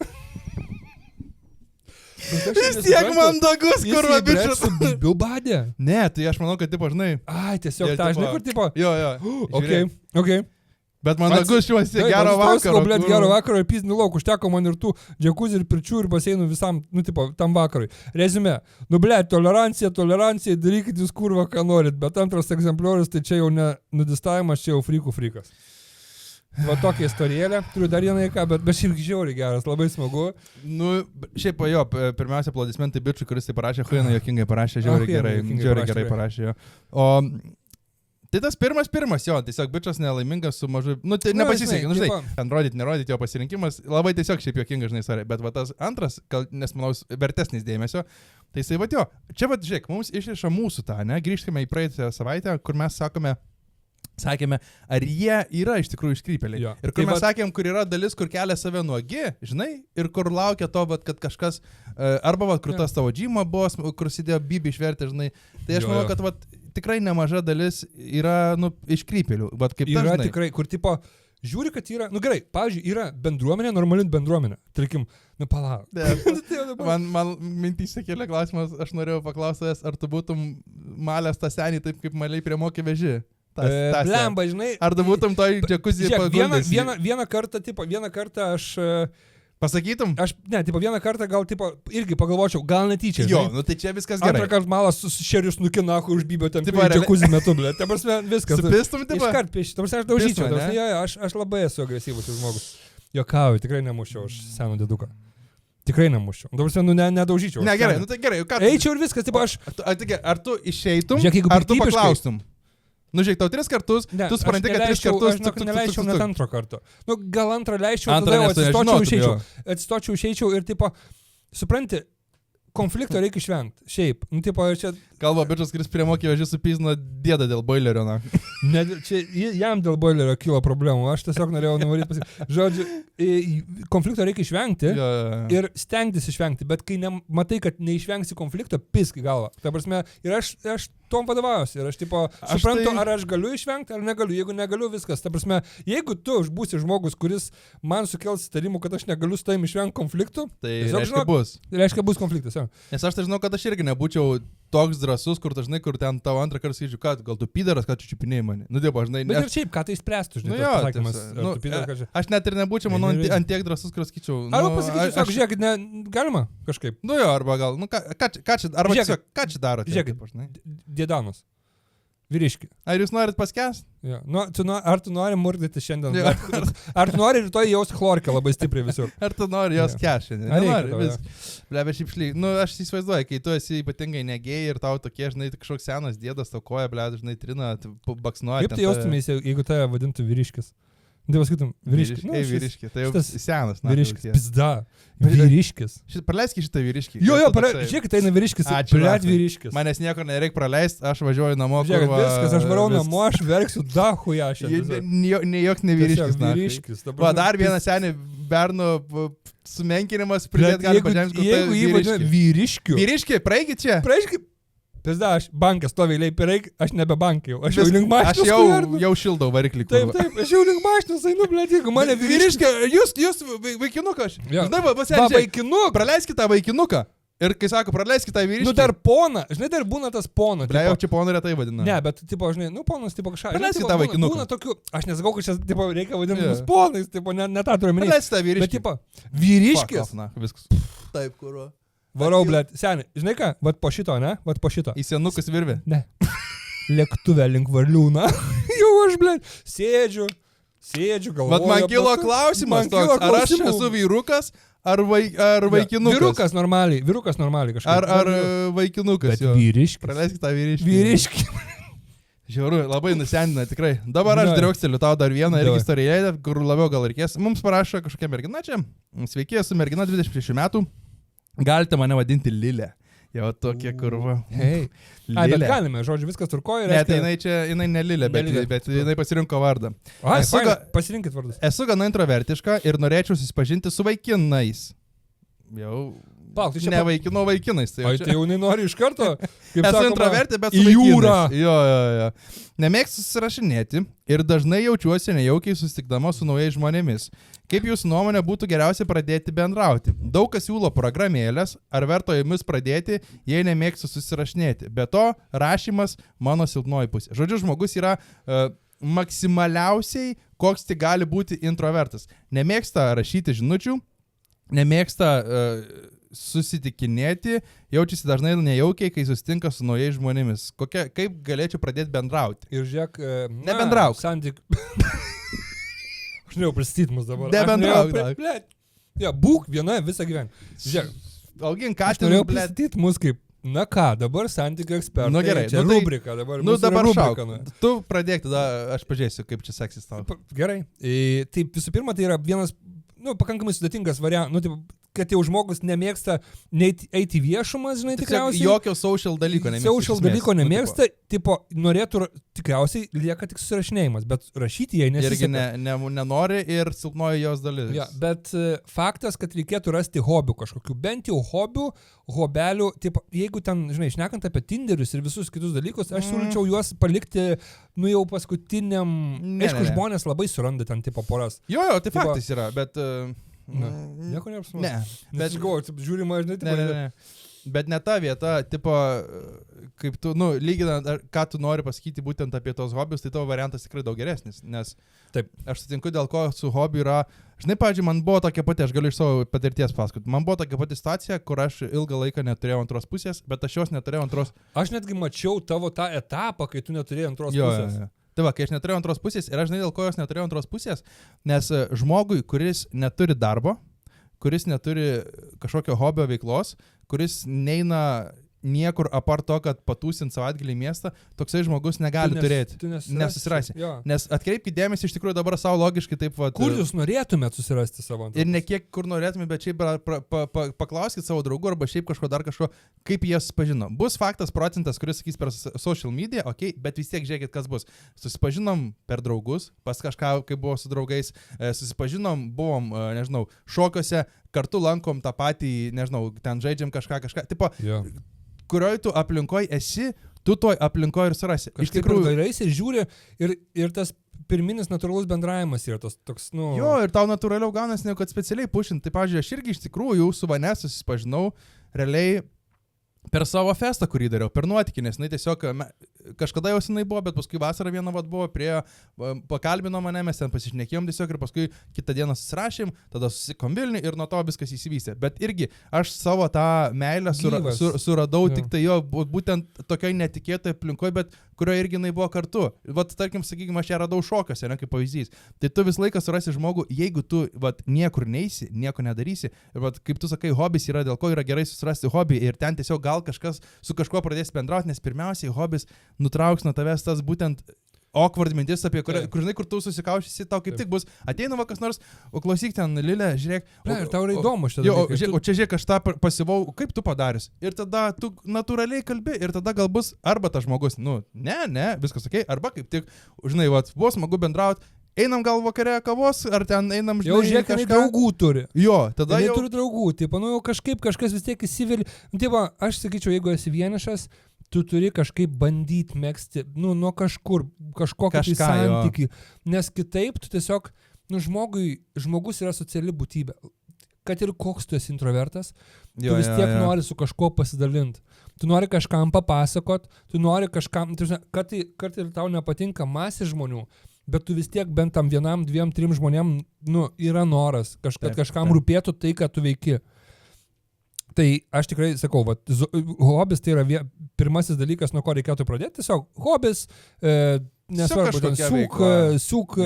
Vis tiek mandagus, kur bičias. Jis su bibiu badė. Ne, tai aš manau, kad tipo, žinai. Ai, tiesiog tą, žinai, kur tipo. Jo. Okay. Bet mandagus šiuosi, gero vakaro. Blėt, gero vakaro ir pizdinį lauk, užteko man ir tų džekuzį ir pirčių ir baseinų visam, nu, tipo, tam vakarui. Reziumė, nu, blėt, tolerancija, darykit jūs kurva, ką norit, bet antras egzempliorius, tai čia jau ne nudistavimas, čia jau frikas. Va tokia istorėlė, turiu dar vieną ką, bet šiaip žiauriai geras, labai smagu. Nu, šiaip jo, pirmiausia, aplodismentai bičiui, kuris tai parašė, Huina jokingai parašė, žiauriai gerai parašė jo. O tai tas pirmas, jo, tiesiog bičias nelaimingas su mažu, nu, tai nepasisekė, nu, žinai, ten nerodyti jo pasirinkimas, labai tiesiog šiaip jokingai, žinai, bet va tas antras, nes manau, vertesnis dėmesio, tai jisai va jo, čia va, žiūrėk, mums išriša mūsų tą, ne, grįžkime į praeitą savaitę, kur mes sakėme, ar jie yra iš tikrųjų iškrypėliai. Jo. Ir kur mes sakėm, kur yra dalis, kur kelia save nuogi, žinai, ir kur laukia to, kad kažkas, arba kur tas tavo džyma buvo, kur sėdėjo bibi išverti, žinai. Tai aš manau, kad tikrai nemaža dalis yra, nu, iškrypėlių. Yra tikrai, kur tipo, žiūri, kad yra, nu gerai, pavyzdžiui, yra bendruomenė, normali bendruomenė. Tarkim, nu palauk. Man mintyse kėlė klausimas, aš norėjau paklausyti, ar tu būtum malęs tą senį taip, kaip maliai prie mokė veži. Blemba, žinai. Ar tu būtum toj džekuzi paguldęs? Vieną kartą aš... Pasakytum? Vieną kartą gal, irgi pagalvočiau, gal netyčia. Jo, nu tai čia viskas gerai. Antrą kartą malas su šerius nukinaku užbybio ten džekuzi metu, blė. Ta prasme, viskas. Supistum, tipo? Iškart piešti. Ta prasme, aš daužyčiau. Aš labai esu agresyvus žmogus. Jokauju, tikrai nemuščiau aš seną deduką. Tikrai nemuščiau. Dabar sen, nedaužyčiau. Ne, gerai, nu tai gerai. Eičiau ir viskas, tipo aš... Ar tu išeitum, ar tu paklaustum? Nu, žiūrėk, tau 3 kartus, tu supranti, kad 3 kartus... Aš neleisčiau net antro karto. Nu, gal antrą leisčiau, tada jau atsistočiau, išeičiau ir, tipo, supranti, konflikto reikia išvengti. Šiaip, nu, tipo, čia... Kalba bičias, kuris prie mokė vežį supysino dėdą dėl boilerio, na. Ne, čia jam dėl boilerio kilo problemų, aš tiesiog norėjau nuvaryti pasakyti. Žodžiu, konflikto reikia išvengti ir stengtis išvengti, bet kai matai, kad neišvengsi konflikto, pisk į galvą. Ta prasme, ir aš tom vadovaujuosi ir aš, tipo, suprantu, ar aš galiu išvengti, ar negaliu. Jeigu negaliu, viskas. Ta prasme, jeigu tu būsi žmogus, kuris man sukels įtarimų, kad aš negaliu su tavim išvengti konfliktų, tai reiškia bus konfliktas. Ja. Nes aš tai žinau, kad aš irgi nebūčiau toks drąsus, kur dažnai, kur ten tavo antrą kartą sakyčiau, kad gal tu pidaras, kad tu čiupinėjai mane. Nu, dėba, žinai. Bet ir šiaip, ką tai spręstų, žinai, pasakymas. Aš net ir nebūčiau, manau, ant tiek drąsus, kur sakyčiau. Arba pasakyčiau, žiūrėkit, galima kažkaip. Nu jo, arba gal, nu ką čia daro? Žiūrėkit, Dėdanas. Vyriški. Ar jūs norit paskęst? Ja. Ar tu nori murdyti šiandien? Ja. Ar tu nori rytoj jausti chlorkę labai stipriai visur? Ar tu nori jos kęst šiandien? Nenori, Blebe, šiaip šlyg. Nu, aš įsivaizduoju, kai tu esi ypatingai negėjai ir tau tokie, žinai, kažkoks senas dėdas tau koja, blebe, žinai, trina, baksnuoja. Kaip tu jaustumės, jeigu tave vadintų vyriškis? Dievas sakytum, vyriškis. Vyriški, tai jau šitas senas. Vyriškis, pizda. Vyriškis. Praleiskit šitą vyriškį. Jo, žiūrėk, tai eina vyriškis. Ačiū. Blet vyriškis. Manęs niekur nereikia praleisti, aš važiuoju namo. Žiūrėk, viskas, aš varau namo, aš verksiu dahu ją šiandien. Ne jok ne vyriškis. Vyriškis. Va, dar vienas seniai bernų sumenkinimas pridėti gali pažemti. Jeigu jį vadina vyriškiu. Vyriški, praeikit čia. Praeikit. Pizda, aš bankė stovi eiliai pereik, aš nebe bankė jau. Aš jau link mašinos. Aš jau šildau variklį. Taip, aš jau link mašinos einu, blėt, jeigu mane vyriškė. Jūs vaikinukas. Žinai, vaikinuką. Praleiskit tą vaikinuką. Ir kai sako, praleiskit tą vyriškį. Nu dar pona, žinai, dar būna tas pona. Ble, jau čia pona retai vadina. Ne, bet, tipo, žinai, ponas, tipo, kažką. Praleiskit tą vaikinuką. Būna tokių, aš nesakau, kad čia, tipo, reikia vadinti mus ponais, tipo, ne tą turiu minėti. Praleiskit tą vyriškį. Bet, tipo, vyriškis. Viskas. Taip, kuro. Varau, blėt, seniai, žinai ką, vat po šito, ne? Vat po šito. Į senukus virvė? Ne. Lėktuvę link Varliūną. Jau aš, blėt, sėdžiu, galvoju. Vat man kilo klausimas toks, ar aš esu vyrukas, ar vaikinukas? Vyrukas normaliai kažkaip. Ar vaikinukas? Bet vyriškis. Praleiskit tą vyriškį. Vyriškį. Žiauru, labai nusendina, tikrai. Dabar aš driauksteliu tau dar vieną irgi istoriją, kur labiau gal reikės. Mums parašo kažkokia mergina čia. Sveiki, esu mergina 26 metų. Galite mane vadinti Lilė. Jau tokie kurva. Hei. Ai, bet galime, žodžiu, viskas turkoja. Ne, tai jinai ne Lilė, bet jinai pasirinko vardą. Ai, pasirinkit vardus. Esu gana introvertiška ir norėčiau susipažinti su vaikinais. Jau... Palauk, tai čia ne vaikinais. Tai jaunai nori iš karto. Esu introvertė, bet su vaikinais. Jo. Nemėgstu susirašinėti ir dažnai jaučiuosi nejaukiai susitikdama su naujais žmonėmis. Kaip jūsų nuomonė būtų geriausia pradėti bendrauti? Daug kas siūlo programėlės, ar verto jomis pradėti, jei nemėgstu susirašinėti. Be to, rašymas mano silpnoji pusė. Žodžiu, žmogus yra maksimaliausiai, koks tik gali būti introvertas. Nemėgsta rašyti žinučių, nemėgsta susitikinėti, jaučiasi dažnai nejaukiai, kai susitinka su naujais žmonėmis. Kaip galėčiau pradėti bendrauti? Ir žiūrėk, nebendrauk. Aš norėjau pristatyti mus dabar. Nebendrauk. Ja, būk viena visą gyvenimą. Žiūrėk, augink katinus. Aš norėjau pristatyti mus kaip, na ką, dabar santykių ekspertai. Nu gerai, čia rubrika dabar. Dabar šauk. Tu pradėk, tada aš pažiūrėsiu, kaip čia seksis tau. Gerai. Taip, visų pirma, tai yra vienas, pakankamai sudėtingas variantas, kad jau žmogus nemėgsta eiti viešumas, žinai, tikriausiai. Jokio social dalyko nemėgsta. Social dalyko nemėgsta, tipo, norėtų, tikriausiai lieka tik susirašinėjimas, bet rašyti jai nesiseka. Irgi nenori ir silpnoji jos dalis. Ja, bet faktas, kad reikėtų rasti hobių kažkokių, bent jau hobelių, tipo, jeigu ten, žinai, šnekant apie Tinderius ir visus kitus dalykus, aš siūlyčiau juos palikti, jau paskutiniam, aišku, žmonės labai suranda ten tipo poras. Jo, tai faktas yra, bet... Nieko neapsimoka. Ne. Bet žiūrima, žinai, tipo... Ne. Bet ne ta vieta, tipo, kaip tu, lyginant, ką tu nori pasakyti būtent apie tos hobius, tai tavo variantas tikrai daug geresnis, nes taip, aš sutinku, dėl ko su hobiu yra, žinai, pavyzdžiui, man buvo tokia pati, aš galiu iš savo patirties pasakoti, man buvo tokia pati situacija, kur aš ilgą laiką neturėjau antros pusės, bet aš jos neturėjau antros. Aš netgi mačiau tavo tą etapą, kai tu neturėjai antros pusės. Jo. Tai va, kai aš neturėjau antros pusės ir aš žinai, dėl ko jos neturėjau antros pusės, nes žmogui, kuris neturi darbo, kuris neturi kažkokio hobio veiklos, kuris neina niekur apart to, kad patūsint savaitgalį į miestą, toksai žmogus negali turėti. Nesusirasi. Nes atkreipkite dėmesį, iš tikrųjų dabar savo logiškai taip va. Kur jūs norėtumėt susirasti savo antrą? Ir ne kiek kur norėtumėt, bet šiaip paklauskite savo draugų arba šiaip kažko, kaip jie susipažino. Bus faktas procentas, kuris sakys per social media, okay, bet vis tiek žiūrėkit, kas bus. Susipažinom per draugus, pas kažką, kai buvo su draugais, susipažinom, buvom, nežinau, šokiuose, kartu lankom tą patį, nežinau, ten žaidžiam kažką. Tipo, kurioj tu aplinkoj esi, tu toj aplinkoj ir surasi. Iš tikrųjų, dairaisi ir žiūri ir tas pirminis natūralus bendravimas yra toks, Jo, ir tau natūraliau gaunasi, negu kad specialiai pušint. Tai, pavyzdžiui, aš irgi iš tikrųjų su Vanesa susipažinau realiai per savo festą, kurį dariau, per nuotykį, nes jinai tiesiog, kažkada jau jinai buvo, bet paskui vasarą vieną buvo, pakalbino mane, mes ten pasišnekėjom tiesiog ir paskui kitą dieną susirašėm, tada susikom Vilnių ir nuo to viskas įsivystė. Bet irgi aš savo tą meilę suradau tik tai jo, būtent tokioj netikėtoj aplinkoje, bet kurioje irgi jinai buvo kartu. Vat, tarkim, sakykime, aš ją radau šokiuose, ne kaip pavyzdys. Tai tu vis laiką surasi žmogų, jeigu tu niekur neisi, nieko nedarysi. Ir vat, kaip tu sakai, hobis yra, dėl ko yra gerai susirasti hobį ir ten tiesiog gal kažkas su kažkuo pradės bendrauti, nes pirmiausiai hobis nutrauks nuo tavęs tas būtent awkward mintis, apie kur, žinai, kur tu susikaušysi, tau kaip tik bus, ateina va kas nors, o klausyk ten, Lilė, žiūrėk. Ir tau yra įdomu šitą dalyką. O čia žiūrėk, aš tą pasivau, kaip tu padarius. Ir tada tu natūraliai kalbi ir tada gal bus arba tas žmogus, ne, viskas okei, arba kaip tik, žinai, buvo smagu bendrauti, einam gal vakare kavos, ar ten einam, žinai, jau žiūrėk, kažką draugų turi. Jo, tada jau turi draugų, taip, jau kažkas vis tiek įsivėlė. Taip, aš sakyčiau, jeigu esi vienišas, tu turi kažkaip bandyti megzti, nuo kažkur, kažkokį tai santykį, nes kitaip tu tiesiog, žmogus yra sociali būtybė, kad ir koks tu esi introvertas, tu vis tiek nori su kažkuo pasidalinti, tu nori kažkam papasakot, tu nori kažkam, kad ir tau nepatinka masė žmonių, bet tu vis tiek bent tam 1, 2, 3 žmonėm, yra noras, kažkam rūpėtų tai, ką tu veiki. Tai aš tikrai sakau, hobis tai yra pirmasis dalykas, nuo ko reikėtų pradėti. Tiesiog hobis, nesvarbu, suk,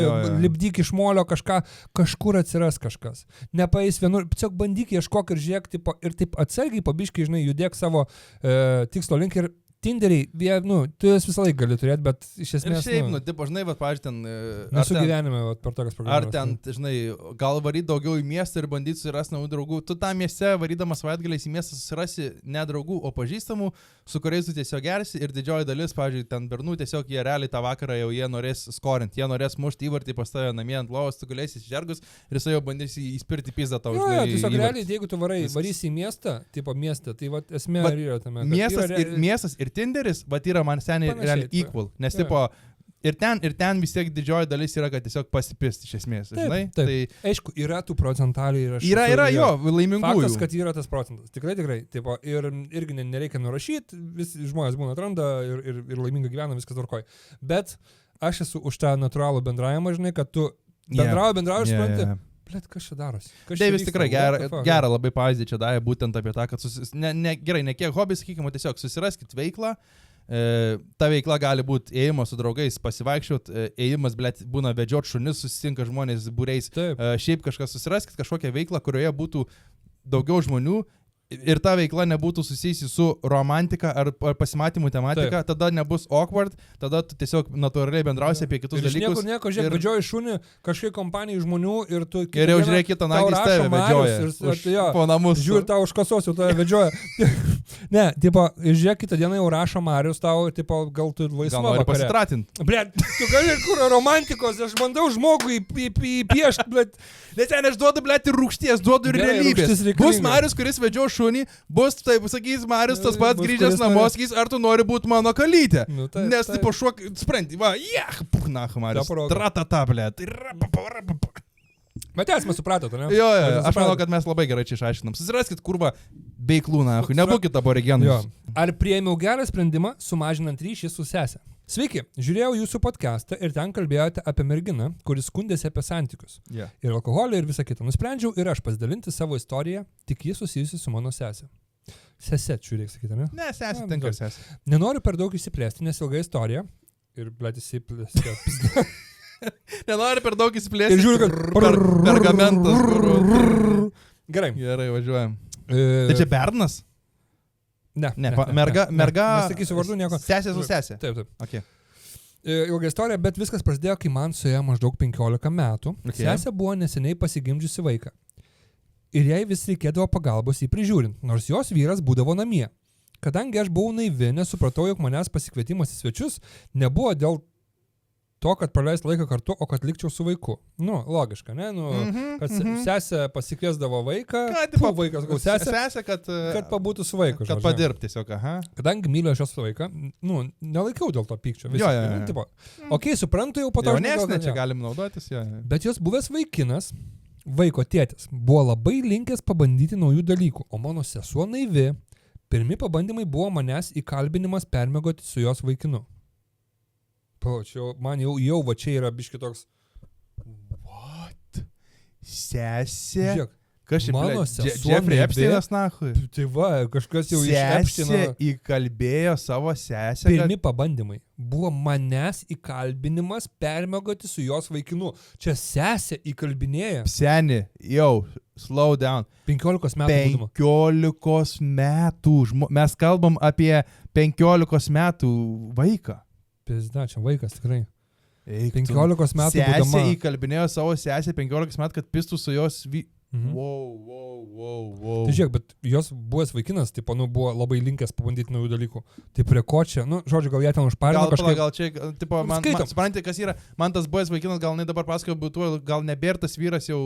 lipdyk iš molio kažkur atsiras kažkas. Nepaeis vienur, tiesiog bandyk ieškok ir žiūrėk, ir taip atsargiai pabiškai, žinai, judėk savo tikslo link ir Tinderiai, tu jas visą laiką gali turėti, bet iš esmės... Ir šiaip, tipo, žinai, pavyzdžiui, ten... Nesu gyvenime per tokias programas. Ar ten, žinai, gal varyti daugiau į miestą ir bandyti susirasti naujų draugų. Tu tą mieste, varydamas savaitgaliais į miestą susirasi ne draugų, o pažįstamų, su kuriais tu tiesiog gersi ir didžioji dalis, pavyzdžiui, ten bernų, tiesiog jie realiai tą vakarą jau jie norės skorinti, jie norės mušti įvartį pas tave namie ant lovos, tu galėsi išžergus ir jis jau bandys įspirti pizdą tau. Tiesiog realiai, jeigu tu varysi į miestą, tipo miestą, tai esmė yra tame. Miestas ir Tinderis, bet yra man seniai realiai equal, nes tipo ir ten vis tiek didžioji dalis yra, kad tiesiog pasipist iš esmės, žinai? Taip. Tai aišku, yra tų procentalių ir aš... Yra jo, laimingųjų. Faktas, kad yra tas procentas. Tikrai. Tipo, ir irgi nereikia nurašyti, visi žmonės būna atranda ir laimingai gyvena, viskas tvarkoj. Bet aš esu už tą natūralų bendravimą, žinai, kad tu bendrauji, supranti. Blet, kas čia darosi? Deivis tikrai gerą labai pavyzdį čia davė būtent apie tą, kad gerai, ne kiek hobis, sakykime, tiesiog susiraskit veiklą. Ta veikla gali būti ėjimas su draugais, pasivaikščiot, ėjimas, blet, būna vedžiot šunis, susitinka žmonės būreis, šiaip kažkas susiraskit kažkokią veiklą, kurioje būtų daugiau žmonių. Ir ta veikla nebūtų susijusi su romantika ar pasimatymų tematika, tada nebus awkward, tada tu tiesiog natūraliai bendrausi apie kitus dalykus. Nieko, žiūrėk, vedžioji šunį kažkiek kompanijai žmonių ir tu... Ir jau žiūrėk, kitą naktį tave vedžioja. Po namus. Žiūrėk, tau už kasos jau tave vedžioja. Ne, tipo, žiūrėk, kitą dieną jau rašo Marius tau, tipo, gal tu laisva vakare. Gal nori pasitratint. Blet, tu gali kur romantikos, aš bandau žmogui įpiešti, blet. Nes ten aš duodu, blet, ir rūgšties, duodu ir realybės. Bus Marius, kuris vedžio šunį, bus, taip, sakys Marius, tas pats grįžęs namo, sakys, ar tu nori būti mano kalytė. Nes, tipo, šuok, spranti, va, puhnach, Marius, tratata, blet. Bet esame supratot, ne? Jo, aš manau, kad mes labai gerai čia išaiškinam. Susiraskit kurva veiklų, nebūkit aborigenus. Ar priėmiau gerą sprendimą, sumažinant ryšį su sese? Sveiki, žiūrėjau jūsų podcastą ir ten kalbėjote apie merginą, kuris skundėsi apie santykius. Ir alkoholį ir visą kitą. Nusprendžiau ir aš pasidalinti savo istoriją, tik jis susijusi su mano sese. Sese, čia reikia sakyti, ne? Ne, sese, tinka sese. Nenoriu per daug įsiplėsti, nes ilga istorija. Ir, blėt, įsiplėsti. Nenori per daug įsiplėsti. Ir žiūriu, kad pergamentas. Gerai, važiuojam. Tai čia Bernas? Ne. Merga. Nesakysiu vardu nieko. Sesė su sesė. Taip. Okay. Ilga istorija, bet viskas prasidėjo, kai man suėjo maždaug 15 metų. Okay. Sesė buvo neseniai pasigimdžiusi vaiką. Ir jai vis reikėdavo pagalbos jį prižiūrint, nors jos vyras būdavo namie. Kadangi aš buvau naivi, nesupratau, jog manęs pasikvietimas į svečius nebuvo dėl to, kad praleist laiką kartu, o kad likčiau su vaiku. Logiška, ne? Kad sesė pasikviesdavo vaiką, vaikas gau sesė, kad pabūtų su vaiku. Kad padirbti tiesiog, aha. Kadangi myliu aš jos vaiką, nelaikiau dėl to pykčio. Okei, suprantu jau po to. Jaunesnė čia galim naudotis, jo. Bet jos buvęs vaikinas, vaiko tėtis, buvo labai linkęs pabandyti naujų dalykų, o mano sesuo naivi. Pirmi pabandymai buvo manęs įkalbinimas permiegoti su jos vaikinu. Man jau va čia yra biški toks. What? Sesė? Žiūrėk, kas čia, mano sesuo Jeffrey Epsteinas, nahui? Tai va, kažkas jau iš Epsteino. Sesė įkalbėjo savo sesę. Pirmi pabandymai buvo manęs įkalbinimas permiegoti su jos vaikinu. Čia sesė įkalbinėja. Seni, jau, slow down. 15 metų. 15 metų. Mes kalbam apie 15 metų vaiką. Pizda, čia vaikas tikrai. Eik, 15 metų sesė būdama. įkalbinėjo savo sesę 15 metų, kad pistų su jos Wow. Tai žiūrėk, bet jos buvęs vaikinas, tipo, buvo labai linkęs pabandyti naujų dalykų. Tai prie ko čia? Žodžiu, gal jie ten užparino kažkaip. Gal čia, tipo, man suprantate, kas yra, man tas buvęs vaikinas, gal ne dabar pasakoju, būtų, gal nebėra tas vyras jau...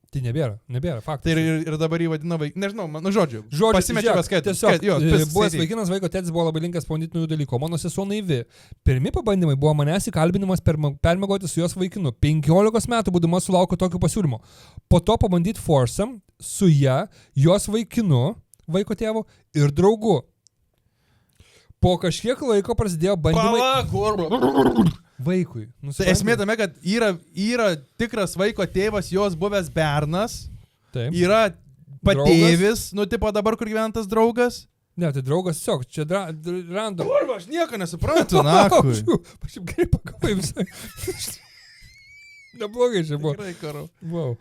Tai nebėra, faktas. Tai ir dabar jį vadina vaikinas, nežinau, žodžiu, pasimečiau paskaitę. Tiesiog, buvęs vaikinas, vaiko tėtis buvo labai linkęs pabandyti naujų dalykų, mano sesuo naivi. Pirmi pabandymai buvo manęs įkalbinimas permiegoti su jos vaikinu. 15 metų būdama sulaukiu tokio pasiūlymo. Po to pabandyti foursome su ją, jos vaikinu, vaiko tėvu ir draugu. Po kažkiek laiko prasidėjo bandymai... Vaikui. Tai esmė tame, kad yra tikras vaiko tėvas, jos buvęs bernas, taip. Yra patėvis, tipo dabar, kur gyvena tas draugas. Ne, tai draugas tiesiog, čia random. Kurva, aš nieko nesuprantu, nakui. Aš jau gerai pakavai visai. Neblogai čia buvo. Gerai, karo. Wow.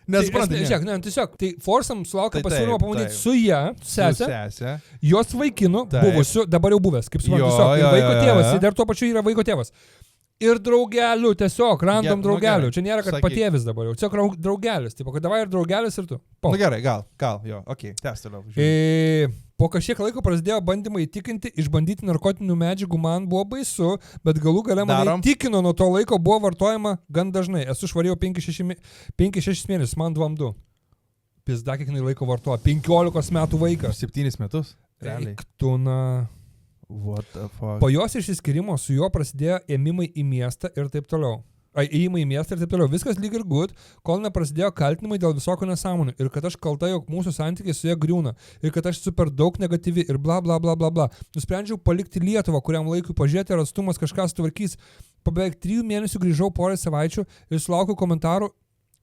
Nesuprantu. Tiesiog, tai foursome sulaukė pasiūlymą pabandyti su ją, sesę, jos vaikinu, buvusiu, dabar jau buvęs, kaip suprantu, tiesiog, ir vaiko tėvas, ir dar tuo pačiu yra vaiko tėvas. Ir draugelių, tiesiog, random draugelių. Čia nėra, kad patėvis dabar jau, tiesiog draugelis, tipo, kad davai ir draugelis ir tu. Na gerai, gal, jo, okei, tęs toliau. Po kažkiek laiko prasidėjo bandymai įtikinti, išbandyti narkotinių medžiagų man buvo baisu, bet galų gale mane įtikino, nuo to laiko buvo vartojama gan dažnai. Esu švarėjau 5-6 mėnesius, man 2-2. Pizda, kiek laiko vartoja. 15 metų vaikas. 7 metus? Reiktuna. What the fuck? Po jos išsiskirimo su juo prasidėjo ėmimai į miestą ir taip toliau. Ėjimai į miestą ir taip toliau. Viskas lyg ir good, kol neprasidėjo kaltinimai dėl visokio nesąmonių ir kad aš kalta, jog mūsų santykiai su ja griūna ir kad aš super daug negatyvi ir bla bla bla bla bla. Nusprendžiau palikti Lietuvą, kuriam laikui pažiūrėti, ar atstumas kažkas tvarkys. Po beveik 3 mėnesių grįžau porą savaičių ir sulaukiau komentarų,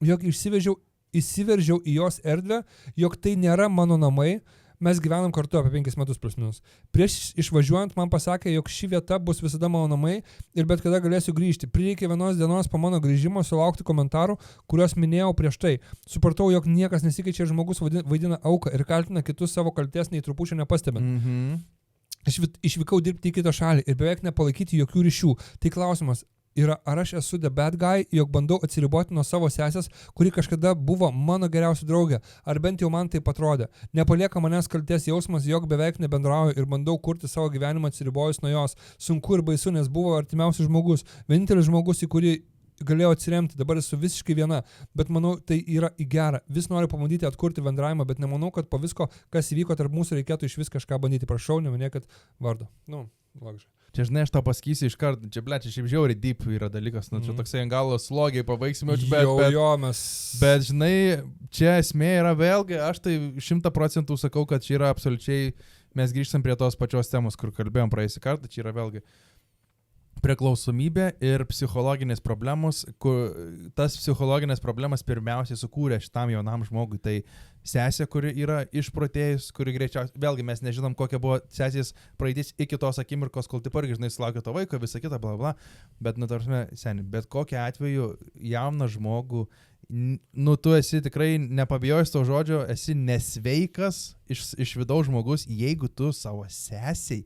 jog įsiveržiau į jos erdvę, jog tai nėra mano namai. Mes gyvenam kartu apie 5 metus plus minus. Prieš išvažiuojant man pasakė, jog ši vieta bus visada mano namai ir bet kada galėsiu grįžti. Prireikė vienos dienos po mano grįžimo sulaukti komentarų, kuriuos minėjau prieš tai. Supratau, jog niekas nesikeičia ir žmogus vaidina auką ir kaltina kitus savo kaltės nei trupučio nepastebint. Išvykau dirbti į kitą šalį ir beveik nepalaikyti jokių ryšių. Tai klausimas yra, ar aš esu the bad guy, jog bandau atsiriboti nuo savo sesės, kuri kažkada buvo mano geriausia draugė, ar bent jau man tai atrodė. Nepalieka manęs kaltės jausmas, jog beveik nebendrauju ir bandau kurti savo gyvenimą atsiribojus nuo jos. Sunku ir baisu, nes buvo artimiausias žmogus, vienintelis žmogus, į kurį galėjau atsiremti, dabar esu visiškai viena, bet manau, tai yra į gerą. Vis noriu pabandyti atkurti bendravimą, bet nemanau, kad po visko, kas įvyko tarp mūsų, reikėtų iš vis kažką bandyti. Prašau, neminėkit vardo. Logiškai. Čia, žinai, aš tau pasakysiu iš karto, čia, ble, čia šiaip žiauriai deep yra dalykas, čia toksai ant galo slogiai pabaigsime, bet, žinai, čia esmė yra vėlgi, aš tai 100% sakau, kad čia yra absoliučiai, mes grįžtam prie tos pačios temos, kur kalbėjom praėjusį kartą, čia yra vėlgi priklausomybė ir psichologinės problemos, tas psichologinės problemas pirmiausiai sukūrė šitam jaunam žmogui, tai sesė, kuri yra išprotėjus, kuri greičiausiai, vėlgi mes nežinom, kokia buvo sesės praeitis iki tos akimirkos, kol taip irgi, žinai, sulaukė to vaiko, visą kitą, bla bla, bet, tarsi, seniai, bet kokiu atveju jauną žmogų, tu esi tikrai, nepabijojus to žodžio, esi nesveikas iš vidaus žmogus, jeigu tu savo sesiai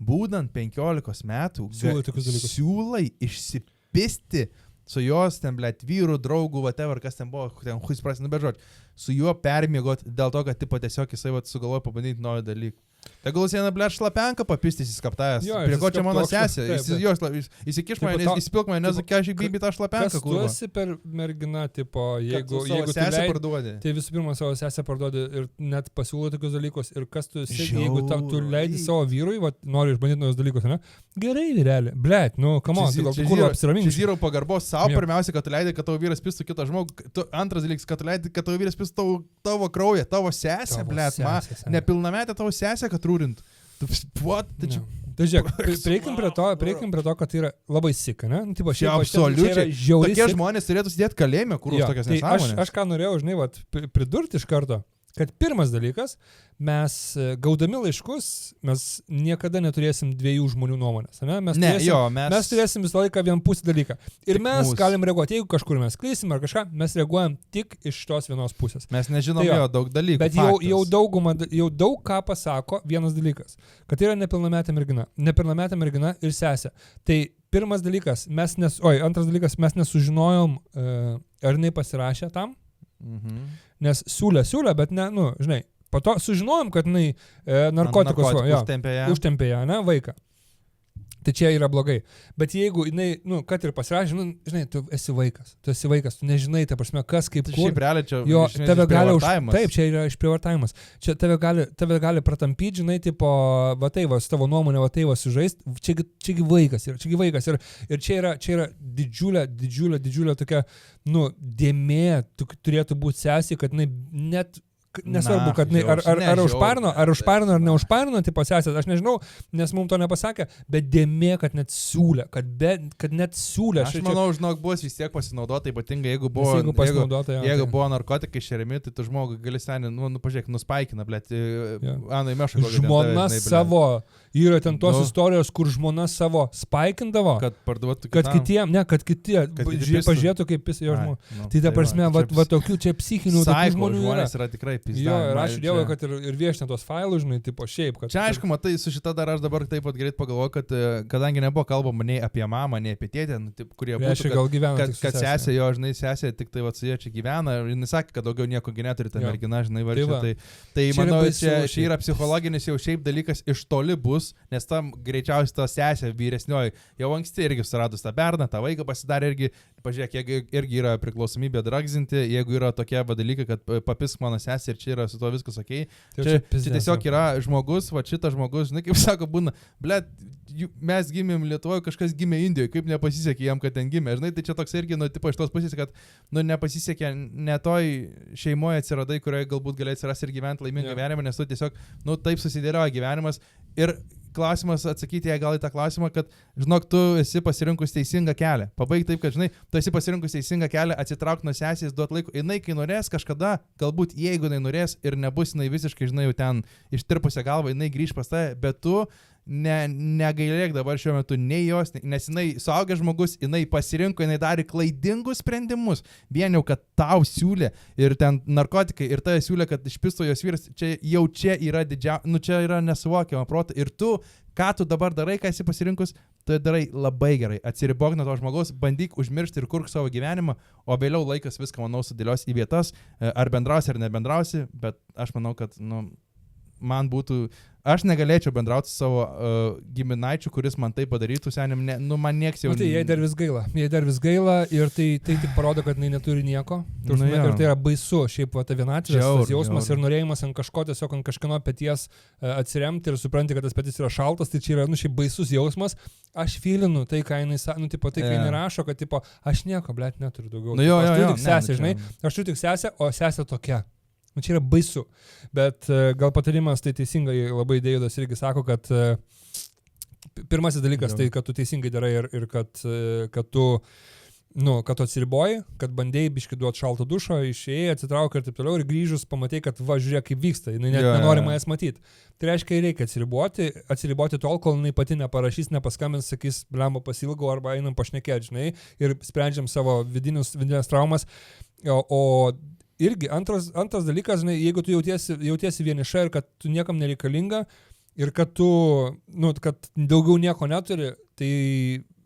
būdant 15 metų siūlai išsipisti su jos ten, blėt, vyrų, draugų, whatever, kas ten buvo, ten huis prasinu, bet žodžiu, su juo permiegot dėl to, kad tipo tiesiog jisai sugalvojo pabandyti naują dalyką. Tegul jis eina, blėt, šlapenką papistys įskaptavęs. Prie ko čia mano sesė? Įsikiš mane, įsipilk mane, nes kai aš įbybį tą šlapenką. Kas tu esi per merginą, tipo, jeigu tu sesę parduodi? Tai visų pirma savo sesę parduodi ir net pasiūlo tokius dalykus. Ir kas tu esi, jeigu tu leidi savo vyrui, nori išbandyti naujus dalykus, ne? Gerai, vyrelė. Blėt, come on, gal tu kur apsiramink. Šis yra pagarbos savo, pirmiausia, kad tu leidai, kad tavo vyras pistų kitą žmogų. Antras dalykas, kad tu leidai, kad tavo vyras pistų tavo kraują, tavo sesę, blėt, nepilnametę tavo sesę, kad rūrint. What? Tai žiūrėk, prieikim prie to, kad tai yra labai sika, ne? Absoliučiai. Tokie žmonės turėtų sėdėti kalėjime, kur už tokias nesąmonės. Aš ką norėjau, žinai, pridurti iš karto, kad pirmas dalykas, mes gaudami laiškus, mes niekada neturėsim dviejų žmonių nuomonės, ne? Mes turėsim visą laiką vienpusį dalyką. Ir mes galim reaguoti, jeigu kažkur mes klysim ar kažką, mes reaguojam tik iš tos vienos pusės. Mes nežinom jo daug dalykų. Bet jau daug ką pasako vienas dalykas, kad tai yra nepilnametė mergina ir sesė. Tai Pirmas dalykas, antras dalykas, mes nesužinojom, ar jinai pasirašė tam, nes siūlė, bet ne, žinai, po to sužinojom, kad jinai narkotikus užtempė ją, ne, vaiką. Tai čia yra blogai. Bet jeigu jinai, kad ir pasirašė, žinai, tu esi vaikas, tu nežinai, ta prasme, kas kaip kur. Šiaip realiai čia tave gali taip, čia yra išprievartavimas. Čia tave gali pratampyti, žinai, tipo, su tavo nuomonė, sužaist, čiagi vaikas yra. Ir čia yra didžiulė tokia, dėmė, turėtų būti sesė, kad jinai net nesvarbu, kad ar užparino, ar neužparino, tipo sesės, aš nežinau, nes mums to nepasakė, bet dėmė, kad net siūlė, kad net siūlė. Aš manau, žinok, bus vis tiek pasinaudota, ypatingai jeigu buvo narkotikai šeriami, tai tu žmogui gali seniai, pažiūrėk, nuspaikina, blėt, Anai Mešo. Žmona savo, yra ten tos istorijos, kur žmona savo spaikindavo, kad parduotų kad kitiem, kad kiti pažiūrėtų, kaip jis jo žmona. Tai ta prasme, va tokių čia psichinių žmonių yra tikrai. Jo, ir ačiū Dievui, kad ir viešinė tos failus, žinai, tipo šiaip. Čia aišku, matai, su šita dar aš dabar taip pat greit pagalvoju, kad kadangi nebuvo kalbama nei apie mamą, nei apie tėtę, kurie būtų, kad sesė, jo, žinai, sesė tik tai su jie čia gyvena, ir jis sakė, kad daugiau nieko neturi ta mergina, žinai, varčia. Tai manau, čia yra psichologinis jau šiaip dalykas iš toli bus, nes tam greičiausiai ta sesė vyresnioji jau anksti irgi suradus tą berną, tą vaiką pasidarė irgi, pažiūrėk, jeigu irgi yra priklausomybė dragzinti, jeigu yra tokie dalykai, kad papisk mano sesė ir čia yra su to viskas okei. Čia tiesiog yra žmogus, va šitas žmogus, žinai, kaip sako, būna, blėt, mes gimėm Lietuvoje, kažkas gimė Indijoje, kaip nepasisekė jam, kad ten gimė. Žinai, tai čia toks irgi, tipo iš tos pusės, kad, nepasisekė ne toj šeimoje atsiradai, kurioje galbūt galėjai atsirasti ir gyventi laimingą gyvenimą, nes tu tiesiog, taip susidėlioja gyvenimas. Ir klausimas atsakyti ją gal į tą klausimą, kad, žinok, tu esi pasirinkus teisingą kelią. Pabaig taip, kad, žinai, tu esi pasirinkus teisingą kelią, atsitrauk nuo sesės, duot laiko. Jinai, kai norės kažkada, galbūt jeigu jinai norės ir nebus jinai visiškai, žinai, jau ten ištirpusią galvą, jinai grįž pas tave, bet tu negailėk dabar šiuo metu nei jos, nes jinai suaugęs žmogus, jinai pasirinko, jinai darė klaidingus sprendimus. Vien jau, kad tau siūlė ir ten narkotikai ir tave siūlė, kad išpisto jos vyras, čia yra čia yra nesuvokiama proto. Ir tu, ką tu dabar darai, ką esi pasirinkus, tu darai labai gerai. Atsiribok nuo to žmogaus, bandyk užmiršti ir kurk savo gyvenimą, o vėliau laikas viską, manau, sudėlios į vietas, ar bendrausi ar nebendrausi, bet aš manau, kad, man būtų, aš negalėčiau bendrauti su savo giminaičiu, kuris man tai padarytų, senim, man nieks jau... Tai jai dar vis gaila ir tai tik parodo, kad jinai neturi nieko. Ir tai yra baisu, šiaip ta vienatvės, tas jausmas ir norėjimas ant kažko, tiesiog ant kažkieno peties atsiremti ir supranti, kad tas petis yra šaltas, tai čia yra, šiaip baisus jausmas. Aš filinu tai, ką jinai, kai jinai rašo, kad, aš nieko, blėt, neturiu daugiau. Aš turiu tik sesę, žinai, aš turiu tik sesę, o sesė tokia. Čia yra baisu, bet gal patarimas tai teisingai, labai Deividas irgi sako, kad pirmasis dalykas tai, kad tu teisingai darai ir kad tu atsiriboji, kad bandėjai biškį duoti šaltą dušą, išėjai, atsitraukai ir taip toliau ir grįžus pamatai, kad žiūrėk, kaip vyksta, jinai net nenori manęs matyti. Tai reiškia, reikia atsiriboti tol, kol jinai pati neparašys, nepaskambins, sakys, blemba pasilgau arba einam pašnekėti, žinai, ir sprendžiam savo vidinės traumas. O irgi antras dalykas, žinai, jeigu tu jautiesi vieniša ir kad tu niekam nereikalinga ir kad tu, kad daugiau nieko neturi, tai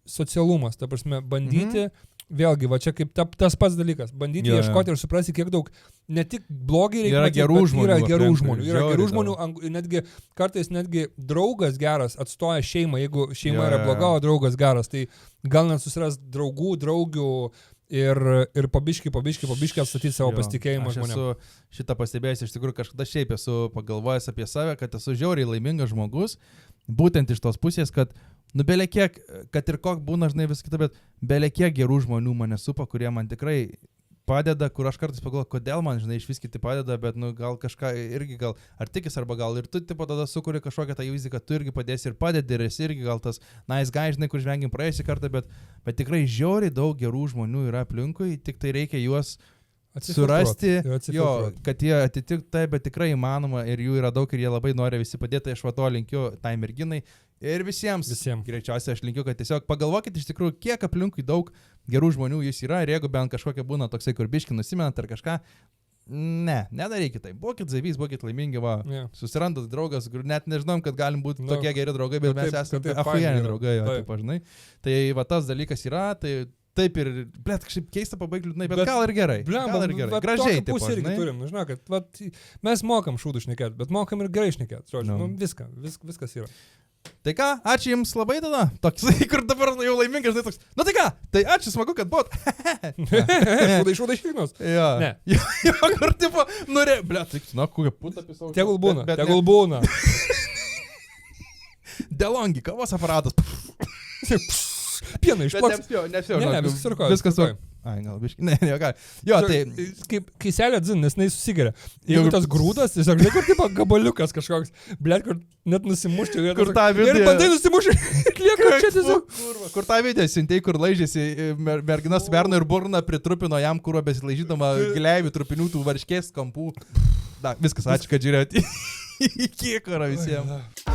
socialumas, ta prasme, bandyti, vėlgi, va čia kaip tas pats dalykas, bandyti ieškoti ir suprasti, kiek daug, ne tik blogai reikia, yra gerų žmonių, netgi kartais netgi draugas geras atstoja šeimą, jeigu šeima yra bloga, o draugas geras, tai gal net susiras draugių, ir pabiški atstatyti savo pasitikėjimą žmonėms. Aš esu šitą pastebėjęs, iš tikrųjų kažkada šiaip esu pagalvojęs apie save, kad esu žiauriai laimingas žmogus, būtent iš tos pusės, kad, belekiek, kad ir kok būna, žinai, vis kita, bet belekiek gerų žmonių mane supa, kurie man tikrai padeda, kur aš kartais pagalvoju, kodėl man, žinai, iš vis kiti padeda, bet, gal kažką irgi gal, ar tikis, arba gal ir tu, tada sukuri kažkokią tą įvaizdį, kad tu irgi padėsi ir padedi, ir esi irgi gal tas nice guy, žinai, kur žvengim praėjusį kartą, bet tikrai žiauriai daug gerų žmonių yra aplinkui, tik tai reikia juos surasti, kad jie atitiktų tai, bet tikrai įmanoma ir jų yra daug ir jie labai nori visi padėti, aš va to linkiu tai merginai ir visiems. Greičiausiai aš linkiu, kad tiesiog pagalvokit iš tikrųjų, kiek aplinkui daug gerų žmonių jūs yra ir jeigu bent kažkokia būna toksai, kur biški nusimenat ar kažką, Ne, nedarykit tai. Būkit zavys, būkit laimingi, va. Yeah. Susirandat draugas, kur net nežinom, kad galim būti tokie geri draugai, bet mes esame faini afujeni yra. draugai, jo, Taip. taip, žinai. Tai va tas dalykas yra, tai taip ir, blėt, kažkaip keista pabaigti liūdnai, bet gal ir gerai. Gal ir gerai. Gražiai, taip, pusė irgi žinai. turim, nu, žinok, kad vat, mes mokam šūdų šnekėti, bet mokam ir gerai šnekėti. No. Nu, viskas yra. Tai ką, ačiū Jums labai tada. Toks, kur dabar jau laimingas, žinai, toks. Nu tai ką, tai ačiū, smagu, kad buvot. Šūdai šiknos. Jo. Ne. Jo, kur tipo, norė, blėt, tai, na, kokią putą pisau. Tegul būna. Delongi, kavos aparatas. Pieną iš pats. Nespėjau. Ne, viskas tvarkoja. Viskas tvarkoja. Ai, gal biškai. Ne, ką. Jo, tai... Kaip kaiselė dzin, nes jinai susigeria. Jeigu tas grūdas, tiesiog, žinai, kur tipo gabaliukas kažkoks, blėt, kur net nusimušti. Kur tą video... Ir bandai nusimušti, lieka čia tiesiog. Kur tą video siuntei, kur laižėsi mergina su Bernu ir burną pritrupino jam, kur besilaižydama gleivių trupinių tų varškės kampų. Da, viskas, ačiū, kad žiūrėjote. Iki, kur visiems.